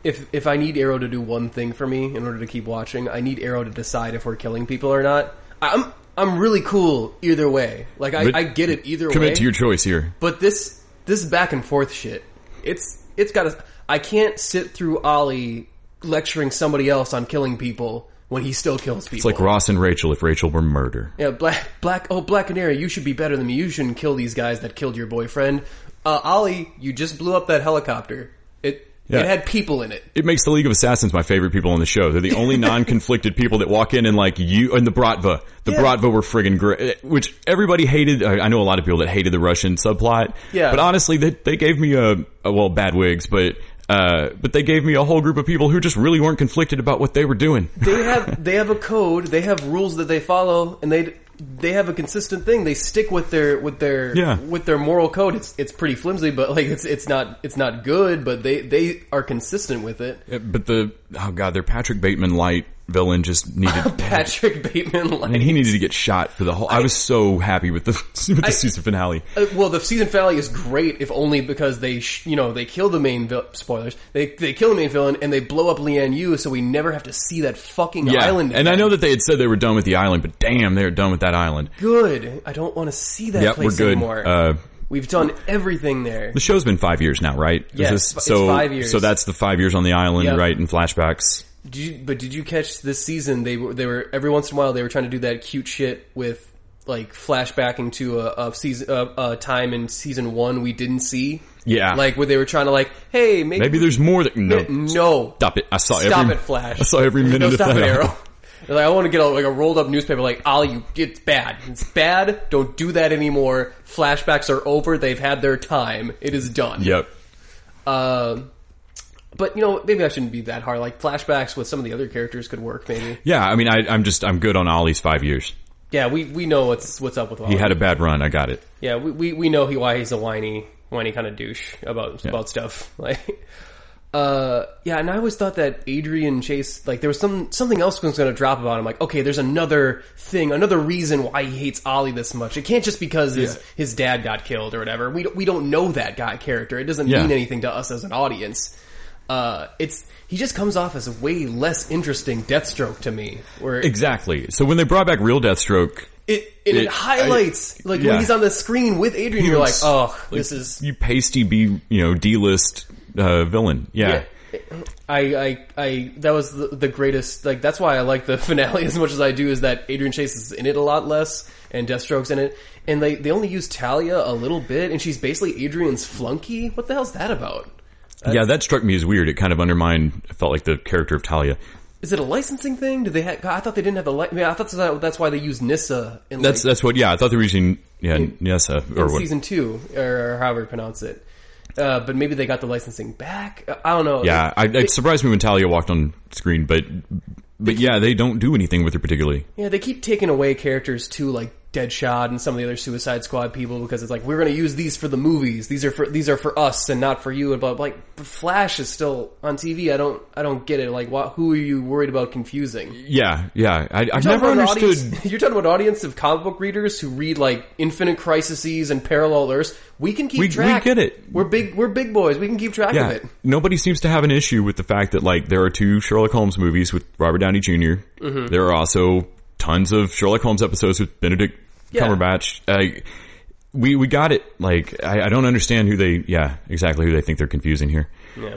If I need Arrow to do one thing for me in order to keep watching, I need Arrow to decide if we're killing people or not. I'm really cool either way. Like I get it either way. Commit to your choice here. But this back and forth shit, it's got to. I can't sit through Ollie lecturing somebody else on killing people when he still kills people. It's like Ross and Rachel if Rachel were murder. Yeah, Black Canary, you should be better than me. You shouldn't kill these guys that killed your boyfriend. Ollie, you just blew up that helicopter. It had people in it. It makes the League of Assassins my favorite people on the show. They're the only non-conflicted people that walk in and like you and the Bratva. The Bratva were friggin' great, which everybody hated. I know a lot of people that hated the Russian subplot. Yeah. But honestly, they gave me bad wigs, but they gave me a whole group of people who just really weren't conflicted about what they were doing. They have a code, they have rules that they follow, and they have a consistent thing. They stick with their moral code. It's pretty flimsy, but like it's not good, but they are consistent with it. But their Patrick Bateman light villain just needed Patrick Bateman light. And he needed to get shot for the whole. I was so happy with the season finale. Well, the season finale is great, if only because they kill the main spoilers. They kill the main villain and they blow up Lian Yu, so we never have to see that fucking island again. And I know that they had said they were done with the island, but damn, they're done with that island. Good. I don't want to see that place anymore. We've done everything there. The show's been 5 years now, right? Yes, it's 5 years. So that's the 5 years on the island, right? In flashbacks. Did you catch this season? They were every once in a while they were trying to do that cute shit with like flashbacking to a time in season 1 we didn't see. Yeah, like where they were trying to like, hey, maybe there's more. No, stop it! Stop it, Flash. I saw every minute of that. Arrow. They're like, I want to get a rolled up newspaper. Like, Ollie, it's bad. It's bad. Don't do that anymore. Flashbacks are over. They've had their time. It is done. Yep. But maybe I shouldn't be that hard. Like flashbacks with some of the other characters could work. Maybe. Yeah, I mean, I'm good on Ollie's 5 years. Yeah, we know what's up with Ollie. He had a bad run. I got it. Yeah, we know why he's a whiny kind of douche about stuff. Like, and I always thought that Adrian Chase, like there was something else was going to drop about him. Like, okay, there's another reason why he hates Ollie this much. It can't just because his dad got killed or whatever. We don't know that guy character. It doesn't mean anything to us as an audience. He just comes off as a way less interesting Deathstroke to me. Exactly. So when they brought back real Deathstroke, it highlights when he's on the screen with Adrian, you're like, this is you pasty D-list villain. Yeah. That was the greatest. Like that's why I like the finale as much as I do. Is that Adrian Chase is in it a lot less and Deathstroke's in it, and they only use Talia a little bit, and she's basically Adrian's flunky. What the hell's that about? That struck me as weird. It kind of undermined, I felt like, the character of Talia. Is it a licensing thing? I thought they didn't have I thought that's why they used Nissa. That's what. Yeah, I thought they were using Nissa in season 2 or however you pronounce it. But maybe they got the licensing back. I don't know. Yeah, it surprised me when Talia walked on screen, but they don't do anything with her particularly. Yeah, they keep taking away characters too, like Deadshot and some of the other Suicide Squad people, because it's like, we're going to use these for the movies. These are for us and not for you. But like, Flash is still on TV. I don't get it. Like, who are you worried about confusing? Yeah. I've never understood. You're talking about an audience of comic book readers who read like Infinite Crises and Parallel Earths. We can keep track. We get it. We're big boys. We can keep track of it. Nobody seems to have an issue with the fact that like there are 2 Sherlock Holmes movies with Robert Downey Jr. Mm-hmm. There are also tons of Sherlock Holmes episodes with Benedict Cumberbatch. We got it. Like, I don't understand who they think they're confusing here. Yeah.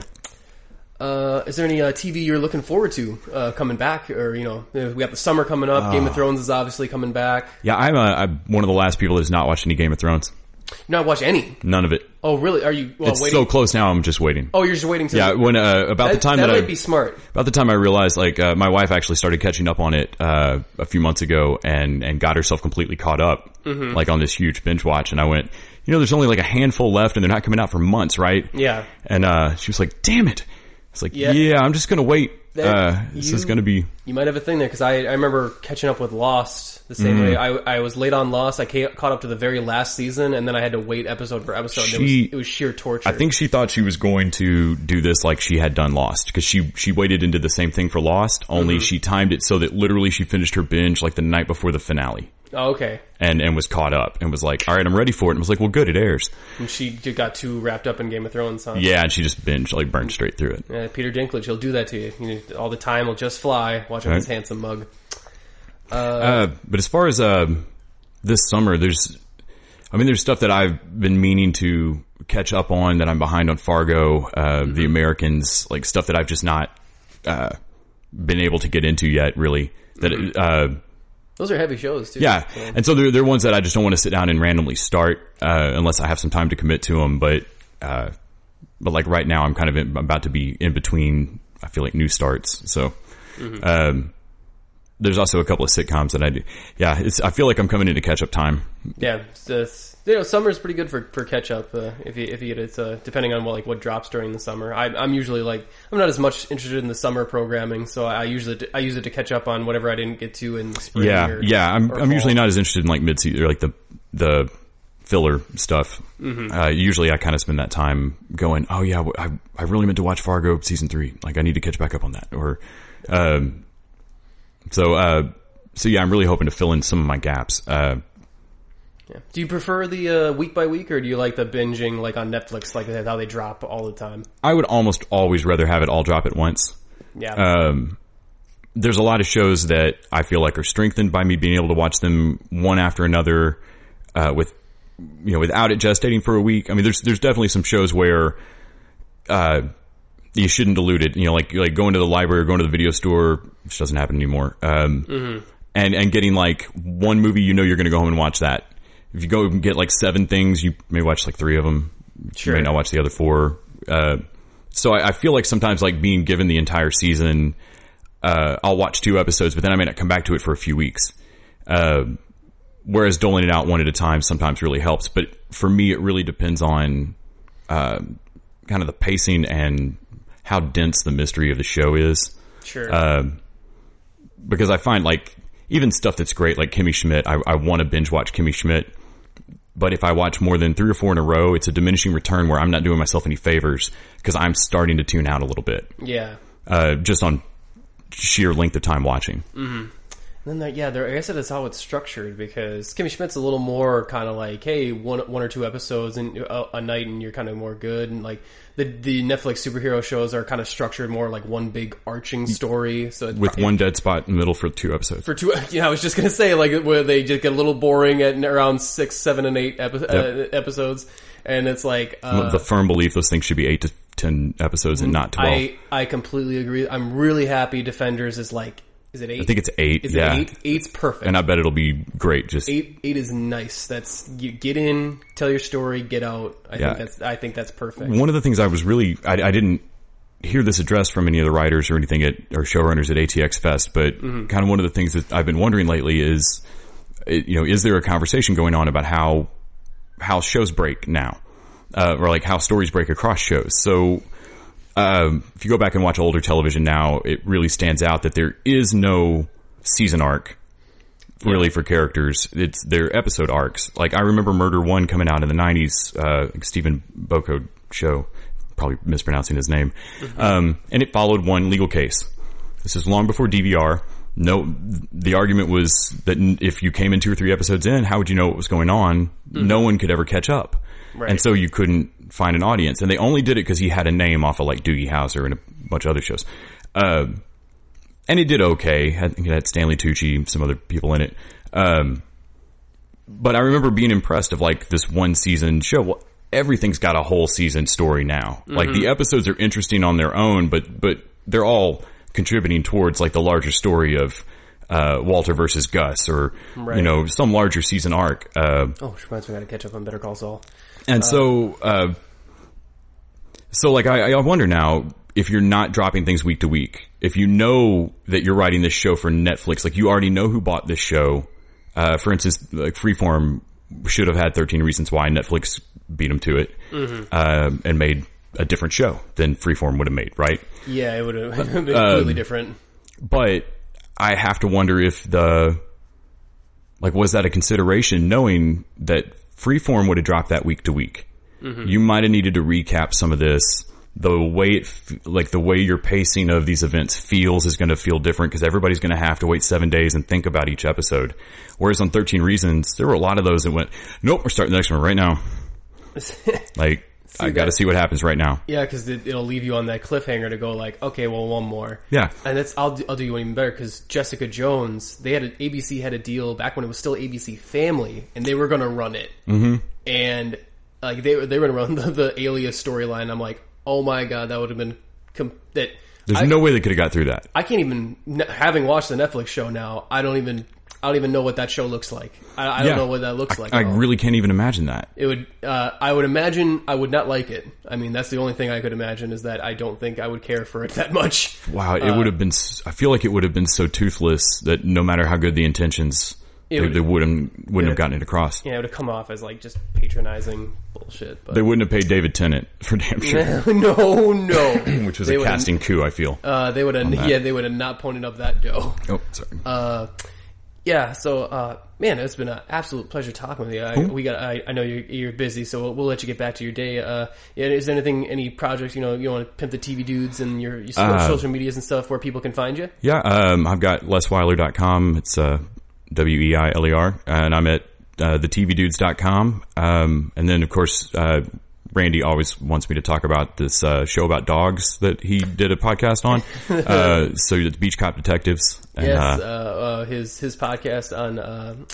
Is there any TV you're looking forward to coming back? Or, we got the summer coming up. Game of Thrones is obviously coming back. Yeah, I'm one of the last people that has not watched any Game of Thrones. You not watch any? None of it. Oh, really? Are you it's waiting? So close now, I'm just waiting. Oh, you're just waiting to... Yeah, when the time that might be smart. About the time I realized, like, my wife actually started catching up on it a few months ago and got herself completely caught up, like, on this huge binge watch. And I went, there's only like a handful left and they're not coming out for months, right? Yeah. And she was like, damn it. It's like, yeah, I'm just going to wait. This is going to be... You might have a thing there, because I remember catching up with Lost the same way. I was late on Lost. I caught up to the very last season, and then I had to wait episode for episode. It was sheer torture. I think she thought she was going to do this like she had done Lost, because she waited and did the same thing for Lost, only she timed it so that literally she finished her binge like the night before the finale. Oh, okay. And was caught up and was like, all right, I'm ready for it. And was like, well, good, it airs. And she got too wrapped up in Game of Thrones, huh? Yeah, and she just burned straight through it. Yeah, Peter Dinklage, he'll do that to you. All the time will just fly watching his handsome mug. But as far as this summer, there's stuff that I've been meaning to catch up on that I'm behind on Fargo, The Americans, like stuff that I've just not been able to get into yet, really. Those are heavy shows, too. Yeah, so. And so they're ones that I just don't want to sit down and randomly start unless I have some time to commit to them. But like right now, I'm kind of about to be in between, I feel like, new starts. So there's also a couple of sitcoms that I do. Yeah, I feel like I'm coming into catch-up time. Yeah, summer's pretty good for catch-up if you get it, depending on what drops during the summer. I'm usually I'm not as much interested in the summer programming, so I use it to catch up on whatever I didn't get to in the spring. I'm usually not as interested in like mid-season or like the filler stuff. Usually I kind of spend that time going, oh yeah, I really meant to watch Fargo season 3. Like I need to catch back up on that. Or so yeah, I'm really hoping to fill in some of my gaps. Yeah. Do you prefer the week by week, or do you like the binging like on Netflix, like how they drop all the time? I would almost always rather have it all drop at once. Yeah. There's a lot of shows that I feel like are strengthened by me being able to watch them one after another, without it gestating for a week. I mean, there's definitely some shows where you shouldn't dilute it. Like going to the library or going to the video store, which doesn't happen anymore. And getting like one movie, you're going to go home and watch that. If you go and get like 7 things, you may watch like 3 of them. Sure. You may not watch the other 4. So I feel like sometimes like being given the entire season, I'll watch 2 episodes, but then I may not come back to it for a few weeks. Whereas doling it out one at a time sometimes really helps. But for me, it really depends on kind of the pacing and how dense the mystery of the show is. Sure. Because I find like even stuff that's great, like Kimmy Schmidt, I want to binge watch Kimmy Schmidt. But if I watch more than 3 or 4 in a row, it's a diminishing return where I'm not doing myself any favors because I'm starting to tune out a little bit. Yeah. Just on sheer length of time watching. Mm-hmm. And then, I guess that's how it's structured, because Kimmy Schmidt's a little more kind of like, hey, one or 2 episodes in a night and you're kind of more good. And like the Netflix superhero shows are kind of structured more like one big arching story. So with one dead spot in the middle for 2 episodes. I was just going to say, like, where they just get a little boring at around 6, 7, and 8 episodes. And it's like... the firm belief those things should be 8 to 10 episodes and not 12. I completely agree. I'm really happy Defenders is like... Is it 8? I think it's 8. Is it 8? 8's perfect. And I bet it'll be great. Just 8 is nice. That's you get in, tell your story, get out. I think that's perfect. One of the things I was really I didn't hear this addressed from any of the writers or anything or showrunners at ATX Fest, but kind of one of the things that I've been wondering lately is is there a conversation going on about how shows break now, or like how stories break across shows? So. If you go back and watch older television now, it really stands out that there is no season arc really for characters. It's their episode arcs. Like I remember Murder 1 coming out in the 90s, Stephen Boko show, probably mispronouncing his name. And it followed one legal case. This is long before DVR. No, the argument was that if you came in 2 or 3 episodes in, how would you know what was going on? No one could ever catch up. Right. And so you couldn't find an audience. And they only did it because he had a name off of like Doogie Howser and a bunch of other shows. And it did okay. It had Stanley Tucci, some other people in it. But I remember being impressed of like this one season show. Well, everything's got a whole season story now. Like the episodes are interesting on their own, but they're all contributing towards like the larger story of Walter versus Gus, or you know, some larger season arc. Which reminds me, I got to catch up on Better Call Saul. And so like I wonder now if you're not dropping things week to week, if you know that you're writing this show for Netflix, like you already know who bought this show. For instance, like Freeform should have had 13 Reasons Why. Netflix beat them to it and made a different show than Freeform would have made, right? Yeah, it would have been completely different. But I have to wonder if was that a consideration, knowing that Freeform would have dropped that week to week? You might have needed to recap some of this. The way the way your pacing of these events feels is going to feel different because everybody's going to have to wait 7 days and think about each episode. Whereas on 13 Reasons, there were a lot of those that went, nope, we're starting the next one right now. Like, I got to see what happens right now. Yeah, because it'll leave you on that cliffhanger to go like, okay, well, one more. Yeah, and I'll do you one even better because Jessica Jones, ABC had a deal back when it was still ABC Family, and they were going to run it, and like they were going to run the Alias storyline. I'm like, oh my god, that would have been that. There's no way they could have got through that. I can't even, having watched the Netflix show now, I don't even know what that show looks like. I don't know what that looks like. I really can't even imagine that. It would. I would imagine I would not like it. I mean, that's the only thing I could imagine is that I don't think I would care for it that much. Wow, it would have been. I feel like it would have been so toothless that no matter how good the intentions, they wouldn't have gotten it across. Yeah, it would have come off as like just patronizing bullshit. But. They wouldn't have paid David Tennant for damn sure. No. Which was a casting coup, I feel. They would have. Yeah, they would have not pointed up that dough. Oh, sorry. Yeah, so man, it's been an absolute pleasure talking with you. I know you're busy, so we'll let you get back to your day. Is there any projects you want to pimp the TV dudes and your social medias and stuff where people can find you? Yeah, I've got lesweiler.com. It's WEILER, and I'm at thetvdudes.com. And then of course Randy always wants me to talk about this show about dogs that he did a podcast on. So it's Beach Cop Detectives. And, yes, his podcast on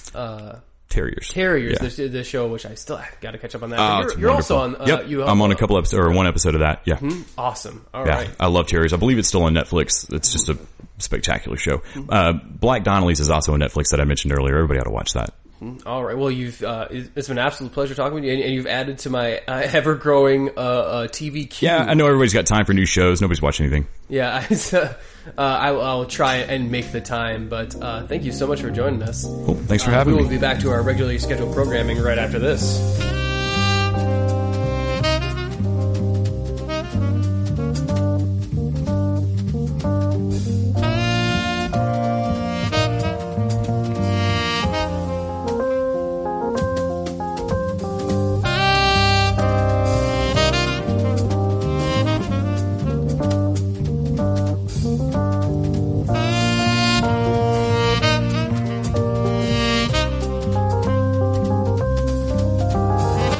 Terriers. Yeah. The show, which I still got to catch up on that. You're also on. Yep, I'm on a couple episodes, or one episode of that. Yeah, awesome. All right, I love Terriers. I believe it's still on Netflix. It's just a spectacular show. Black Donnelly's is also on Netflix that I mentioned earlier. Everybody ought to watch that. All right. Well, it's been an absolute pleasure talking with you, and you've added to my ever-growing TV queue. Yeah, I know everybody's got time for new shows. Nobody's watching anything. Yeah, I'll try and make the time, but thank you so much for joining us. Cool. Thanks for having me. We will be back to our regularly scheduled programming right after this.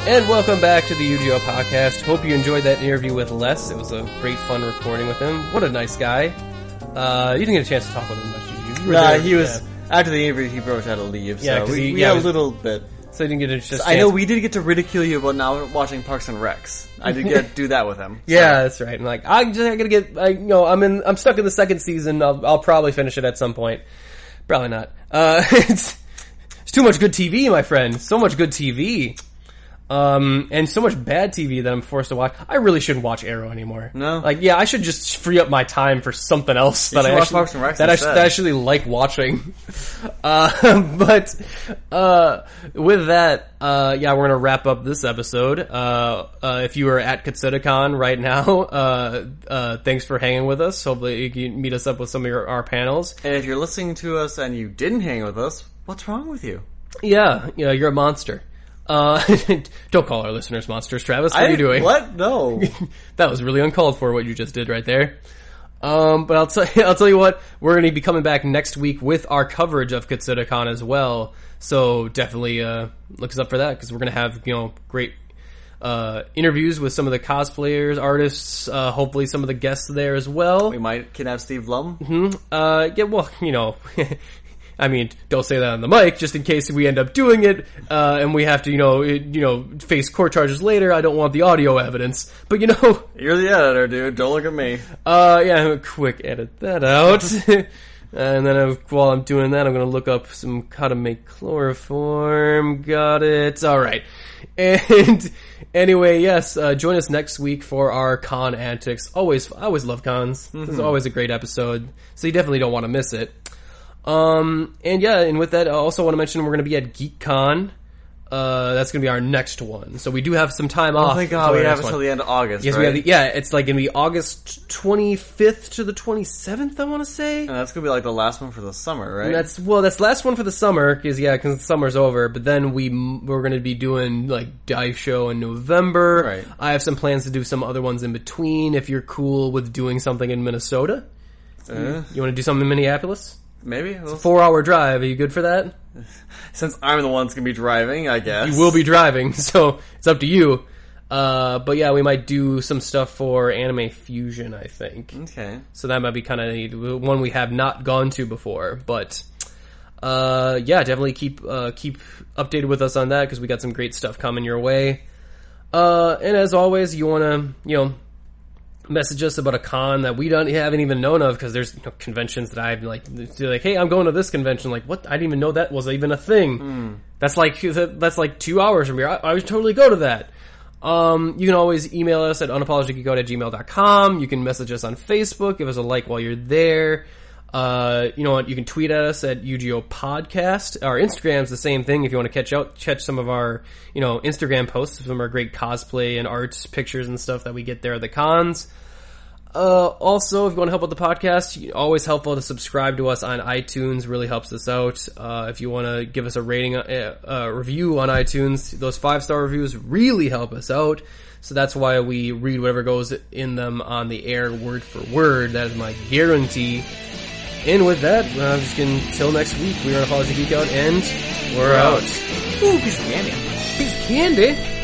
And welcome back to the UGO podcast. Hope you enjoyed that interview with Les. It was a great fun recording with him. What a nice guy. You didn't get a chance to talk with him much, did you? He was, after the interview, he probably had to leave. Yeah, so we had a little bit. So you didn't get a chance. I know we did get to ridicule you about not watching Parks and Recs. I did get to do that with him. So. Yeah, that's right. I'm like, I gotta get, I'm stuck in the second season. I'll probably finish it at some point. Probably not. It's too much good TV, my friend. So much good TV. And so much bad TV that I'm forced to watch. I really shouldn't watch Arrow anymore. No. I should just free up my time for something else that I actually like watching. But with that, we're gonna wrap up this episode. If you are at Katsutakon right now, thanks for hanging with us. Hopefully you can meet us up with some of our panels. And if you're listening to us and you didn't hang with us, What's wrong with you? Yeah, you're a monster. Don't call our listeners monsters, Travis. What are you doing? What? No. That was really uncalled for, what you just did right there. But I'll tell you what, we're going to be coming back next week with our coverage of KatsudaCon as well. So definitely look us up for that, because we're going to have great interviews with some of the cosplayers, artists, hopefully some of the guests there as well. We might kidnap Steve Blum. Yeah, well, I mean, don't say that on the mic, just in case we end up doing it, and we have to, face court charges later. I don't want the audio evidence, but You're the editor, dude. Don't look at me. Yeah, quick edit that out. And then while I'm doing that, I'm going to look up how to make chloroform. Got it. All right. And anyway, yes, join us next week for our con antics. I always love cons. It's always a great episode, so you definitely don't want to miss it. And with that, I also want to mention we're going to be at GeekCon. That's going to be our next one. So we do have some time off. Oh, thank God, we have until the end of August, yes, right? we have it's like going to be August 25th to the 27th, I want to say. And that's going to be like the last one for the summer, right? And that's the last one for the summer, because summer's over. But then we're going to be doing like Dive Show in November. Right. I have some plans to do some other ones in between, if you're cool with doing something in Minnesota. You want to do something in Minneapolis? Maybe. It's a 4-hour drive. Are you good for that? Since I'm the one that's going to be driving, I guess. You will be driving, so it's up to you. But yeah, we might do some stuff for Anime Fusion, I think. Okay. So that might be kind of one we have not gone to before. But yeah, definitely keep updated with us on that, because we got some great stuff coming your way. And as always, you want to, message us about a con that we haven't even known of, because there's conventions that I've like, hey, I'm going to this convention. Like, what? I didn't even know that was even a thing. That's like 2 hours from here. I would totally go to that. You can always email us at unapologeticgeekgoat@gmail.com. You can message us on Facebook. Give us a like while you're there. You know what? You can tweet at us at UGO Podcast. Our Instagram's the same thing. If you want to catch some of our, Instagram posts, some of our great cosplay and art pictures and stuff that we get there at the cons. Also, if you want to help with the podcast, always helpful to subscribe to us on iTunes. Really helps us out. If you want to give us a rating, review on iTunes, those 5-star reviews really help us out. So that's why we read whatever goes in them on the air, word for word. That is my guarantee. And with that, I'm just going to, till next week, we're on Apology Geek Out, and we're out. Ooh, piece of candy. Piece of candy?